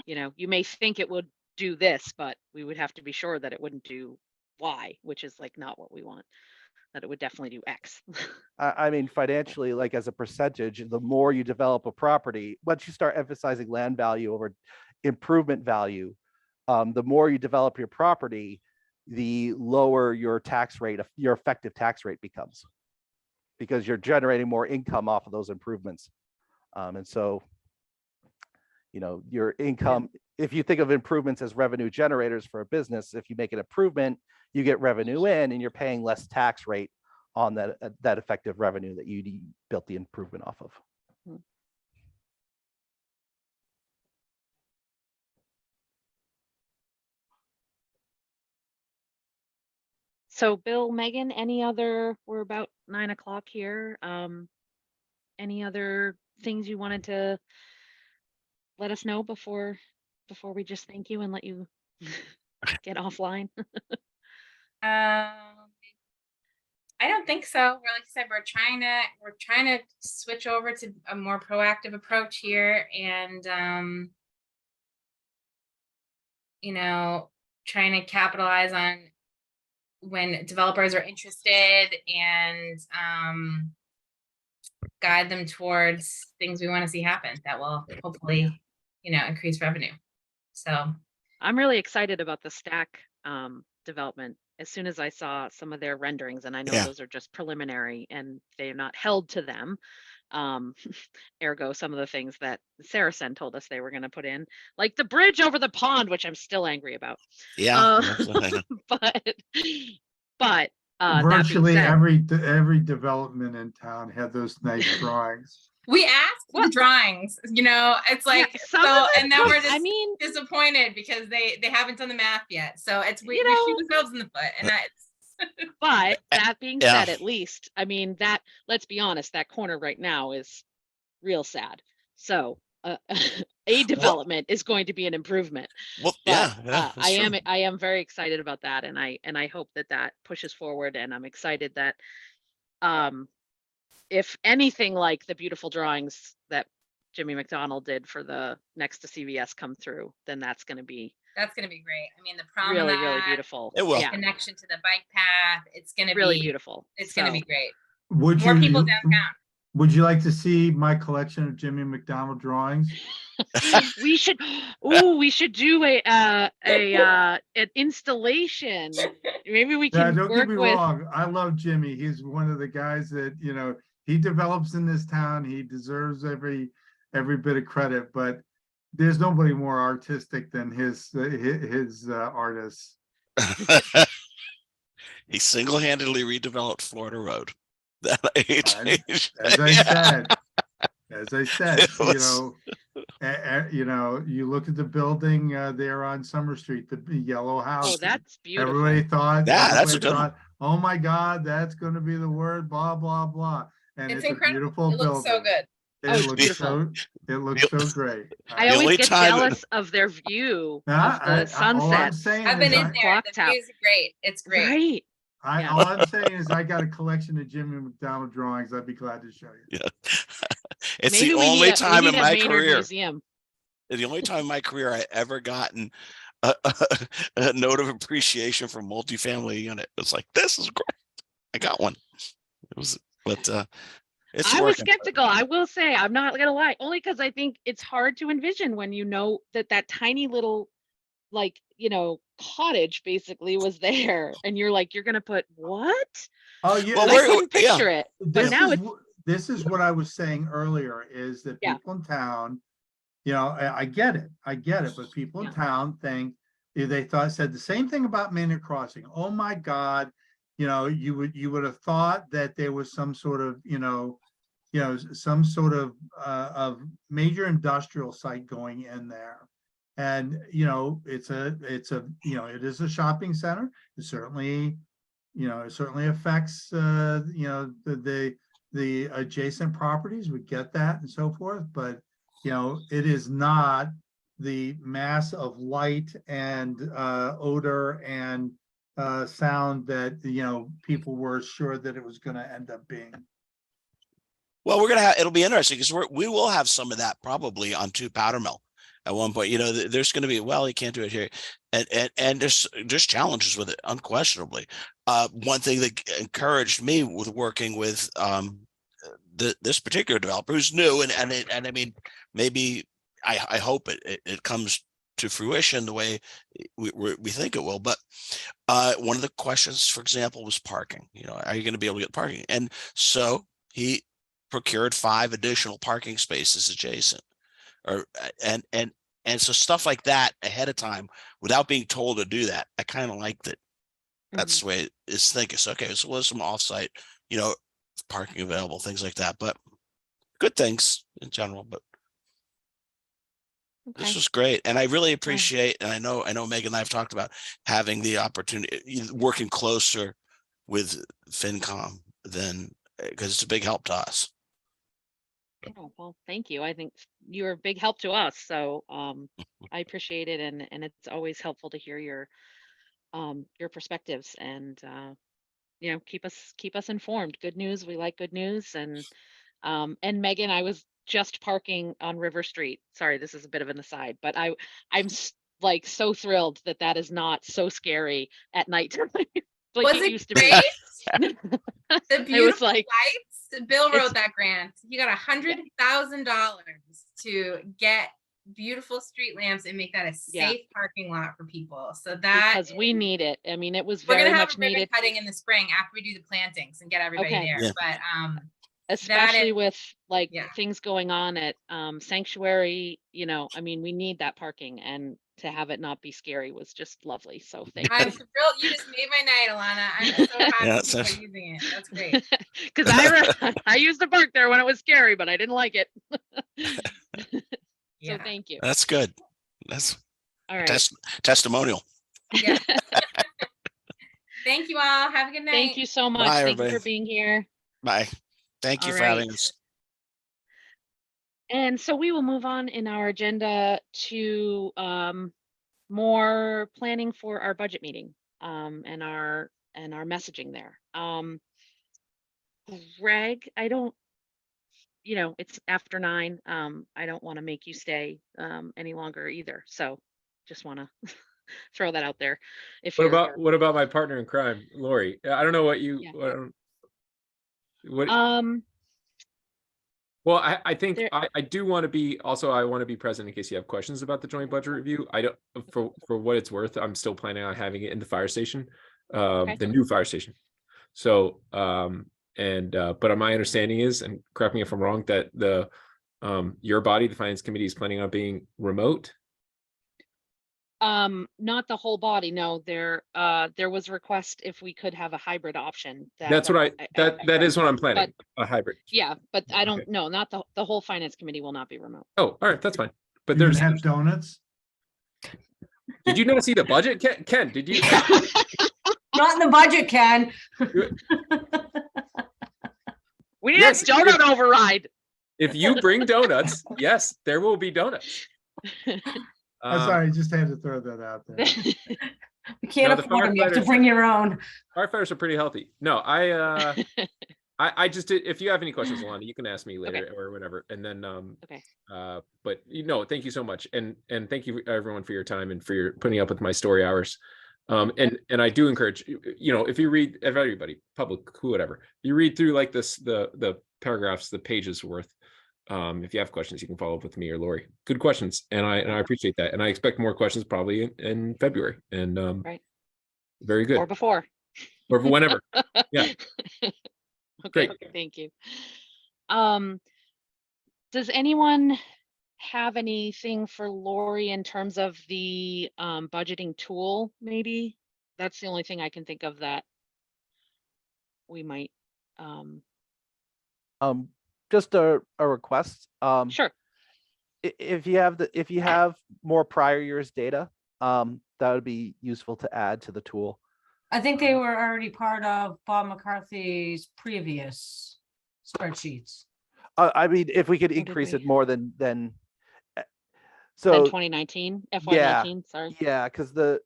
S1: you may think it would do this, but we would have to be sure that it wouldn't do Y, which is like not what we want, that it would definitely do X.
S2: I mean, financially, like as a percentage, the more you develop a property, once you start emphasizing land value over improvement value, the more you develop your property, the lower your tax rate, your effective tax rate becomes, because you're generating more income off of those improvements. And so, your income, if you think of improvements as revenue generators for a business, if you make an improvement, you get revenue in and you're paying less tax rate on that effective revenue that you built the improvement off of.
S1: So Bill, Megan, we're about 9 o'clock here. Any other things you wanted to let us know before we just thank you and let you get offline?
S9: I don't think so. Like I said, we're trying to switch over to a more proactive approach here, and trying to capitalize on when developers are interested and guide them towards things we want to see happen that will hopefully, increase revenue. So
S1: I'm really excited about the stack development. As soon as I saw some of their renderings, and I know those are just preliminary and they're not held to them. Ergo, some of the things that Saracen told us they were going to put in, like the bridge over the pond, which I'm still angry about.
S10: Yeah.
S1: But
S7: virtually every development in town had those nice drawings.
S9: We asked for the drawings, it's like, and then we're just disappointed because they haven't done the math yet. So we shoot ourselves in the foot, and that's
S1: But that being
S10: Yeah.
S1: said, at least, I mean, that, let's be honest, that corner right now is real sad. So a development is going to be an improvement.
S10: Well,
S1: But
S10: that's true.
S1: I am very excited about that, and I hope that that pushes forward, and I'm excited that if anything like the beautiful drawings that Jimmy McDonald did for the next to CVS come through, then that's going to be
S9: That's gonna be great. I mean, the
S1: really, really
S9: promenade,
S1: beautiful.
S10: It will.
S1: Yeah,
S9: connection to the bike path, it's gonna
S1: really
S9: be,
S1: beautiful.
S9: it's gonna
S1: So,
S9: be great.
S7: Would
S9: More people
S7: you,
S9: downtown.
S7: would you like to see my collection of Jimmy McDonald drawings?
S1: we should, ooh, we should do an installation. Maybe we
S7: Yeah,
S1: can
S7: don't get
S1: work
S7: me
S1: with.
S7: wrong. I love Jimmy. He's one of the guys that, he develops in this town. He deserves every bit of credit, but there's nobody more artistic than his artists.
S10: He single-handedly redeveloped Florida Road. That I changed.
S7: As I said,
S10: It was-
S7: you look at the building there on Summer Street, the yellow house.
S1: Oh, that's beautiful.
S7: Everybody thought,
S10: Yeah, that's
S7: everybody
S10: what-
S7: thought, oh my God, that's going to be the word, blah, blah, blah. And
S9: It's
S7: it's a
S9: incredible.
S7: beautiful
S9: It looks so
S7: building.
S9: good.
S1: Oh, it's
S7: It looks
S1: beautiful.
S7: it looks so great.
S1: I
S10: The
S1: always
S10: only
S1: get
S10: time it-
S1: jealous of their view
S7: Yeah,
S1: of the
S7: all I'm
S1: sunsets.
S7: saying
S9: I've been
S7: is
S9: in there.
S1: Clock
S9: The
S1: tower.
S9: view's great. It's great.
S1: Right. Yeah.
S7: all I'm saying is I got a collection of Jimmy McDonald drawings. I'd be glad to show you.
S10: It's
S1: Maybe
S10: the
S1: we
S10: only
S1: need
S10: time
S1: we
S10: in
S1: need a
S10: my
S1: Maynard
S10: career.
S1: Museum.
S10: The only time in my career I ever gotten a note of appreciation from multifamily unit. It's like, this is great. I got one. It was, but it's
S1: I was
S10: working.
S1: skeptical. I will say, I'm not gonna lie, only because I think it's hard to envision when you know that tiny little, like, cottage basically was there, and you're like, you're gonna put what?
S7: Oh, yeah.
S10: Well,
S1: I
S10: we're-
S1: couldn't
S10: yeah.
S1: picture it. But now it's
S7: This is what I was saying earlier, is that
S1: Yeah.
S7: people in town, I get it, but people in
S1: Yeah.
S7: town think, they said the same thing about Maynard Crossing. Oh my God, you would have thought that there was some sort of, some sort of major industrial site going in there. And, it is a shopping center. It certainly, affects, the adjacent properties. We get that and so forth, but, it is not the mass of light and odor and sound that, people were assured that it was going to end up being.
S10: Well, it'll be interesting because we will have some of that probably on 2 Powder Mill at one point. There's going to be, well, you can't do it here. And there's challenges with it, unquestionably. One thing that encouraged me with working with this particular developer who's new, and I mean, maybe I hope it comes to fruition the way we think it will. But one of the questions, for example, was parking. Are you going to be able to get parking? And so he procured 5 additional parking spaces adjacent, and so stuff like that ahead of time without being told to do that. I kind of like that. That's the way it's thinking. So, okay, so there's some offsite, parking available, things like that, but good things in general. But this
S1: okay.
S10: was great. And I really appreciate, and I know Megan and I have talked about having the opportunity, working closer with FinCom because it's a big help to us.
S1: Oh, well, thank you. I think you're a big help to us. So I appreciate it, and it's always helpful to hear your perspectives, and keep us informed. Good news. We like good news. And Megan, I was just parking on River Street. Sorry, this is a bit of an aside, but I'm like so thrilled that is not so scary at night. Like
S9: Was
S1: it
S9: it
S1: used to
S9: great?
S1: be.
S9: The
S1: It
S9: beautiful
S1: was like,
S9: lights. Bill
S1: it's-
S9: wrote that grant. He got $100,000 to get beautiful street lamps and make that a
S1: Yeah.
S9: safe parking lot for people. So that
S1: because we need it. I mean, it was
S9: we're
S1: very
S9: gonna have
S1: much
S9: a ribbon
S1: needed,
S9: cutting in the spring after we do the plantings and get everybody
S1: Okay.
S9: there.
S10: Yeah.
S9: But
S1: especially
S9: is-
S1: with like
S9: yeah.
S1: things going on at Sanctuary. I mean, we need that parking, and to have it not be scary was just lovely. So thank
S9: I'm
S1: you.
S9: thrilled. You just made my night, Alana. I'm so happy
S10: Yeah,
S9: people
S10: so-
S9: are using it. That's great.
S1: Because I used to park there when it was scary, but I didn't like it. So
S9: Yeah.
S1: thank you.
S10: That's good. That's
S1: All right.
S10: testimonial.
S9: Yeah. Thank you all. Have a good night.
S1: Thank you so much.
S10: Bye,
S1: Thank you
S10: everybody.
S1: for being here.
S10: Bye. Thank you
S1: All
S10: for having
S1: right.
S10: us.
S1: And so we will move on in our agenda to more planning for our budget meeting and our messaging there. Greg, I don't, it's after 9. I don't want to make you stay any longer either. So just want to throw that out there. If
S5: What
S1: you're
S5: about my partner in crime, Lori? I don't know what you
S1: Yeah.
S5: what
S1: um
S5: well, I think
S1: there-
S5: I do want to be I want to be present in case you have questions about the joint budget review. I don't for what it's worth, I'm still planning on having it in the fire station, the new fire station. So but my understanding is, and correct me if I'm wrong, that the your body, the finance committee, is planning on being remote.
S1: not the whole body. No, there was a request if we could have a hybrid option.
S5: That's what that is what I'm planning, a hybrid.
S1: Yeah, but I don't
S5: Okay.
S1: know, not the whole finance committee will not be remote.
S5: Oh, all right, that's fine. But
S7: You can
S5: there's
S7: have donuts.
S5: did you not see the budget, Ken? Did you?
S6: Not in the budget, Ken.
S1: We need
S5: Yes,
S1: a donut override.
S5: If you bring donuts, yes, there will be donuts.
S7: I'm sorry, I just had to throw that out there.
S6: We can't
S5: No, the
S6: afford them. You have to
S5: firefighters-
S6: bring your own.
S5: Firefighters are pretty healthy. No, I just did. If you have any questions, Alana, you can ask me later or whatever. And then
S1: Okay.
S5: But thank you so much, and thank you everyone for your time and for your putting up with my story hours. And I do encourage, if you read, if everybody, public, whatever, you read through like this, the paragraphs, the pages worth. If you have questions, you can follow up with me or Lori. Good questions, and I appreciate that, and I expect more questions probably in February. And
S1: Right.
S5: Very good,
S1: Or before.
S5: or whenever. Yeah.
S1: Okay,
S5: Great.
S1: thank you. Does anyone have anything for Lori in terms of the budgeting tool, maybe? That's the only thing I can think of that we might
S2: Just a request.
S1: sure.
S2: If you have more prior years data, that would be useful to add to the tool.
S6: I think they were already part of Bob McCarthy's previous spreadsheets.
S2: I mean, if we could
S1: did
S2: increase
S1: we-
S2: it more than
S1: Then
S2: so
S1: 2019, FY19, sorry.
S2: yeah, because the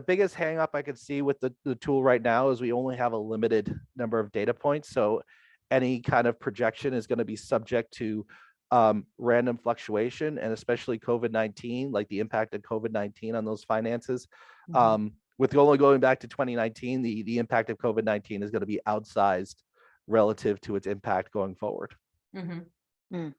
S2: biggest hang up I could see with the tool right now is we only have a limited number of data points. So any kind of projection is going to be subject to random fluctuation, and especially COVID-19, like the impact of COVID-19 on those finances. With only going back to 2019, the impact of COVID-19 is going to be outsized relative to its impact going forward.
S6: Mhm.
S2: Even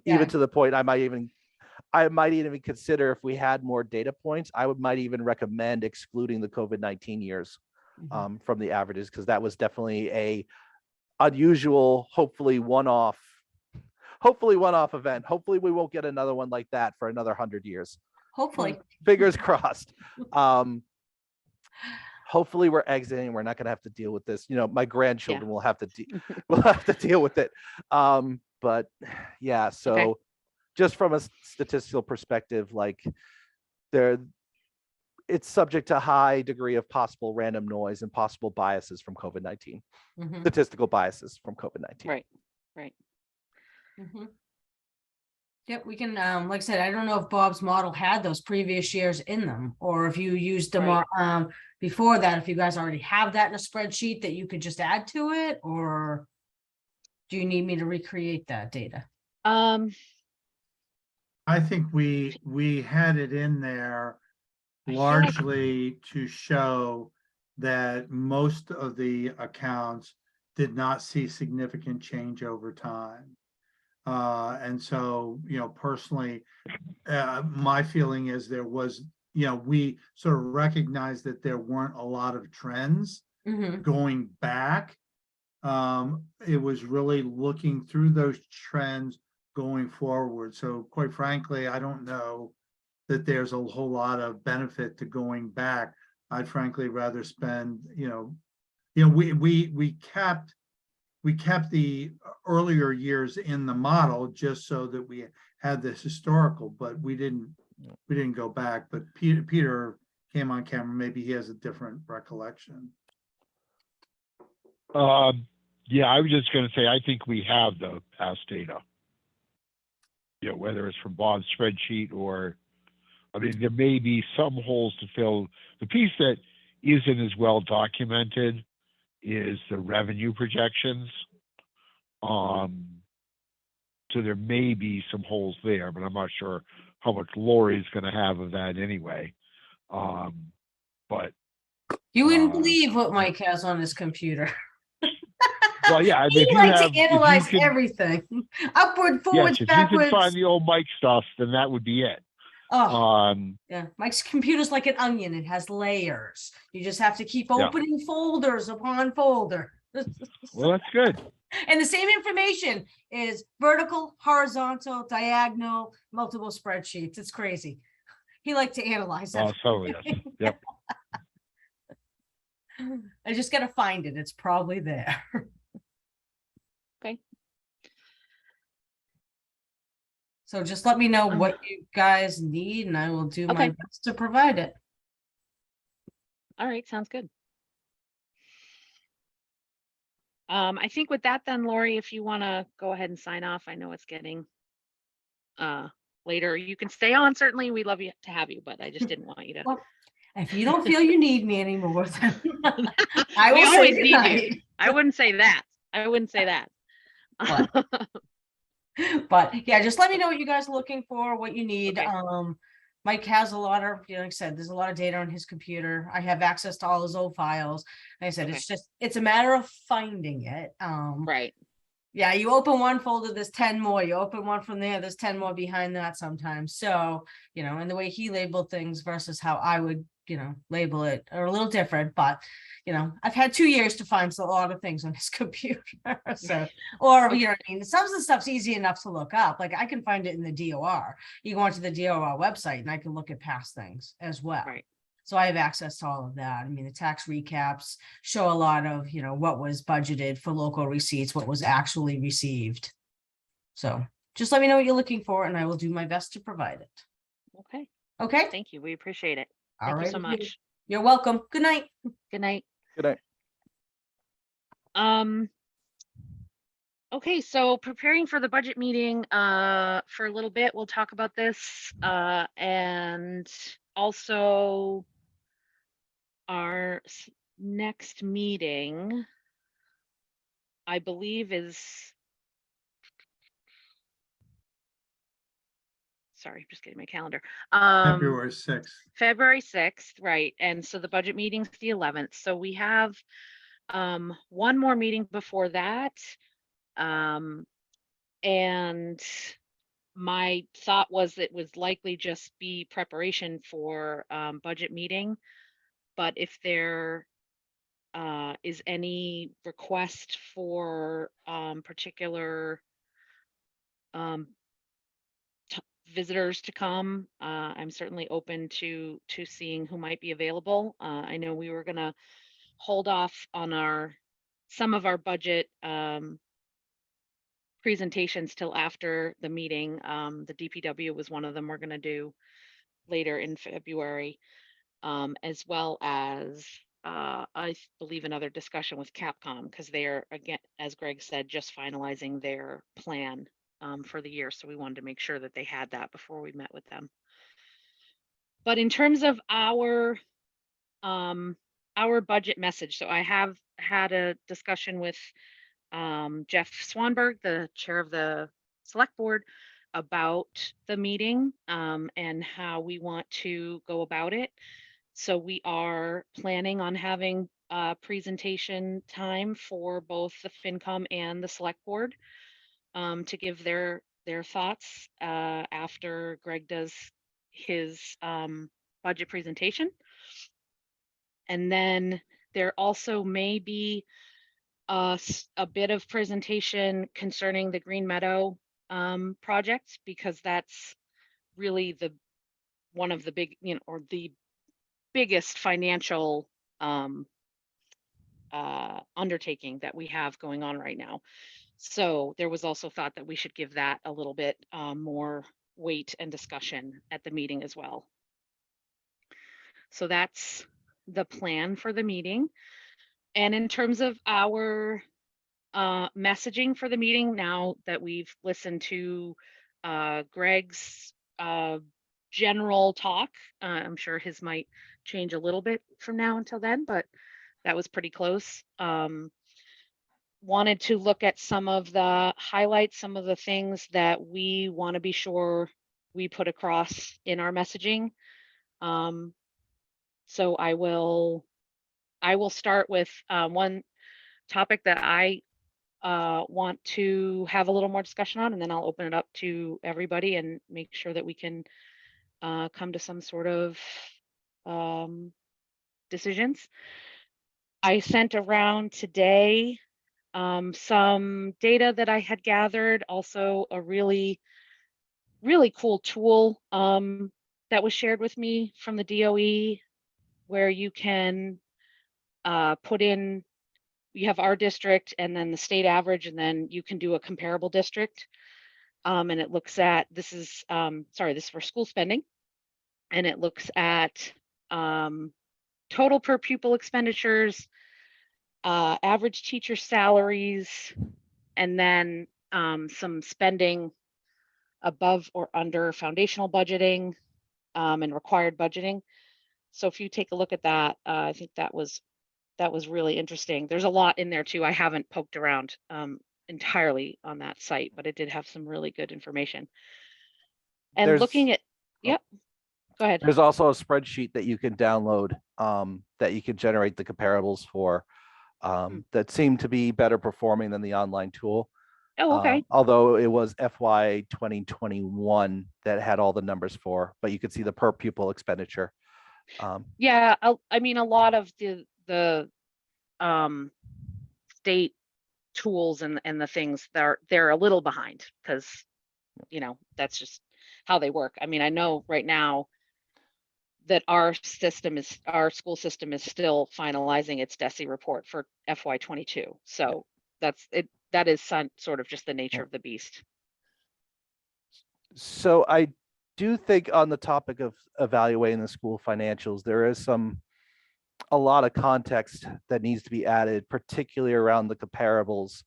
S6: Yeah.
S2: to the point I might even consider, if we had more data points, might even recommend excluding the COVID-19 years from the averages, because that was definitely a unusual, hopefully one-off event. Hopefully we won't get another one like that for another 100 years.
S6: Hopefully.
S2: Fingers crossed. Hopefully we're exiting. We're not going to have to deal with this. My grandchildren will have to deal with it. But yeah, so
S1: Okay.
S2: just from a statistical perspective, like it's subject to high degree of possible random noise and possible biases from COVID-19,
S6: Mhm.
S2: statistical biases from COVID-19.
S1: Right.
S6: Mhm. Yep, we can, like I said, I don't know if Bob's model had those previous years in them, or if you used them
S1: Right.
S6: Before that, if you guys already have that in a spreadsheet that you could just add to it, or do you need me to recreate that data?
S7: I think we had it in there
S1: I feel like-
S7: largely to show that most of the accounts did not see significant change over time. And so, personally, my feeling is there was, we sort of recognized that there weren't a lot of trends going back. It was really looking through those trends going forward. So quite frankly, I don't know that there's a whole lot of benefit to going back. I'd frankly rather spend, we kept the earlier years in the model just so that we had this historical, but we didn't go back. But Peter came on camera. Maybe he has a different recollection.
S4: Yeah, I was just gonna say, I think we have the past data. You know, whether it's from Bob's spreadsheet or, I mean, there may be some holes to fill. The piece that isn't as well documented is the revenue projections. So there may be some holes there, but I'm not sure how much Lori's gonna have of that anyway. But
S6: You wouldn't believe what Mike has on his computer.
S4: well, yeah, I mean,
S6: He
S4: if you
S6: likes
S4: have,
S6: to analyze
S4: if you could,
S6: everything, upward,
S4: yes,
S6: forwards,
S4: if you could find
S6: backwards.
S4: the old Mike stuff, then that would be it.
S6: Oh, yeah. Mike's computer's like an onion. It has layers. You just have to keep
S4: Yeah.
S6: opening folders upon folder.
S4: Well, that's good.
S6: And the same information is vertical, horizontal, diagonal, multiple spreadsheets. It's crazy. He liked to analyze
S4: Oh,
S6: it.
S4: totally. Yes. Yep.
S6: I just gotta find it. It's probably there.
S1: Okay.
S6: So just let me know what you guys need and I will do my
S1: Okay.
S6: best to provide it.
S1: All right, sounds good. I think with that then, Lori, if you want to go ahead and sign off, I know it's getting later. You can stay on, certainly. We'd love you to have you, but I just didn't want you to.
S6: Well, if you don't feel you need me anymore, then I
S1: We
S6: will say
S1: always need you.
S6: goodnight.
S1: I wouldn't say that. I wouldn't say that.
S6: But yeah, just let me know what you guys are looking for, what you need.
S1: Okay.
S6: Mike has a lot of, like I said, there's a lot of data on his computer. I have access to all his old files. Like I said,
S1: Okay.
S6: it's a matter of finding it.
S1: Right.
S6: Yeah, you open one folder, there's 10 more. You open one from there, there's 10 more behind that sometimes. So, and the way he labeled things versus how I would, label it are a little different, but I've had 2 years to find a lot of things on his computer. So, or,
S1: Okay.
S6: you know what I mean? Some of the stuff's easy enough to look up. Like I can find it in the DOR. You go onto the DOR website and I can look at past things as well.
S1: Right.
S6: So I have access to all of that. I mean, the tax recaps show a lot of, what was budgeted for local receipts, what was actually received. So just let me know what you're looking for and I will do my best to provide it.
S1: Okay.
S6: Okay?
S1: Thank you. We appreciate it.
S6: All
S1: Thank you
S6: right.
S1: so much.
S6: You're welcome. Good night.
S1: Good night.
S2: Good night.
S1: Okay, so preparing for the budget meeting for a little bit, we'll talk about this. And also our next meeting, I believe is, sorry, just getting my calendar.
S7: February 6th.
S1: February 6th, right. And so the budget meeting's the 11th. So we have one more meeting before that. And my thought was it was likely just be preparation for budget meeting. But if there is any request for particular visitors to come, I'm certainly open to seeing who might be available. I know we were gonna hold off on some of our budget presentations till after the meeting. The DPW was one of them we're gonna do later in February, as well as I believe another discussion with Capcom, because they're, again, as Greg said, just finalizing their plan for the year. So we wanted to make sure that they had that before we met with them. But in terms of our budget message, so I have had a discussion with Jeff Swanberg, the chair of the select board, about the meeting and how we want to go about it. So we are planning on having a presentation time for both the FinCom and the select board to give their thoughts after Greg does his budget presentation. And then there also may be a bit of presentation concerning the Green Meadow project, because that's really one of the big, or the biggest financial undertaking that we have going on right now. So there was also thought that we should give that a little bit more weight and discussion at the meeting as well. So that's the plan for the meeting. And in terms of our messaging for the meeting, now that we've listened to Greg's general talk, I'm sure his might change a little bit from now until then, but that was pretty close. Wanted to look at some of the highlights, some of the things that we want to be sure we put across in our messaging. So I will start with one topic that I want to have a little more discussion on, and then I'll open it up to everybody and make sure that we can come to some sort of decisions. I sent around today some data that I had gathered, also a really cool tool that was shared with me from the DOE, where you can put in, you have our district and then the state average, and then you can do a comparable district. And it looks at, this is for school spending, and it looks at total per pupil expenditures, average teacher salaries, and then some spending above or under foundational budgeting and required budgeting. So if you take a look at that, I think that was really interesting. There's a lot in there too. I haven't poked around entirely on that site, but it did have some really good information. And looking at, yep, go ahead.
S2: There's also a spreadsheet that you can download that you can generate the comparables for that seem to be better performing than the online tool.
S1: Oh, okay.
S2: Although it was FY 2021 that had all the numbers for, but you could see the per pupil expenditure.
S1: Yeah, I mean, a lot of the state tools and the things, they're a little behind because, you know, that's just how they work. I mean, I know right now that our school system is still finalizing its DESE report for FY 22. So that's it. That is sort of just the nature of the beast.
S2: So I do think on the topic of evaluating the school financials, there is a lot of context that needs to be added, particularly around the comparables.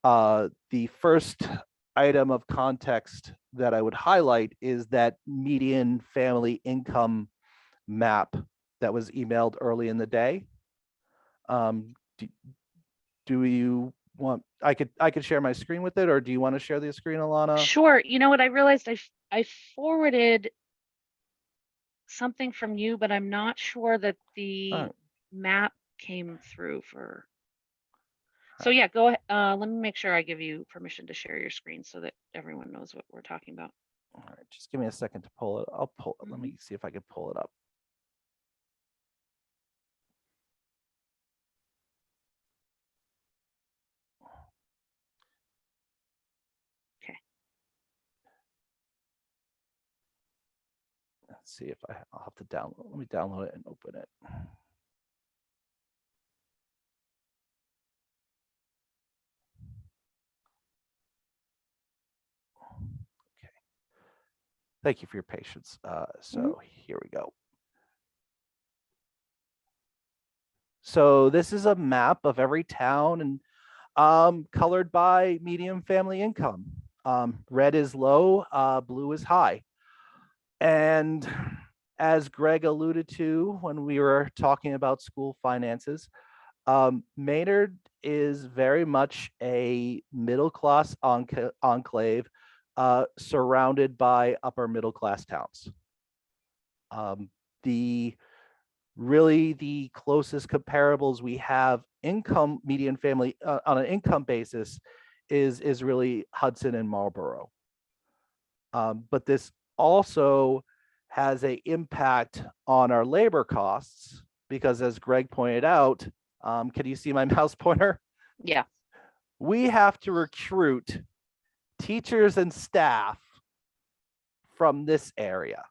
S2: The first item of context that I would highlight is that median family income map that was emailed early in the day. Do you want, I could share my screen with it, or do you want to share the screen, Alana?
S1: Sure. You know what, I realized I forwarded something from you, but I'm not sure that the map came through for. So yeah, go ahead. Let me make sure I give you permission to share your screen so that everyone knows what we're talking about.
S2: All right, just give me a second to pull it. I'll pull it. Let me see if I can pull it up.
S1: Okay.
S2: Let's see if I'll have to download. Let me download it and open it. Okay. Thank you for your patience. So here we go. So this is a map of every town and colored by median family income. Red is low, blue is high. And as Greg alluded to when we were talking about school finances, Maynard is very much a middle-class enclave surrounded by upper middle-class towns. The closest comparables we have income median family on an income basis is really Hudson and Marlborough. But this also has an impact on our labor costs because, as Greg pointed out, can you see my mouse pointer?
S1: Yeah.
S2: We have to recruit teachers and staff from this area.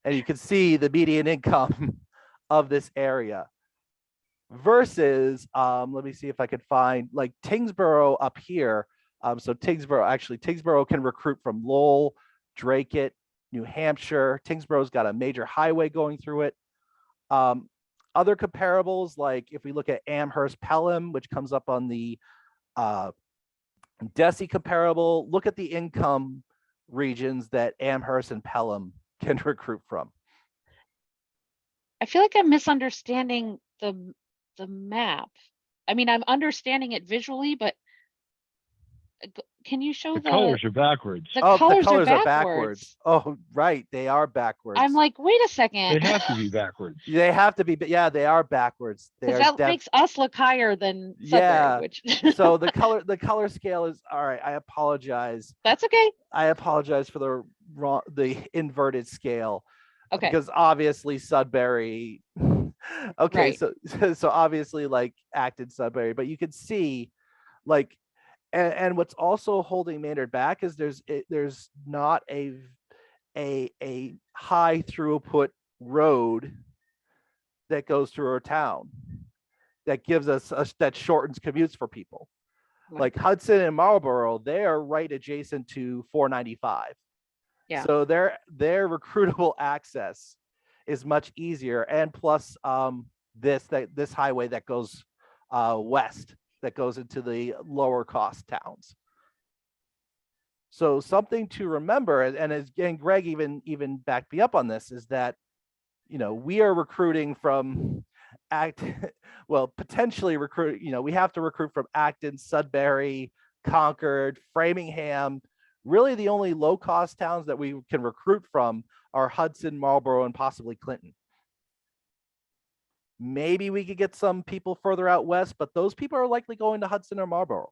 S2: And you can see the median income of this area versus, let me see if I could find like Tingsboro up here. So Tingsboro can recruit from Lowell, Dracut, New Hampshire. Tingsboro's got a major highway going through it. Other comparables, like if we look at Amherst Pelham, which comes up on the DESI comparable, look at the income regions that Amherst and Pelham can recruit from.
S1: I feel like I'm misunderstanding the map. I mean, I'm understanding it visually, but can you show
S4: The colors are backwards.
S1: the
S2: Oh,
S1: colors,
S2: the colors
S1: are backwards.
S2: Oh, right, they are backwards.
S1: I'm like, wait a
S4: They
S1: second.
S4: have to be backwards.
S2: They have to be, but yeah, they are backwards. They
S1: Because
S2: are
S1: that makes us look higher than Sudbury,
S2: Yeah.
S1: which
S2: So the color scale is all right. I apologize.
S1: that's okay.
S2: I apologize for the inverted scale.
S1: Okay.
S2: Because obviously Sudbury. Okay,
S1: Right.
S2: so obviously like Acton, Sudbury, but you can see like, and what's also holding Maynard back is there's not a high throughput road that goes through our town that gives us that shortens commutes for people.
S1: Right.
S2: Like Hudson and Marlboro, they're right adjacent to 495.
S1: Yeah.
S2: So their recruitable access is much easier, and plus this highway that goes west, that goes into the lower cost towns. So something to remember, and Greg even backed me up on this, is that, you know, we are recruiting from potentially recruit, you know, we have to recruit from Acton, Sudbury, Concord, Framingham. Really the only low cost towns that we can recruit from are Hudson, Marlboro, and possibly Clinton. Maybe we could get some people further out west, but those people are likely going to Hudson or Marlboro.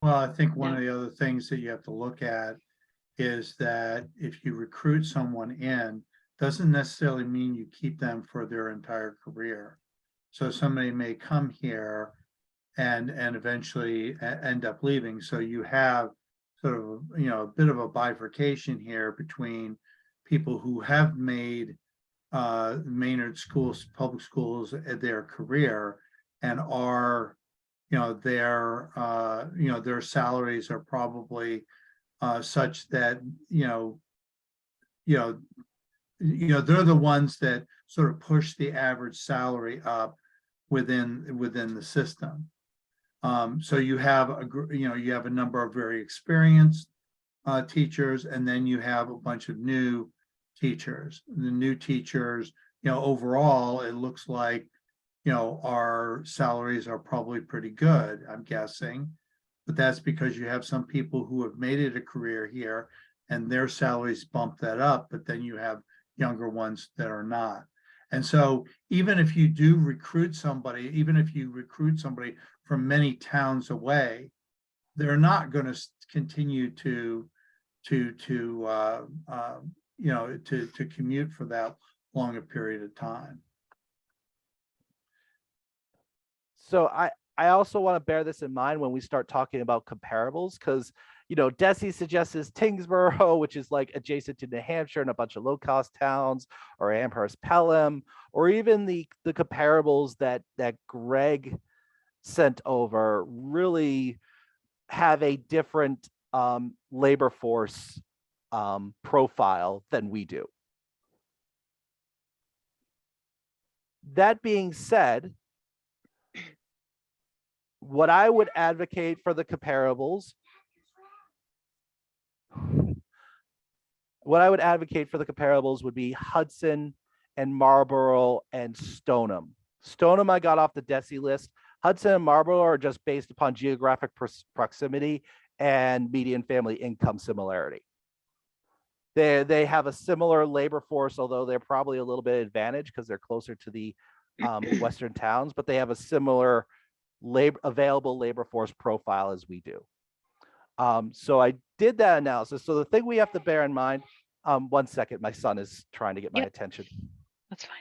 S7: Well, I think one of the other things that you have to look at is that if you recruit someone in, doesn't necessarily mean you keep them for their entire career. So somebody may come here and eventually end up leaving. So you have sort of, you know, a bit of a bifurcation here between people who have made Maynard schools, public schools, their career, and are, you know, their salaries are probably such that, they're the ones that sort of push the average salary up within the system. So you have a number of very experienced teachers, and then you have a bunch of new teachers. The new teachers, you know, overall, it looks like, you know, our salaries are probably pretty good, I'm guessing. But that's because you have some people who have made it a career here and their salaries bump that up, but then you have younger ones that are not. And so even if you do recruit somebody, even if you recruit somebody from many towns away, they're not going to continue to commute for that long a period of time.
S2: So I also want to bear this in mind when we start talking about comparables, because, you know, DESI suggests Tingsboro, which is like adjacent to New Hampshire and a bunch of low cost towns, or Amherst Pelham, or even the comparables that Greg sent over really have a different labor force profile than we do. That being said, what I would advocate for the comparables, would be Hudson and Marlboro and Stoneham. Stoneham I got off the DESI list. Hudson and Marlboro are just based upon geographic proximity and median family income similarity. They have a similar labor force, although they're probably a little bit advantaged because they're closer to the western towns, but they have a similar available labor force profile as we do. So I did that analysis. So the thing we have to bear in mind, 1 second, my son is trying to get my attention.
S1: That's fine.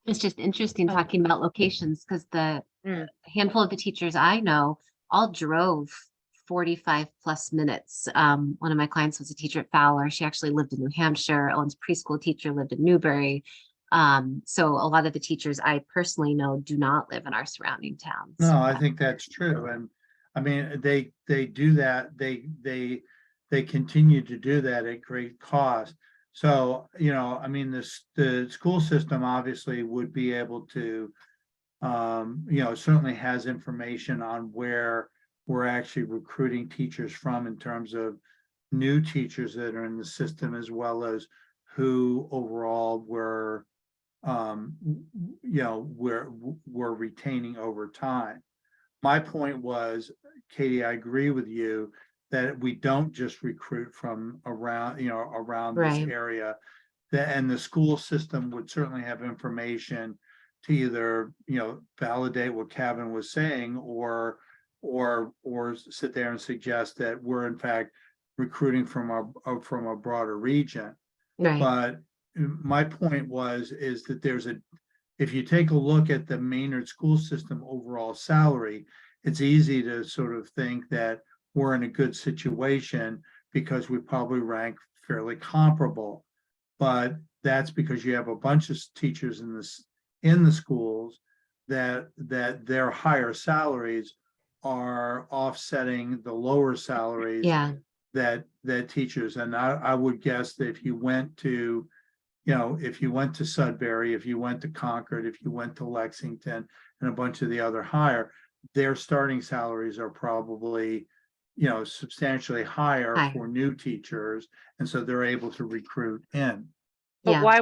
S8: It's just interesting talking about locations, because the handful of the teachers I know all drove 45 plus minutes. One of my clients was a teacher at Fowler. She actually lived in New Hampshire. Owen's preschool teacher lived in Newbury. So a lot of the teachers I personally know do not live in our surrounding towns.
S7: No, I think that's true. And I mean, they do that, they continue to do that at great cost. So, you know, I mean, the school system obviously would be able to, you know, certainly has information on where we're actually recruiting teachers from in terms of new teachers that are in the system, as well as who overall we're, you know, we're retaining over time. My point was, Katie, I agree with you that we don't just recruit from around, you know, around this
S8: Right.
S7: area. And the school system would certainly have information to either, you know, validate what Kevin was saying, or sit there and suggest that we're in fact recruiting from a broader region.
S8: Right.
S7: But my point is that if you take a look at the Maynard school system overall salary, it's easy to sort of think that we're in a good situation because we probably rank fairly comparable. But that's because you have a bunch of teachers in the schools that their higher salaries are offsetting the lower salaries
S8: Yeah.
S7: that teachers. And I would guess that if you went to, you know, if you went to Sudbury, if you went to Concord, if you went to Lexington and a bunch of the other higher, their starting salaries are probably, you know, substantially higher
S8: Higher.
S7: for new teachers. And so they're able to recruit in.
S1: But
S8: Yeah.
S1: why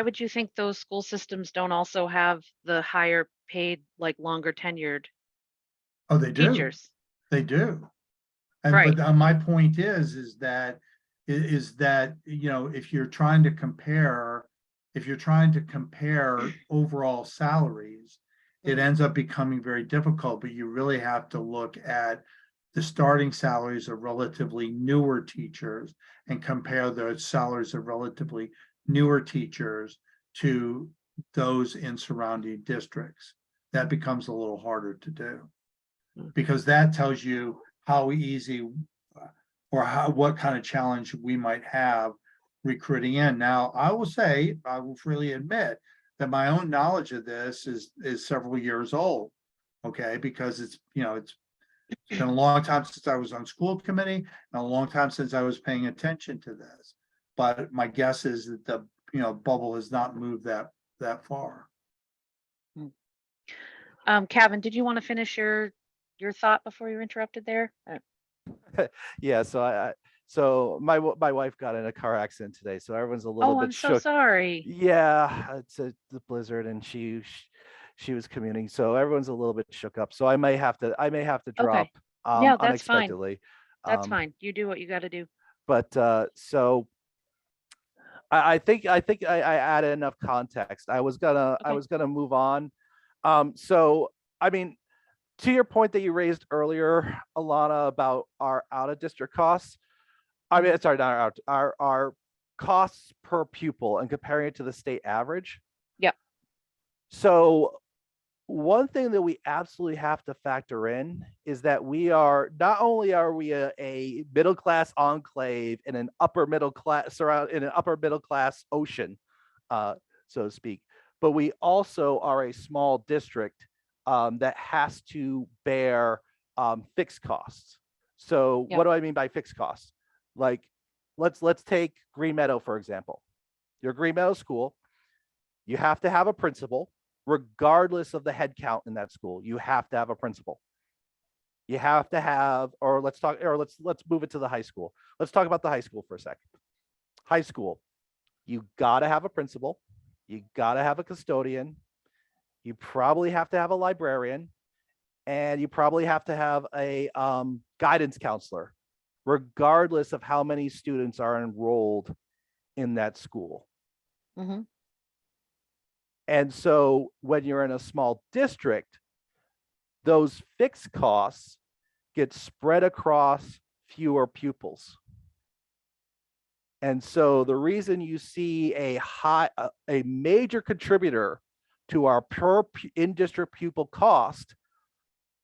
S1: would you think those school systems don't also have the higher paid, like longer tenured
S7: Oh, they do.
S1: teachers?
S7: They do. And
S1: Right.
S7: but my point is that, you know, if you're trying to compare overall salaries, it
S1: Mhm.
S7: ends up becoming very difficult. But you really have to look at the starting salaries of relatively newer teachers and compare the salaries of relatively newer teachers to those in surrounding districts. That becomes a little harder to do, because that tells you how easy or what kind of challenge we might have recruiting in. Now, I will freely admit that my own knowledge of this is several years old. Okay, because it's, you know, it's been a long time since I was on school committee and a long time since I was paying attention to this. But my guess is that the, you know, bubble has not moved that far.
S1: Kevin, did you want to finish your thought before you were interrupted there?
S2: Yeah, so my wife got in a car accident today, so everyone's a little
S1: Oh,
S2: bit
S1: I'm so
S2: shook.
S1: sorry.
S2: Yeah, it's the blizzard, and she was commuting, so everyone's a little bit shook up. So I may have to drop
S1: Yeah, that's fine.
S2: unexpectedly.
S1: That's fine. You do what you got to do.
S2: But so I think I added enough context. I was gonna move on. So I mean, to your point that you raised earlier, Alana, about our out of district costs. I mean, sorry, not our costs per pupil and comparing it to the state average.
S1: Yep.
S2: So one thing that we absolutely have to factor in is that we are not only are we a middle class enclave in an upper middle class ocean, so to speak, but we also are a small district that has to bear fixed costs. So
S1: Yep.
S2: what do I mean by fixed costs? Like, let's take Green Meadow, for example. Your Green Meadow school, you have to have a principal, regardless of the head count in that school. You have to have a principal. You have to have, or let's move it to the high school. Let's talk about the high school for a second. High school, you got to have a principal. You got to have a custodian. You probably have to have a librarian, and you probably have to have a guidance counselor, regardless of how many students are enrolled in that school.
S1: Mm-hmm.
S2: And so when you're in a small district, those fixed costs get spread across fewer pupils. And so the reason you see a major contributor to our per in-district pupil cost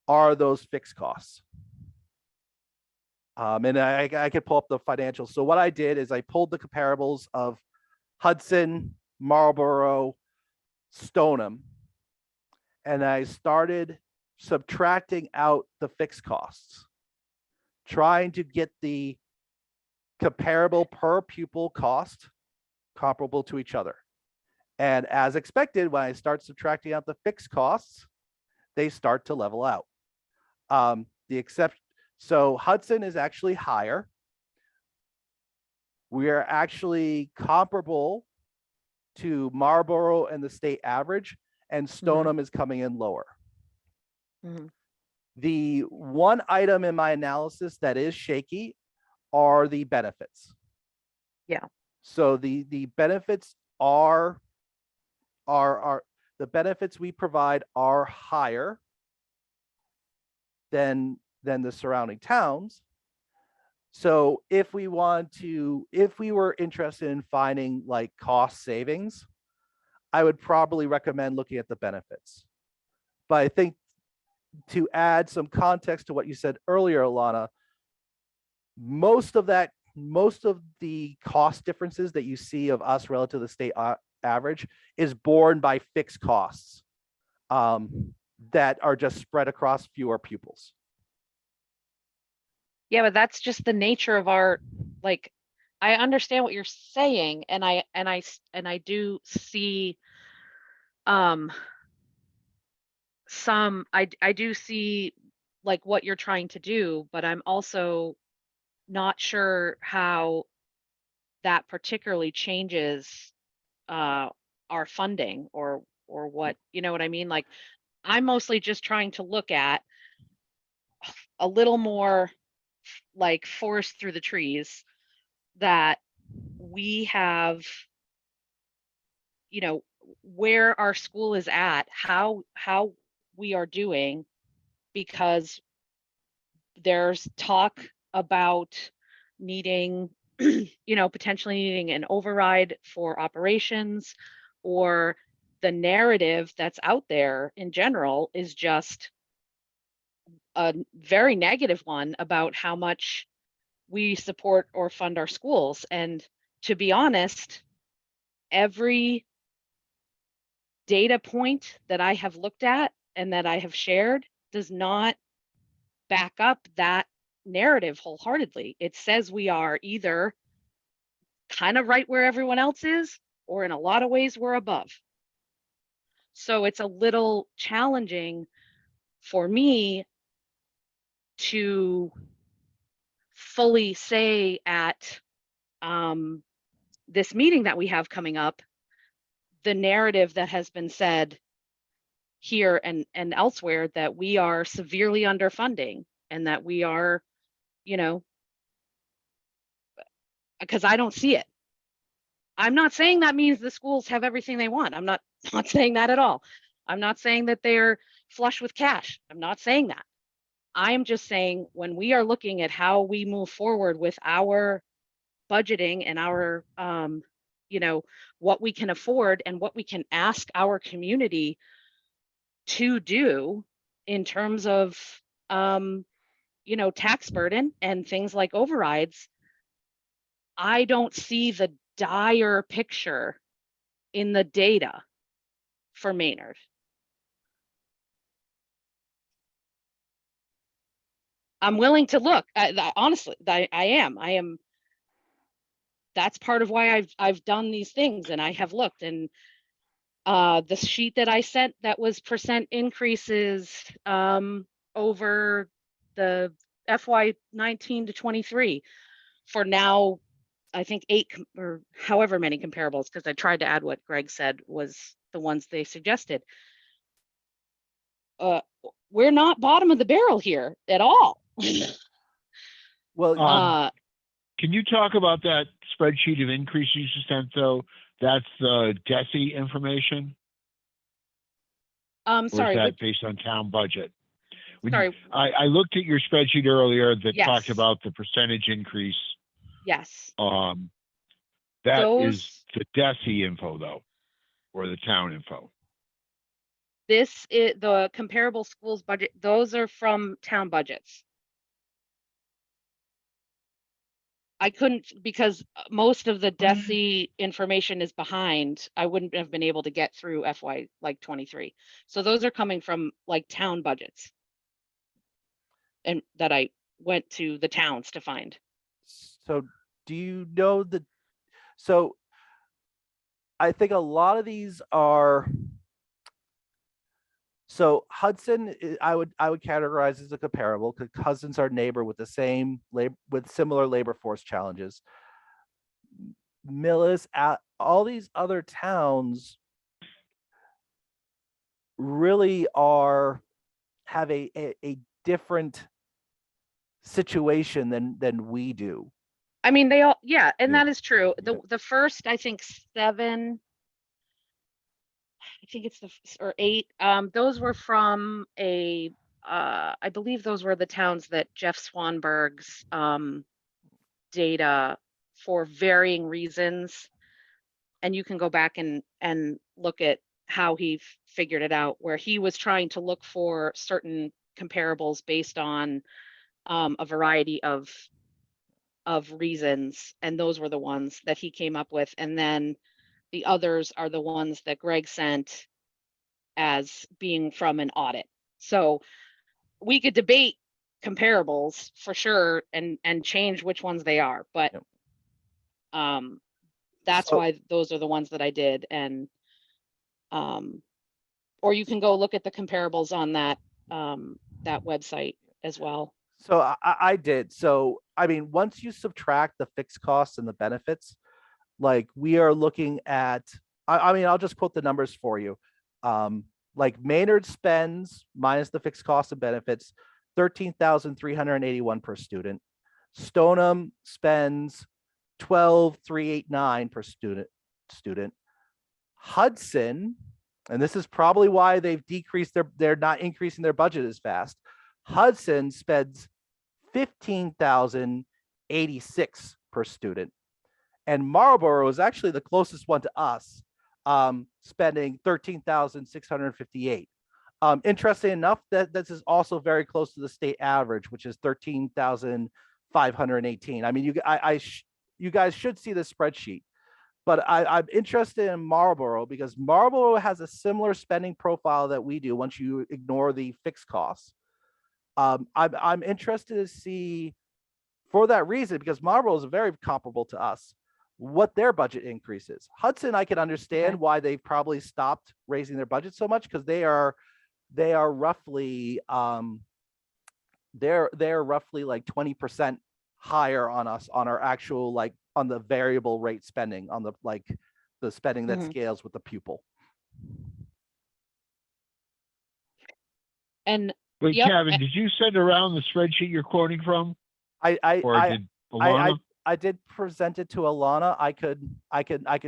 S2: are those fixed costs. And I could pull up the financials. So what I did is I pulled the comparables of Hudson, Marlboro, Stoneham, and I started subtracting out the fixed costs, trying to get the comparable per pupil cost comparable to each other. And as expected, when I start subtracting out the fixed costs, they start to level out. So Hudson is actually higher. We are actually comparable to Marlboro and the state average, and Stoneham is coming in lower.
S1: Mhm.
S2: The one item in my analysis that is shaky are the benefits.
S1: Yeah.
S2: So the benefits are the benefits we provide are higher than the surrounding towns. So if we were interested in finding like cost savings, I would probably recommend looking at the benefits. But I think to add some context to what you said earlier, Alana, most of the cost differences that you see of us relative to the state average is borne by fixed costs that are just spread across fewer pupils.
S1: Yeah, but that's just the nature of our, like, I understand what you're saying, and I do see I do see like what you're trying to do, but I'm also not sure how that particularly changes our funding or what, you know what I mean? Like, I'm mostly just trying to look at a little more like forest through the trees, that we have, you know, where our school is at, how we are doing, because there's talk about needing, you know, potentially needing an override for operations, or the narrative that's out there in general is just a very negative one about how much we support or fund our schools. And to be honest, every data point that I have looked at and that I have shared does not back up that narrative wholeheartedly. It says we are either kind of right where everyone else is, or in a lot of ways we're above. So it's a little challenging for me to fully say at this meeting that we have coming up, the narrative that has been said here and elsewhere, that we are severely underfunding and that we are, you know, because I don't see it. I'm not saying that means the schools have everything they want. I'm not saying that at all. I'm not saying that they're flush with cash. I'm not saying that. I'm just saying when we are looking at how we move forward with our budgeting and our, you know, what we can afford and what we can ask our community to do in terms of, you know, tax burden and things like overrides, I don't see the dire picture in the data for Maynard. I'm willing to look. Honestly, I am. That's part of why I've done these things, and I have looked. And the sheet that I sent that was percent increases over the FY 19 to 23 for now, I think 8 or however many comparables, because I tried to add what Greg said was the ones they suggested. We're not bottom of the barrel here at all.
S2: Well,
S4: can you talk about that spreadsheet of increases you sent, though? That's the DESI information? Or
S1: sorry,
S4: is that based on town budget?
S1: Sorry.
S4: I looked at your spreadsheet earlier that
S1: Yes.
S4: talked about the percentage increase.
S1: Yes.
S4: That is the DESI info, though, or the town info.
S1: This is the comparable schools budget. Those are from town budgets. I couldn't, because most of the DESI information is behind. I wouldn't have been able to get through FY like 23. So those are coming from like town budgets. And that I went to the towns to find.
S2: So do you know so I think a lot of these are, so Hudson, I would categorize as a comparable because Hudson's our neighbor with the same labor, with similar labor force challenges. Millis, all these other towns really have a different situation than we do.
S1: I mean, they all, yeah, and
S2: Yeah.
S1: that is true.
S2: Yeah.
S1: The first, I think 7, I think it's or 8, those were from I believe those were the towns that Jeff Swanberg's data for varying reasons. And you can go back and look at how he figured it out, where he was trying to look for certain comparables based on a variety of reasons, and those were the ones that he came up with. And then the others are the ones that Greg sent as being from an audit. So we could debate comparables for sure and change which ones they are, but
S2: Yep.
S1: That's
S2: So-
S1: why those are the ones that I did. And or you can go look at the comparables on that that website as well.
S2: So I did. So, I mean, once you subtract the fixed costs and the benefits, like we are looking at, I mean, I'll just quote the numbers for you. Like Maynard spends minus the fixed costs and benefits, 13,381 per student. Stoneham spends 12,389 per student. Hudson, and this is probably why they've decreased they're not increasing their budget as fast. Hudson spends 15,086 per student. And Marlboro is actually the closest one to us, spending 13,658. Interesting enough, that this is also very close to the state average, which is 13,518. I mean, you guys should see this spreadsheet, but I'm interested in Marlboro because Marlboro has a similar spending profile that we do once you ignore the fixed costs. I'm interested to see, for that reason, because Marlboro is very comparable to us, what their budget increase is. Hudson, I can understand why they've probably stopped raising their budget so much, because they are roughly they're roughly like 20% higher on us on our actual, like, on the variable rate spending, on the the spending that scales with the pupil.
S1: And
S4: Wait,
S1: Yep.
S4: Kevin, did you send around the spreadsheet you're quoting from? Or did Alana?
S2: I did present it to Alana. I could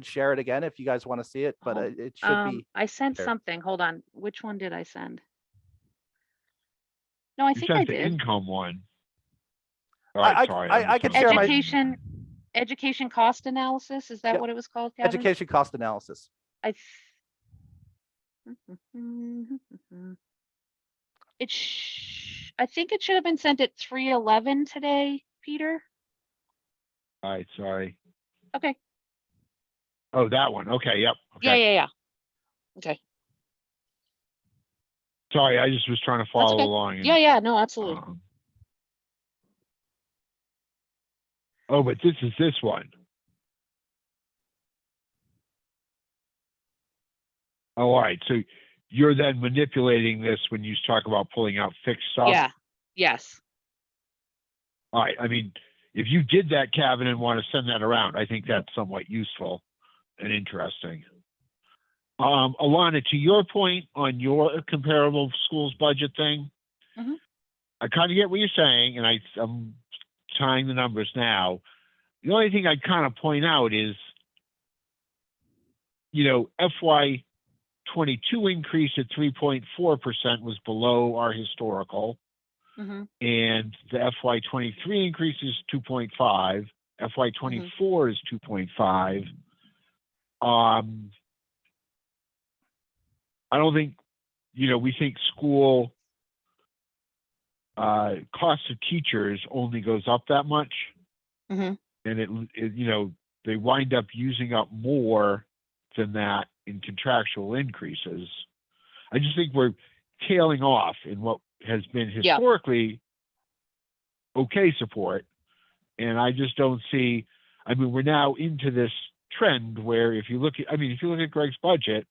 S2: share it again if you guys want to see it, but it should be.
S1: I sent
S2: there.
S1: something. Hold on. Which one did I send? No, I
S4: You
S1: think I
S4: sent the
S1: did.
S4: income one.
S2: I
S4: Sorry,
S2: could share my-
S1: Education cost analysis. Is that
S2: Yep.
S1: what it was called, Kevin?
S2: Education cost analysis.
S1: I I think it should have been sent at 3:11 today, Peter.
S4: All right, sorry.
S1: Okay.
S4: Oh, that one. Okay, yep. Okay.
S1: Yeah. Okay.
S4: Sorry, I just was trying to follow
S1: okay.
S4: along.
S1: Yeah. No, absolutely.
S4: Oh, but this is this one. Oh, all right. So you're then manipulating this when you talk about pulling out fixed stuff?
S1: Yeah. Yes.
S4: All right. I mean, if you did that, Kevin, and want to send that around, I think that's somewhat useful and interesting. Alana, to your point on your comparable schools budget thing, I kind of get what you're saying, and I'm tying the numbers now. The only thing I'd kind of point out is, FY 22 increase at 3.4% was below our historical. And the FY 23 increase is 2.5. FY 24 is 2.5. I don't think, we think school cost of teachers only goes up that much. And and they wind up using up more than that in contractual increases. I just think we're tailing off in what has been historically okay support. And I just don't see, I mean, we're now into this trend where if you look at Greg's budget,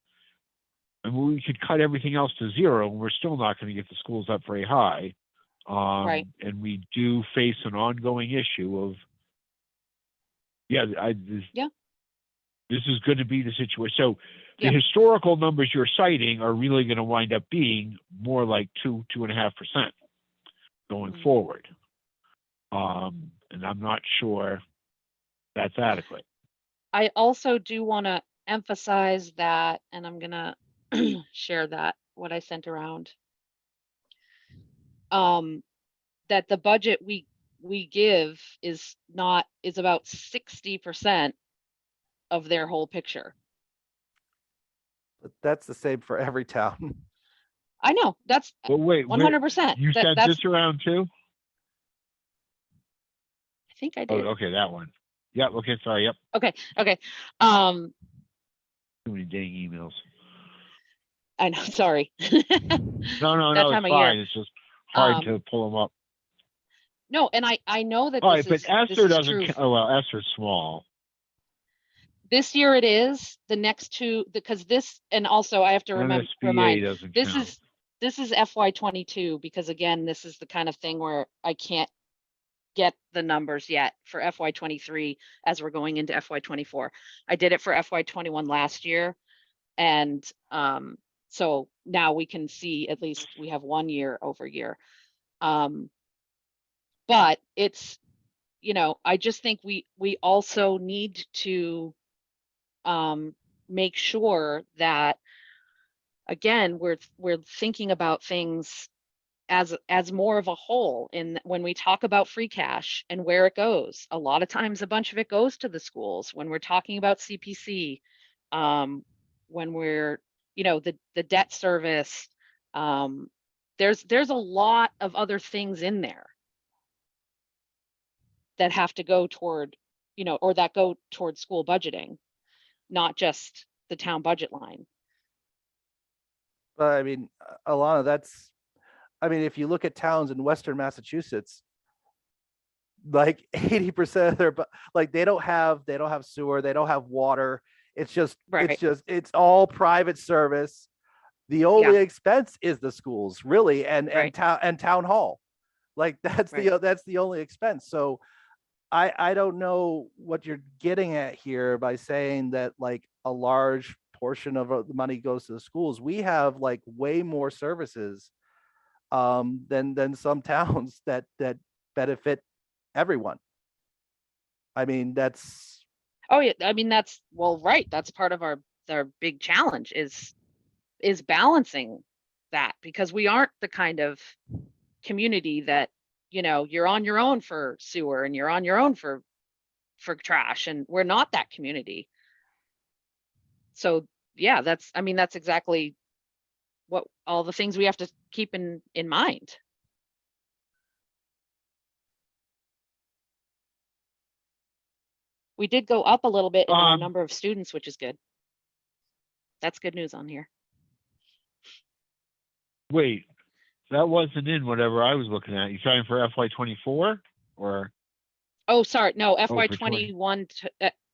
S4: I mean, we could cut everything else to zero and we're still not going to get the schools up very high.
S1: Right.
S4: And we do face an ongoing issue of, this is going to be the situation. So the historical numbers you're citing are really going to wind up being more like 2.5% going forward. And I'm not sure that's adequate.
S1: I also do want to emphasize that, and I'm gonna share that what I sent around. That the budget we give is about 60% of their whole picture.
S2: But that's the same for every town.
S1: I know, that's
S4: Well, wait,
S1: 100%.
S4: you sent this around too?
S1: I think I
S4: Oh,
S1: did.
S4: okay, that one. Yep. Okay, sorry. Yep.
S1: Okay.
S4: Too many dang emails.
S1: I know, sorry.
S4: No,
S1: That
S4: it's
S1: time of
S4: fine.
S1: year.
S4: It's just hard to pull them up.
S1: No, and I know that
S4: All
S1: this
S4: right,
S1: is
S4: but Esther
S1: this is
S4: doesn't.
S1: true.
S4: Oh well, Esther's small.
S1: This year it is. The next two, because this, and also I have to
S4: MSBA
S1: remind,
S4: doesn't
S1: this
S4: count.
S1: is FY22, because again, this is the kind of thing where I can't get the numbers yet for FY23 as we're going into FY24. I did it for FY21 last year. And so now we can see, at least we have 1 year over year. But it's, I just think we also need to make sure that, again, we're thinking about things as more of a whole. And when we talk about free cash and where it goes, a lot of times a bunch of it goes to the schools. When we're talking about CPC, when we're, the debt service, there's a lot of other things in there that have to go toward, or that go toward school budgeting, not just the town budget line.
S2: But I mean, Alana, if you look at towns in Western Massachusetts, like 80% of their, like they don't have sewer, they don't have water. It's all private service. The only expense is the schools, really, and town hall. Like that's the only expense. So I don't know what you're getting at here by saying that like a large portion of the money goes to the schools. We have like way more services than some towns that benefit everyone. I mean, that's that's part of our big challenge is balancing that, because we aren't the kind of community that, you're on your own for sewer and you're on your own for trash, and we're not that community. So that's exactly what all the things we have to keep in mind. We did go up a little bit in our number of students, which is good. That's good news on here.
S4: Wait, that wasn't in whatever I was looking at. You trying for FY24 or?
S1: Oh, sorry. No, FY21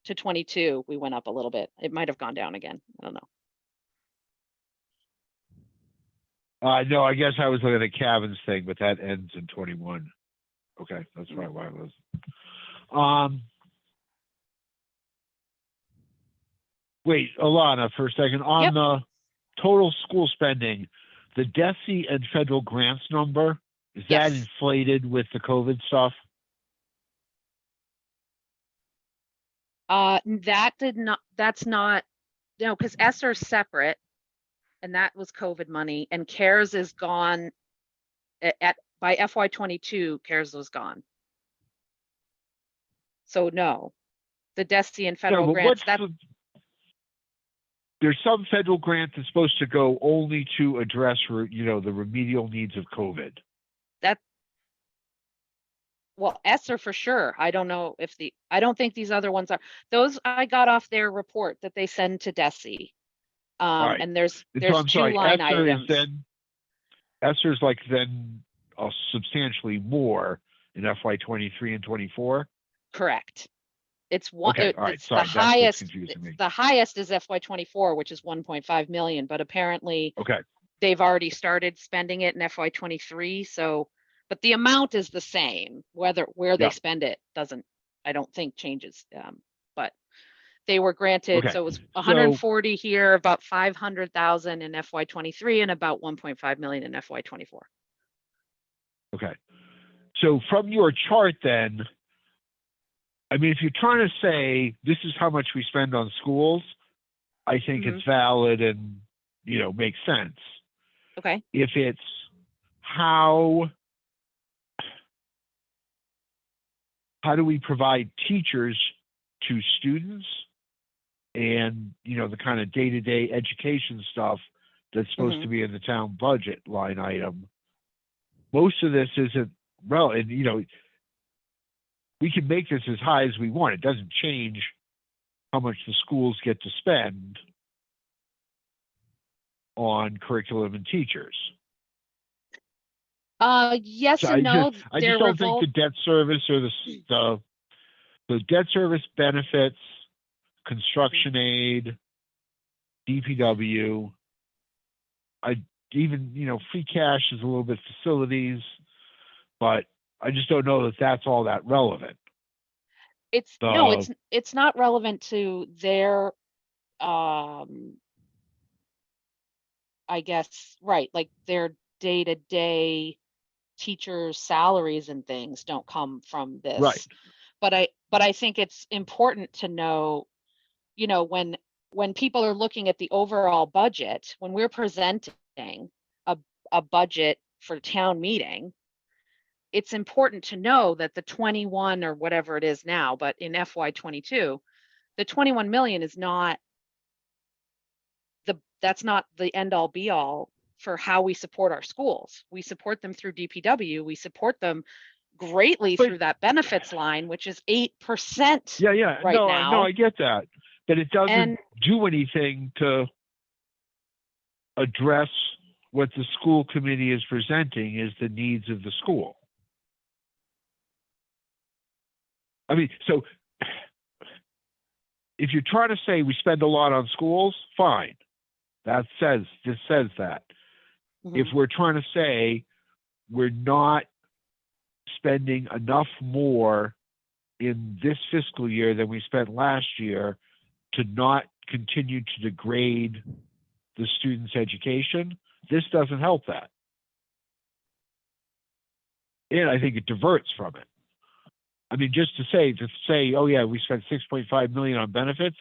S1: to 22, we went up a little bit. It might have gone down again. I don't know.
S4: No, I guess I was looking at Kevin's thing, but that ends in 21. Okay, that's right why it was. Wait, Alana, for a second. On the total school spending, the DESI and federal grants number, is that inflated with the COVID stuff?
S1: That's not, because ESSER is separate, and that was COVID money, and CARES is gone by FY22, CARES was gone. So no, the DESI and federal grants,
S4: there's some federal grant that's supposed to go only to address, the remedial needs of COVID.
S1: well, ESSER for sure. I don't know if I don't think these other ones are. Those I got off their report that they send to DESE.
S4: Right.
S1: And there's
S4: So I'm
S1: two
S4: sorry,
S1: line
S4: ESSER is
S1: items.
S4: then, ESSER's like then substantially more in FY 23 and 24.
S1: Correct. It's one,
S4: Okay, all right,
S1: it's the
S4: sorry, that's what's
S1: highest,
S4: confusing me.
S1: the highest is FY 24, which is 1.5 million, but apparently
S4: Okay,
S1: they've already started spending it in FY 23. So, but the amount is the same, whether where they
S4: Yeah.
S1: spend it doesn't, I don't think changes. But they were granted,
S4: Okay,
S1: so it was
S4: so-
S1: 140 here, about 500,000 in FY 23 and about 1.5 million in FY 24.
S4: okay. So from your chart then, I mean, if you're trying to say this is how much we spend on schools, I think it's valid and, you know, makes sense.
S1: Okay.
S4: If it's how do we provide teachers to students and, you know, the kind of day-to-day education stuff that's supposed to be in the town budget line item, most of this isn't relevant. You know, we can make this as high as we want. It doesn't change how much the schools get to spend on curriculum and teachers.
S1: Yes
S4: So
S1: and no.
S4: I just don't think the debt service or the debt service benefits, construction aid, DPW, even, you know, free cash is a little bit facilities, but I just don't know that that's all that relevant.
S1: It's no, it's not relevant to their I guess, right, like their day-to-day teachers' salaries and things don't come from this.
S4: Right.
S1: But I think it's important to know, you know, when people are looking at the overall budget, when we're presenting a budget for town meeting, it's important to know that the 21 or whatever it is now, but in FY 22, the 21 million is not that's not the end all be all for how we support our schools. We support them through DPW. We support them greatly through that benefits line, which is 8%
S4: Yeah.
S1: right now.
S4: No, I get that. But it doesn't
S1: And
S4: do anything to address what the school committee is presenting is the needs of the school. I mean, so if you're trying to say we spend a lot on schools, fine. This says that. If we're trying to say we're not spending enough more in this fiscal year than we spent last year to not continue to degrade the students' education, this doesn't help that. And I think it diverts from it. I mean, just to say, oh yeah, we spent 6.5 million on benefits.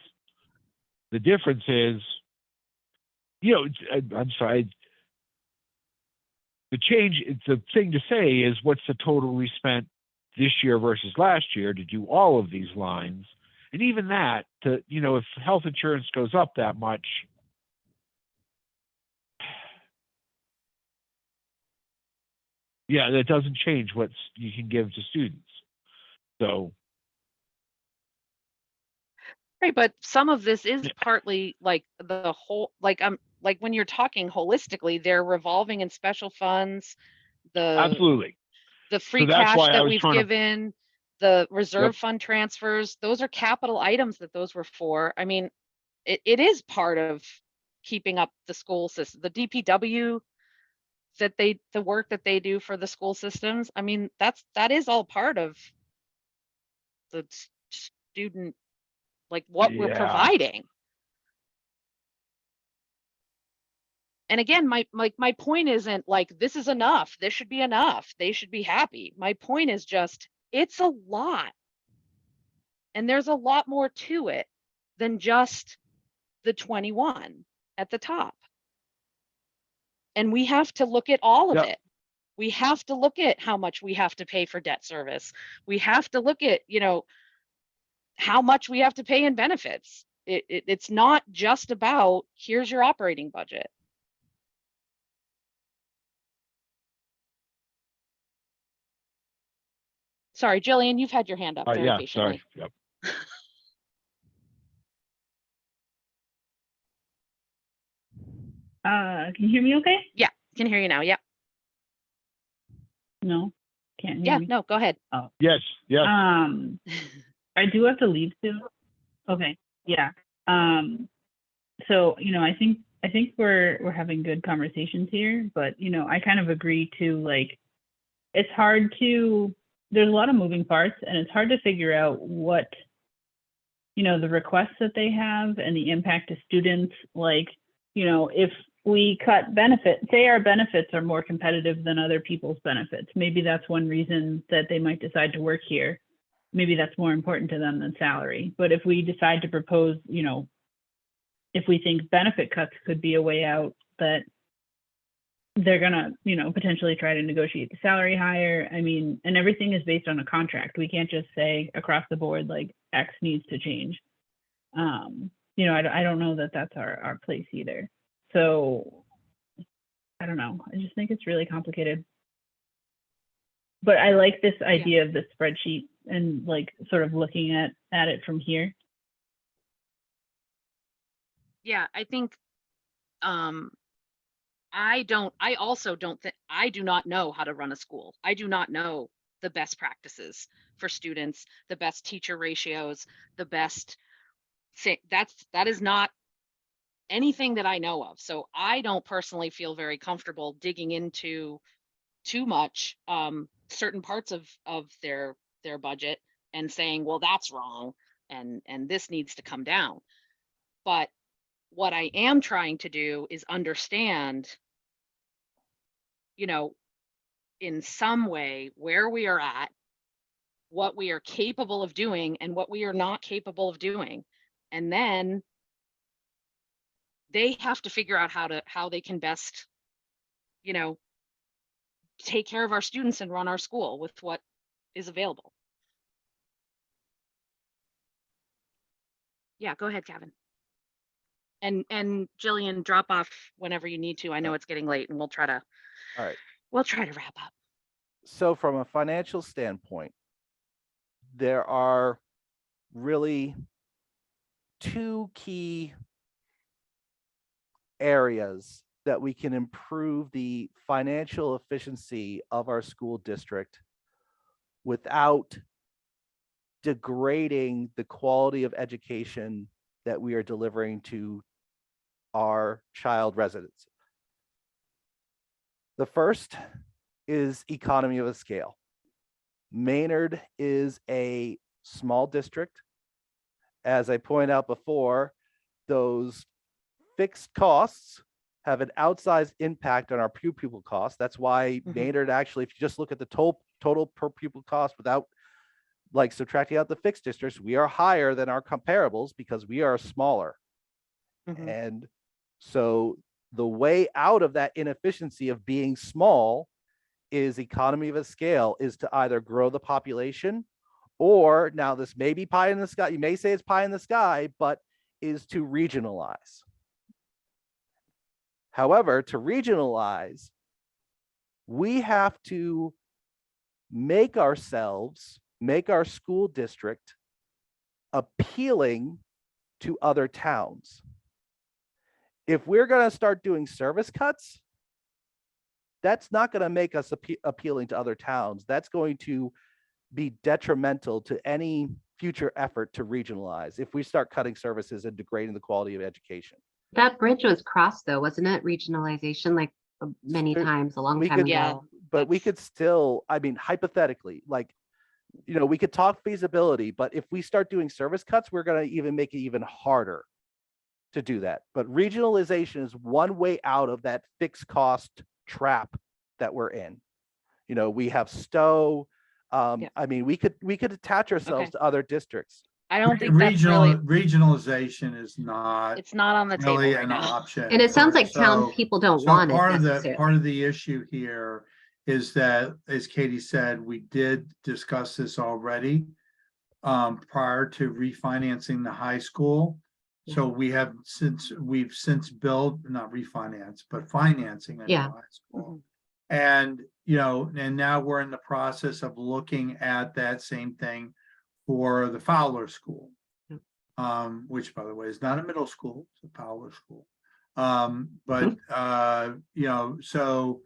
S4: The difference is, you know, I'm sorry. The thing to say is what's the total we spent this year versus last year to do all of these lines. And even that, you know, if health insurance goes up that much, yeah, that doesn't change what you can give to students. So.
S1: right, but some of this is partly like the whole, like when you're talking holistically, they're revolving in special funds,
S4: Absolutely.
S1: the free cash that we've given, the reserve fund transfers, those are capital items that those were for. I mean, it is part of keeping up the school system, the DPW the work that they do for the school systems. I mean, that is all part of the student, like what we're providing. And again, my point isn't like, this is enough, this should be enough, they should be happy. My point is just, it's a lot. And there's a lot more to it than just the 21 at the top. And we have to look at all of it. We have to look at how much we have to pay for debt service. We have to look at, you know, how much we have to pay in benefits. It's not just about, here's your operating budget. Sorry, Jillian, you've had your hand up very
S4: Yeah,
S1: patiently.
S4: sorry. Yep.
S3: Can you hear me okay?
S1: Yeah, can hear you now. Yep.
S3: No, can't hear
S1: Yeah,
S3: me.
S1: no, go ahead.
S4: Yes, yes.
S3: I do have to leave soon. Okay, yeah. So, I think we're having good conversations here, but I kind of agree to, like, it's hard to, there's a lot of moving parts, and it's hard to figure out what, the requests that they have and the impact to students. Like, if we cut benefits, say our benefits are more competitive than other people's benefits, maybe that's one reason that they might decide to work here. Maybe that's more important to them than salary. But if we decide to propose, if we think benefit cuts could be a way out, that they're gonna, potentially try to negotiate the salary higher. I mean, and everything is based on a contract. We can't just say across the board, like, X needs to change. I don't know that that's our place either. So I don't know. I just think it's really complicated. But I like this idea of the spreadsheet and, like, sort of looking at it from here.
S1: Yeah, I think I also don't think, I do not know how to run a school. I do not know the best practices for students, the best teacher ratios, the best thing. That is not anything that I know of. So I don't personally feel very comfortable digging into too much certain parts of their budget and saying, well, that's wrong and this needs to come down. But what I am trying to do is understand, in some way where we are at, what we are capable of doing and what we are not capable of doing. And then they have to figure out how they can best, take care of our students and run our school with what is available. Yeah, go ahead, Kevin. And Jillian, drop off whenever you need to. I know it's getting late and we'll try to wrap up.
S2: So from a financial standpoint, there are really two key areas that we can improve the financial efficiency of our school district without degrading the quality of education that we are delivering to our child residents. The first is economy of a scale. Maynard is a small district. As I pointed out before, those fixed costs have an outsized impact on our pupil cost. That's why Maynard, actually, if you just look at the total per pupil cost without, like, subtracting out the fixed districts, we are higher than our comparables because we are smaller. And so the way out of that inefficiency of being small is economy of a scale, is to either grow the population, or, now this may be pie in the sky, you may say it's pie in the sky, but is to regionalize. However, to regionalize, we have to make our school district appealing to other towns. If we're going to start doing service cuts, that's not going to make us appealing to other towns. That's going to be detrimental to any future effort to regionalize if we start cutting services and degrading the quality of education.
S8: That bridge was crossed though, wasn't it? Regionalization, like, many times, a long time ago.
S2: But we could still, I mean, hypothetically, like, we could talk feasibility, but if we start doing service cuts, we're going to even make it even harder to do that. But regionalization is one way out of that fixed cost trap that we're in. We have Stowe. I mean, we could attach ourselves to other districts.
S1: I don't think that's really,
S7: regionalization is not.
S1: it's not on the table
S7: Really
S1: right
S7: an
S1: now.
S7: option.
S8: And it sounds like
S7: So-
S8: town people don't
S7: so
S8: want it
S7: part
S8: necessarily.
S7: of the issue here is that, as Katie said, we did discuss this already prior to refinancing the high school. So we've since built, not refinance, but financing a new high school. And, you know, and now we're in the process of looking at that same thing for the Fowler School. Which by the way is not a middle school, it's a Fowler School. But you know, so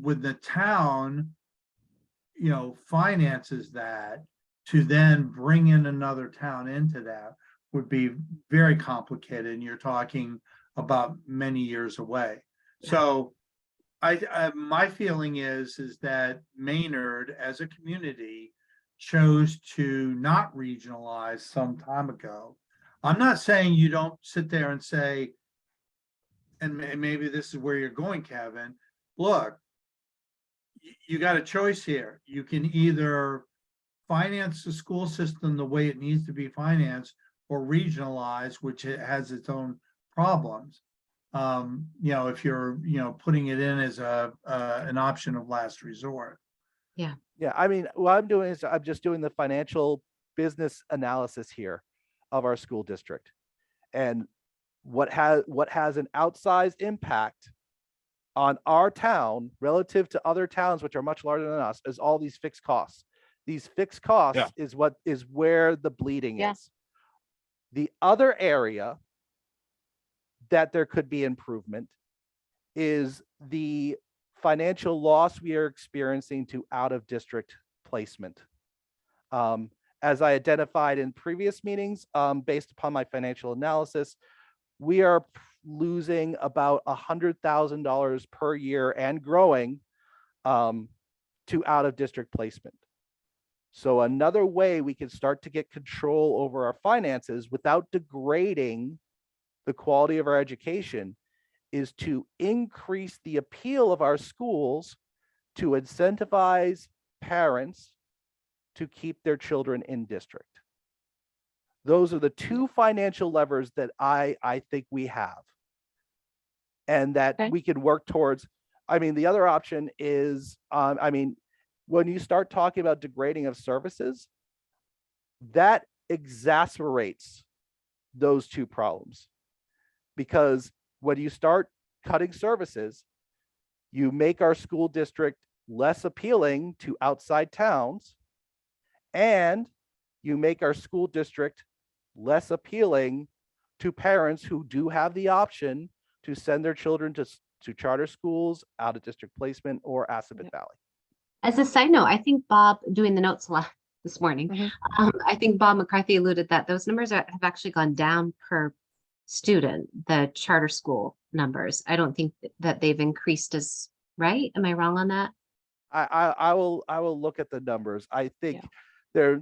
S7: with the town, you know, finances that, to then bring in another town into that would be very complicated, and you're talking about many years away. So I my feeling is that Maynard as a community chose to not regionalize some time ago. I'm not saying you don't sit there and say, and maybe this is where you're going, Kevin, look, you got a choice here. You can either finance the school system the way it needs to be financed, or regionalize, which it has its own problems. You know, if you're, you know, putting it in as an option of last resort.
S2: Yeah, I mean, what I'm doing is I'm just doing the financial business analysis here of our school district. And what has an outsized impact on our town relative to other towns, which are much larger than us, is all these fixed costs. These fixed costs is what is where the bleeding is. The other area that there could be improvement is the financial loss we are experiencing to out of district placement. As I identified in previous meetings, based upon my financial analysis, we are losing about $100,000 per year and growing to out of district placement. So another way we can start to get control over our finances without degrading the quality of our education is to increase the appeal of our schools to incentivize parents to keep their children in district. Those are the two financial levers that I think we have, and that we can work towards. I mean, the other option is, I mean, when you start talking about degrading of services, that exacerbates those two problems. Because when you start cutting services, you make our school district less appealing to outside towns, and you make our school district less appealing to parents who do have the option to send their children to charter schools, out of district placement, or Assabet Valley.
S8: As a side note, I think Bob, doing the notes a lot this morning, I think Bob McCarthy alluded that those numbers have actually gone down per student, the charter school numbers. I don't think that they've increased as, right? Am I wrong on that?
S2: I will look at the numbers. I think they're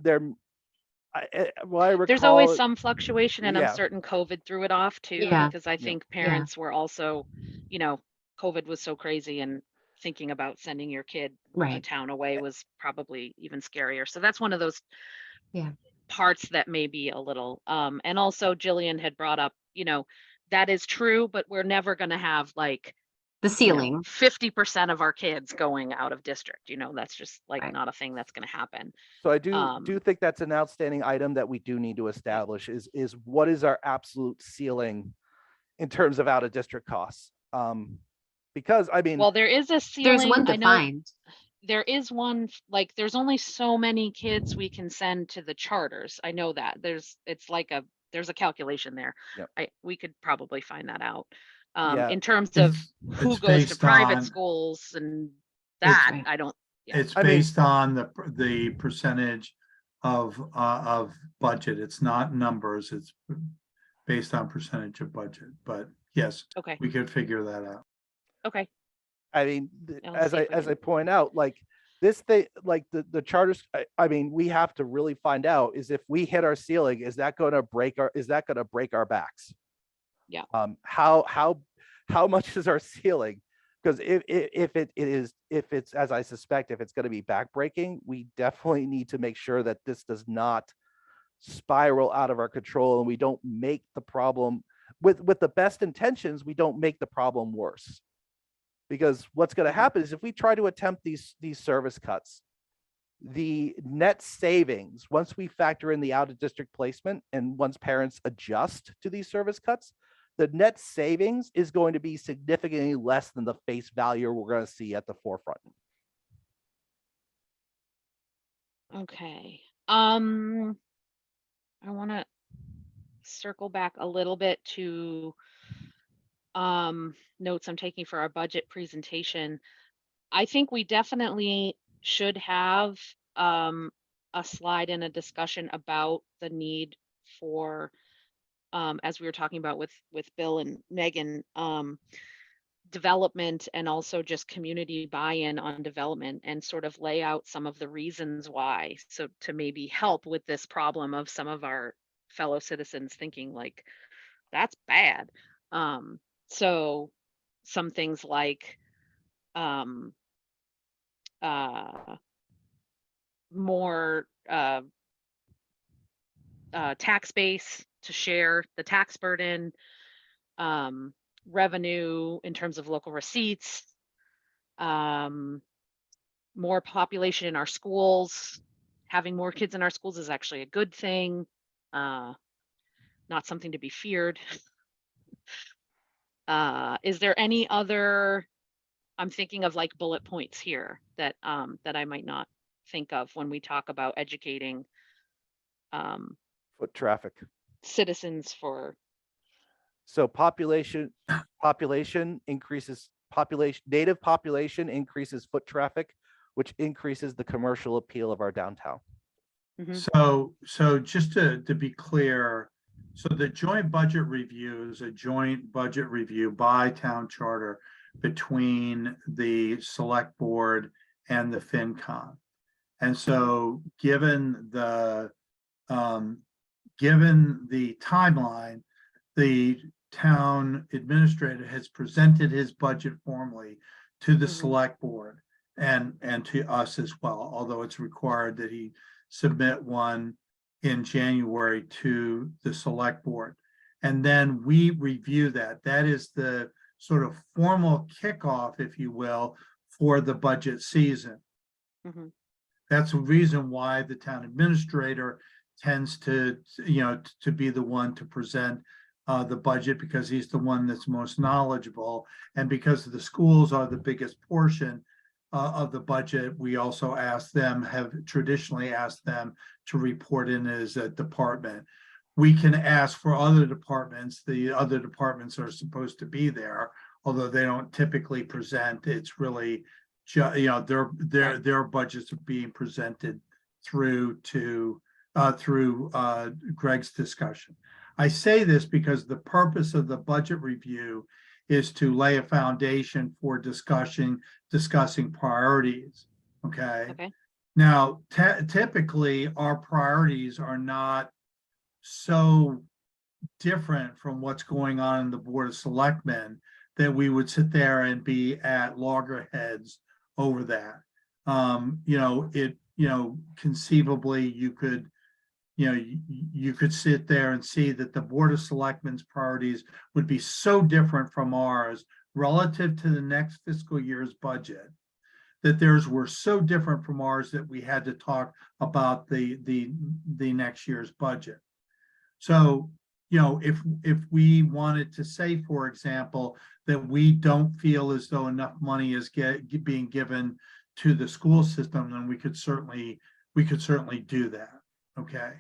S1: there's always some fluctuation, and I'm certain COVID threw it off too, because I think parents were also, you know, COVID was so crazy, and thinking about sending your kid a town away was probably even scarier. So that's one of those parts that may be a little, and also Jillian had brought up, you know, that is true, but we're never going to have like
S8: the ceiling,
S1: 50% of our kids going out of district. You know, that's just like not a thing that's going to happen.
S2: So I do think that's an outstanding item that we do need to establish is what is our absolute ceiling in terms of out of district costs. Because I mean,
S1: well, there is a ceiling.
S8: There's one defined.
S1: There is one, like, there's only so many kids we can send to the charters. I know that there's a calculation there. We could probably find that out. In terms of who goes to private schools and that, I don't.
S7: It's based on the percentage of budget. It's not numbers. It's based on percentage of budget. But yes, we could figure that out.
S1: Okay.
S2: I mean, as I point out, like this thing, like the charters, I mean, we have to really find out is if we hit our ceiling, is that going to break our backs?
S1: Yeah.
S2: How much is our ceiling? Because if it's as I suspect, if it's going to be backbreaking, we definitely need to make sure that this does not spiral out of our control, and we don't make the problem with the best intentions. We don't make the problem worse. Because what's going to happen is if we try to attempt these service cuts, the net savings, once we factor in the out of district placement and once parents adjust to these service cuts, the net savings is going to be significantly less than the face value we're going to see at the forefront.
S1: Okay. I want to circle back a little bit to notes I'm taking for our budget presentation. I think we definitely should have a slide and a discussion about the need for, as we were talking about with Bill and Megan, development and also just community buy-in on development, and sort of lay out some of the reasons why. So to maybe help with this problem of some of our fellow citizens thinking like, that's bad. So some things like more tax base to share the tax burden, revenue in terms of local receipts, more population in our schools. Having more kids in our schools is actually a good thing, not something to be feared. Is there any other, I'm thinking of like bullet points here that that I might not think of when we talk about educating
S2: Foot traffic.
S1: citizens for.
S2: So population increases native population increases foot traffic, which increases the commercial appeal of our downtown.
S7: So just to be clear, so the joint budget review is a joint budget review by town charter between the select board and the FinCom. And so given the timeline, the town administrator has presented his budget formally to the select board and to us as well, although it's required that he submit one in January to the select board. And then we review that. That is the sort of formal kickoff, if you will, for the budget season. That's the reason why the town administrator tends to, to be the one to present the budget, because he's the one that's most knowledgeable. And because the schools are the biggest portion of the budget, we also have traditionally asked them to report in as a department. We can ask for other departments. The other departments are supposed to be there, although they don't typically present. It's really, their budgets are being presented through Greg's discussion. I say this because the purpose of the budget review is to lay a foundation for discussing priorities. Okay. Now, typically our priorities are not so different from what's going on in the Board of Selectmen that we would sit there and be at loggerheads over that. Conceivably you could, you could sit there and see that the Board of Selectmen's priorities would be so different from ours relative to the next fiscal year's budget, that theirs were so different from ours that we had to talk about the next year's budget. So, if we wanted to say, for example, that we don't feel as though enough money is being given to the school system, then we could certainly do that. Okay.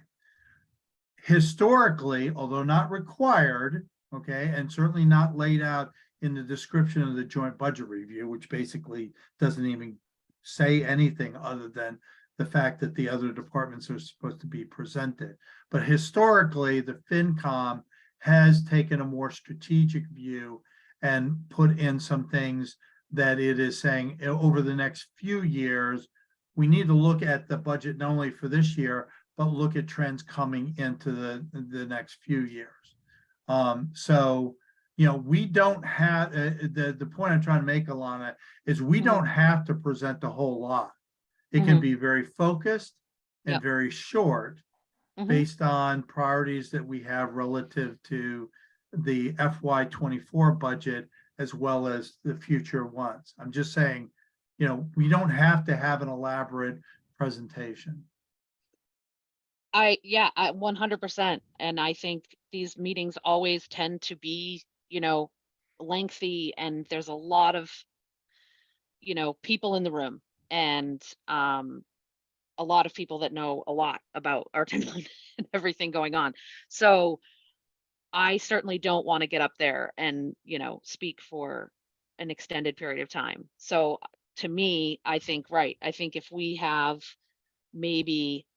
S7: Historically, although not required, okay, and certainly not laid out in the description of the joint budget review, which basically doesn't even say anything other than the fact that the other departments are supposed to be presented. But historically, the FinCom has taken a more strategic view and put in some things that it is saying over the next few years, we need to look at the budget not only for this year, but look at trends coming into the next few years. We don't have, the point I'm trying to make, Alana, is we don't have to present a whole lot. It can be very focused and very short based on priorities that we have relative to the FY24 budget as well as the future ones. I'm just saying, we don't have to have an elaborate presentation.
S1: Yeah, 100%. And I think these meetings always tend to be, lengthy, and there's a lot of, people in the room, and a lot of people that know a lot about our town and everything going on. So I certainly don't want to get up there and, speak for an extended period of time. So to me, I think, right, I think if we have maybe,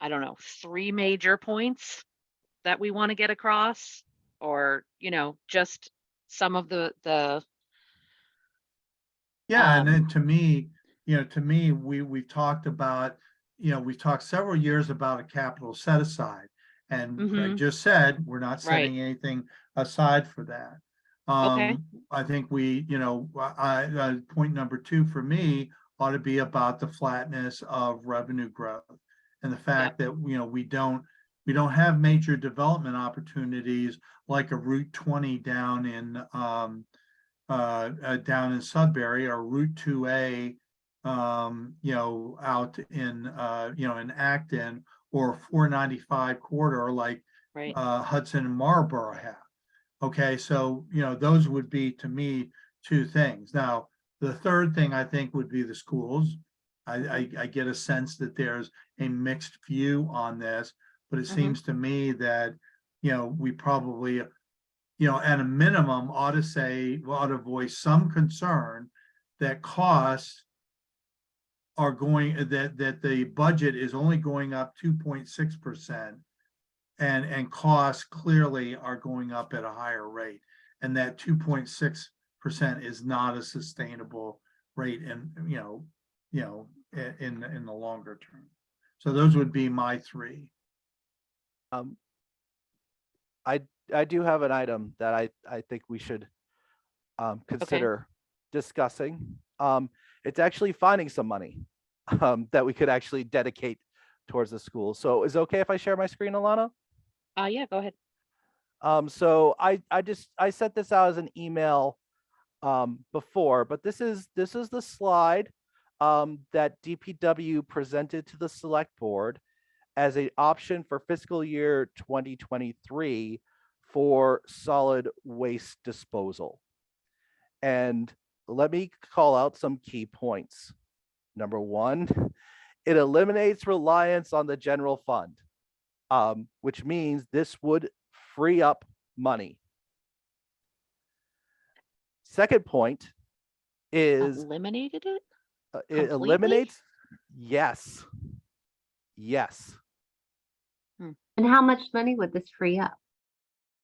S1: I don't know, 3 major points that we want to get across, or, just some of the
S7: Yeah, and then
S1: um
S7: to me, we've talked about, we've talked several years about a capital set aside. And Greg
S1: mhm,
S7: just said, we're not
S1: right,
S7: setting anything aside for that.
S1: okay,
S7: I think point number 2 for me ought to be about the flatness of revenue growth. And the fact that, we don't have major development opportunities like a Route 20 down in Sudbury, or Route 2A, out in Acton, or 495 corridor like
S1: right,
S7: Hudson and Marlboro have. Okay, so, those would be, to me, 2 things. Now, the third thing I think would be the schools. I get a sense that there's a mixed view on this, but it
S1: mhm,
S7: seems to me that, we probably, at a minimum ought to voice some concern that costs are going, that the budget is only going up 2.6%, and costs clearly are going up at a higher rate. And that 2.6% is not a sustainable rate in the longer term. So those would be my 3.
S2: Um, I do have an item that I think we should consider discussing. It's actually finding some money that we could actually dedicate towards the school. So is it okay if I share my screen, Alana?
S1: yeah, go ahead.
S2: So I sent this out as an email before, but this is the slide that DPW presented to the select board as an option for fiscal year 2023 for solid waste disposal. And let me call out some key points. Number 1, it eliminates reliance on the general fund, which means this would free up money. Second point is
S1: Eliminated it?
S2: it
S1: Completely?
S2: eliminates, yes.
S8: And how much money would this free up?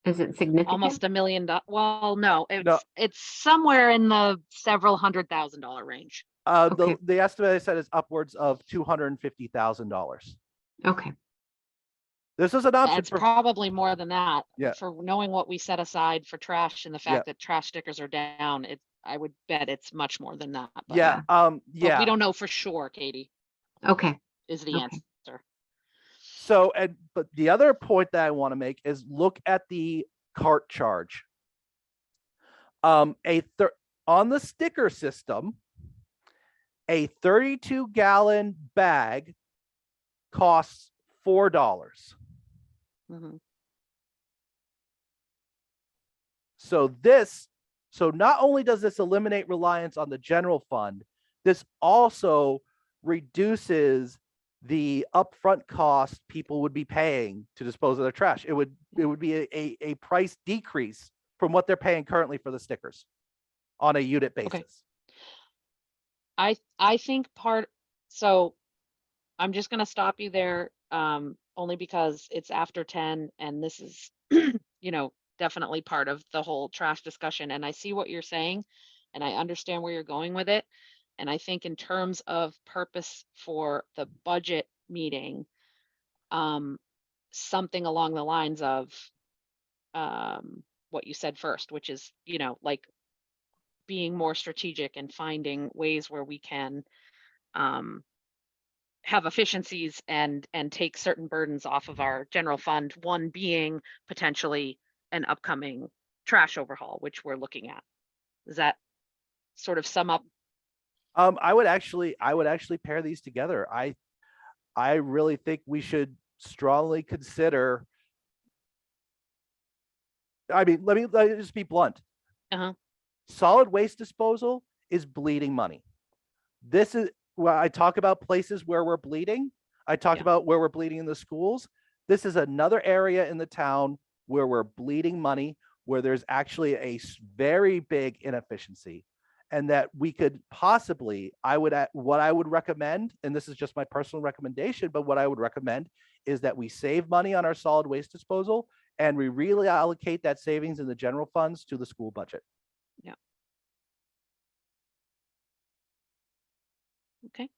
S8: Is it significant?
S1: Almost $1 million. Well, no,
S2: No.
S1: it's somewhere in the several $100,000 range.
S8: Okay.
S2: The estimate I said is upwards of $250,000.
S8: Okay.
S2: This is an option
S1: It's
S2: for,
S1: probably more than that.
S2: Yeah.
S1: For knowing what we set aside for trash and the fact
S2: Yeah.
S1: that trash stickers are down, I would bet it's much more than that. But
S2: yeah,
S1: but
S2: yeah.
S1: we don't know for sure, Katie,
S8: Okay.
S1: is the
S8: Okay.
S1: answer.
S2: So, but the other point that I want to make is look at the cart charge. On the sticker system, a 32-gallon bag costs $4.
S1: Mhm.
S2: So not only does this eliminate reliance on the general fund, this also reduces the upfront cost people would be paying to dispose of their trash. It would be a price decrease from what they're paying currently for the stickers on a unit basis.
S1: I think so I'm just going to stop you there, only because it's after 10 and this is, definitely part of the whole trash discussion. And I see what you're saying and I understand where you're going with it. And I think in terms of purpose for the budget meeting, something along the lines of what you said first, which is, like being more strategic and finding ways where we can have efficiencies and take certain burdens off of our general fund, one being potentially an upcoming trash overhaul, which we're looking at. Does that sort of sum up?
S2: I would actually pair these together. I really think we should strongly consider. I mean, let me just be blunt. Solid waste disposal is bleeding money. This is where I talk about places where we're bleeding. I talked about where we're bleeding in the schools. This is another area in the town where we're bleeding money, where there's actually a very big inefficiency, and that we could possibly, what I would recommend, and this is just my personal recommendation, but what I would recommend is that we save money on our solid waste disposal and we really allocate that savings in the general funds to the school budget.
S1: Yeah. Okay.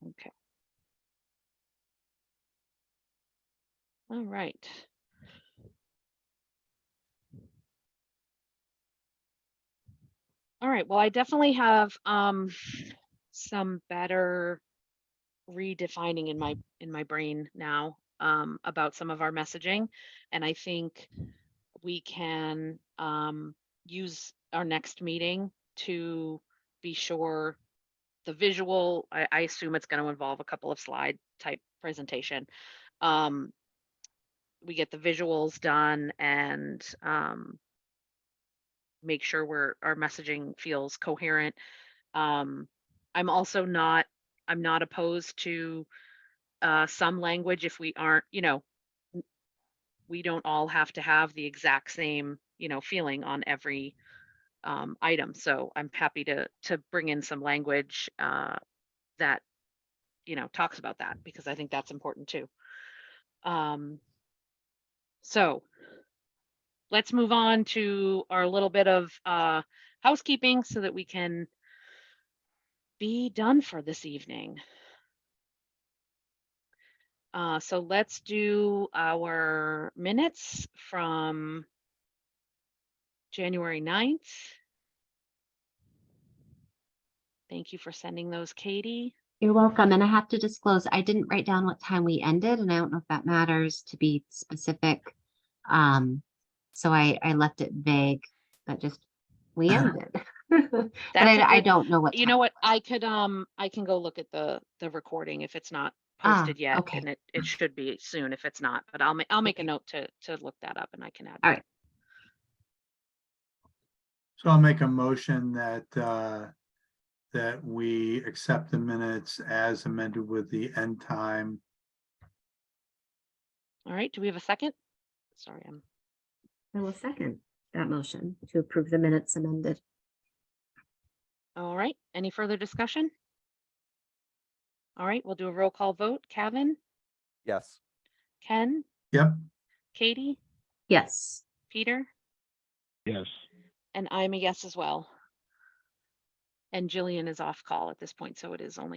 S1: Okay. All right. All right. Well, I definitely have some better redefining in my brain now about some of our messaging, and I think we can use our next meeting to be sure the visual. I assume it's going to involve a couple of slide type presentation. We get the visuals done and make sure our messaging feels coherent. I'm not opposed to some language if we aren't, we don't all have to have the exact same, feeling on every item. So I'm happy to bring in some language that, talks about that, because I think that's important too. So let's move on to our little bit of housekeeping so that we can be done for this evening. So let's do our minutes from January 9th. Thank you for sending those, Katie.
S8: You're welcome. And I have to disclose, I didn't write down what time we ended, and I don't know if that matters to be specific. So I left it vague, but just we ended. But I don't know what.
S1: You know what? I can go look at the recording if it's not posted yet,
S8: okay.
S1: and it should be soon if it's not. But I'll make a note to look that up, and I can add.
S8: All right.
S7: So I'll make a motion that we accept the minutes as amended with the end time.
S1: All right. Do we have a second? Sorry,
S8: I will second that motion to approve the minutes amended.
S1: All right. Any further discussion? All right. We'll do a roll call vote. Kevin?
S2: Yes.
S1: Ken?
S7: Yep.
S1: Katie?
S8: Yes.
S1: Peter?
S4: Yes.
S1: And I'm a yes as well. And Jillian is off call at this point, so it is 5.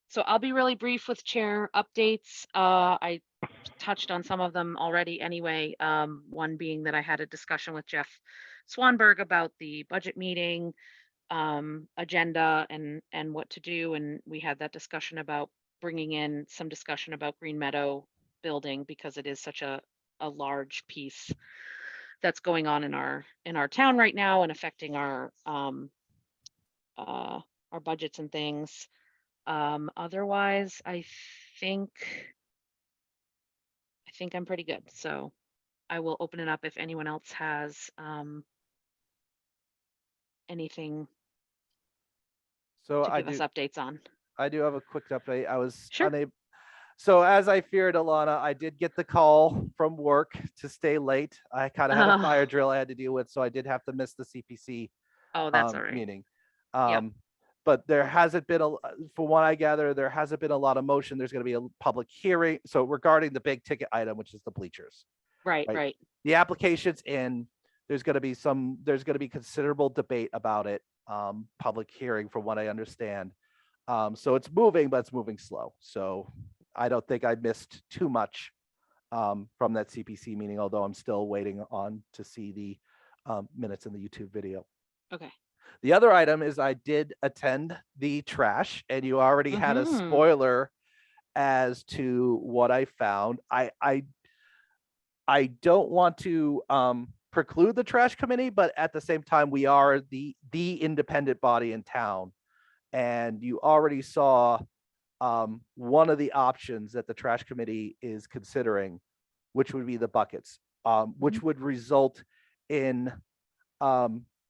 S1: So I'll be really brief with chair updates. I touched on some of them already anyway. One being that I had a discussion with Jeff Swanberg about the budget meeting agenda and what to do, and we had that discussion about bringing in some discussion about Green Meadow building, because it is such a large piece that's going on in our town right now and affecting our budgets and things. Otherwise, I think I'm pretty good. So I will open it up if anyone else has anything
S2: So
S1: to give us updates on.
S2: I do have a quick update. I was
S1: Sure.
S2: unable. So as I feared, Alana, I did get the call from work to stay late. I kind of had a fire drill I had to deal with, so I did have to miss the CPC
S1: Oh, that's all right.
S2: meeting.
S1: Yep.
S2: But there hasn't been from what I gather, there hasn't been a lot of motion. There's going to be a public hearing. So regarding the big ticket item, which is the bleachers.
S1: Right.
S2: The application's in. There's going to be considerable debate about it. Public hearing, from what I understand. So it's moving, but it's moving slow. So I don't think I missed too much from that CPC meeting, although I'm still waiting on to see the minutes in the YouTube video.
S1: Okay.
S2: The other item is I did attend the trash, and you already had a spoiler as to what I found. I don't want to preclude the trash committee, but at the same time, we are the independent body in town. And you already saw one of the options that the trash committee is considering, which would be the buckets, which would result in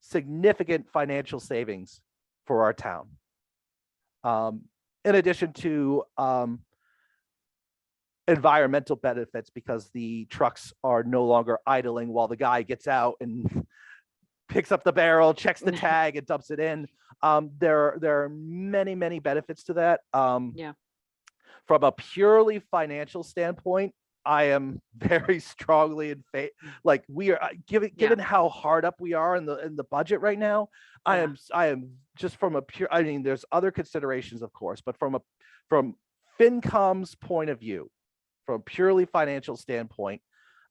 S2: significant financial savings for our town. In addition to environmental benefits, because the trucks are no longer idling while the guy gets out and picks up the barrel, checks the tag, and dumps it in. There are many benefits to that.
S1: Yeah.
S2: From a purely financial standpoint, I am very strongly in favor. Like, we are given how hard up we are in the budget right now. I am just from a pure. I mean, there's other considerations, of course, but from FinCom's point of view, from a purely financial standpoint,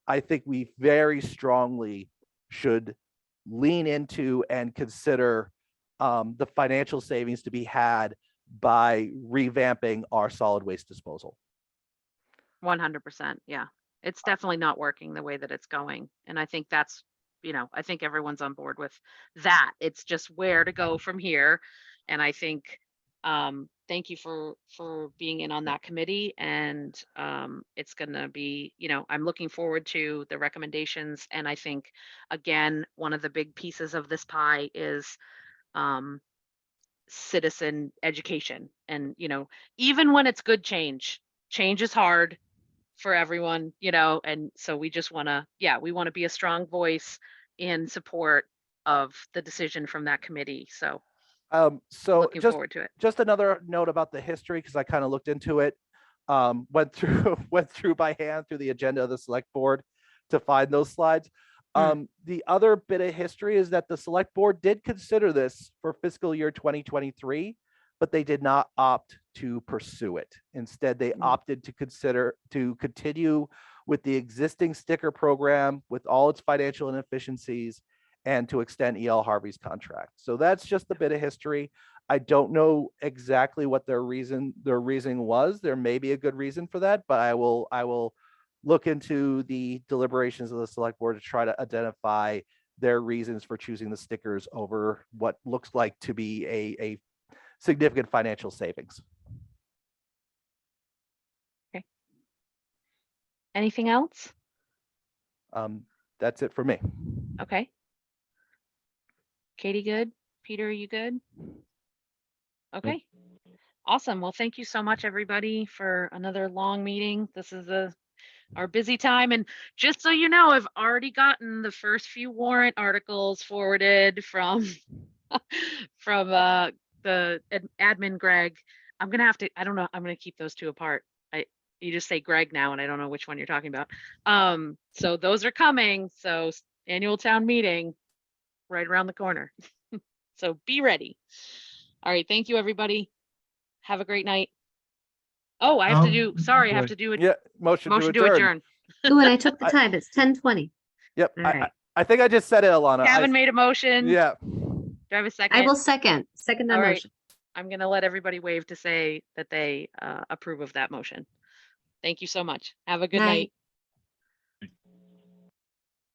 S2: I think we very strongly should lean into and consider the financial savings to be had by revamping our solid waste disposal.
S1: 100%. Yeah. It's definitely not working the way that it's going. And I think that's, I think everyone's on board with that. It's just where to go from here. And I think, thank you for being in on that committee. And it's going to be, I'm looking forward to the recommendations. And I think, again, one of the big pieces of this pie is citizen education. And, even when it's good change is hard for everyone, and so we just want to, we want to be a strong voice in support of the decision from that committee. So looking forward to it.
S2: Just another note about the history, because I kind of looked into it, went through by hand through the agenda of the select board to find those slides. The other bit of history is that the select board did consider this for fiscal year 2023, but they did not opt to pursue it. Instead, they opted to continue with the existing sticker program with all its financial inefficiencies and to extend E.L. Harvey's contract. So that's just a bit of history. I don't know exactly what their reasoning was. There may be a good reason for that, but I will look into the deliberations of the select board to try to identify their reasons for choosing the stickers over what looks like to be a significant financial savings.
S1: Okay. Anything else?
S2: That's it for me.
S1: Okay. Katie, good? Peter, are you good? Okay. Awesome. Well, thank you so much, everybody, for another long meeting. This is our busy time. And just so you know, I've already gotten the first few warrant articles forwarded from the admin Greg. I'm gonna have to, I don't know, I'm gonna keep those two apart. You just say Greg now and I don't know which one you're talking about. So those are coming. So annual town meeting right around the corner. So be ready. All right, thank you, everybody. Have a great night. Oh, I have to do, sorry, I have to do a
S2: motion
S1: to adjourn.
S8: Ooh, and I took the time. It's 10:20.
S2: Yep.
S8: All right.
S2: I think I just said it, Alana.
S1: Haven't made a motion.
S2: Yeah.
S1: Do I have a second?
S8: I will second that
S1: All right.
S8: motion.
S1: I'm going to let everybody wave to say that they approve of that motion. Thank you so much. Have a good
S8: Night.
S1: night.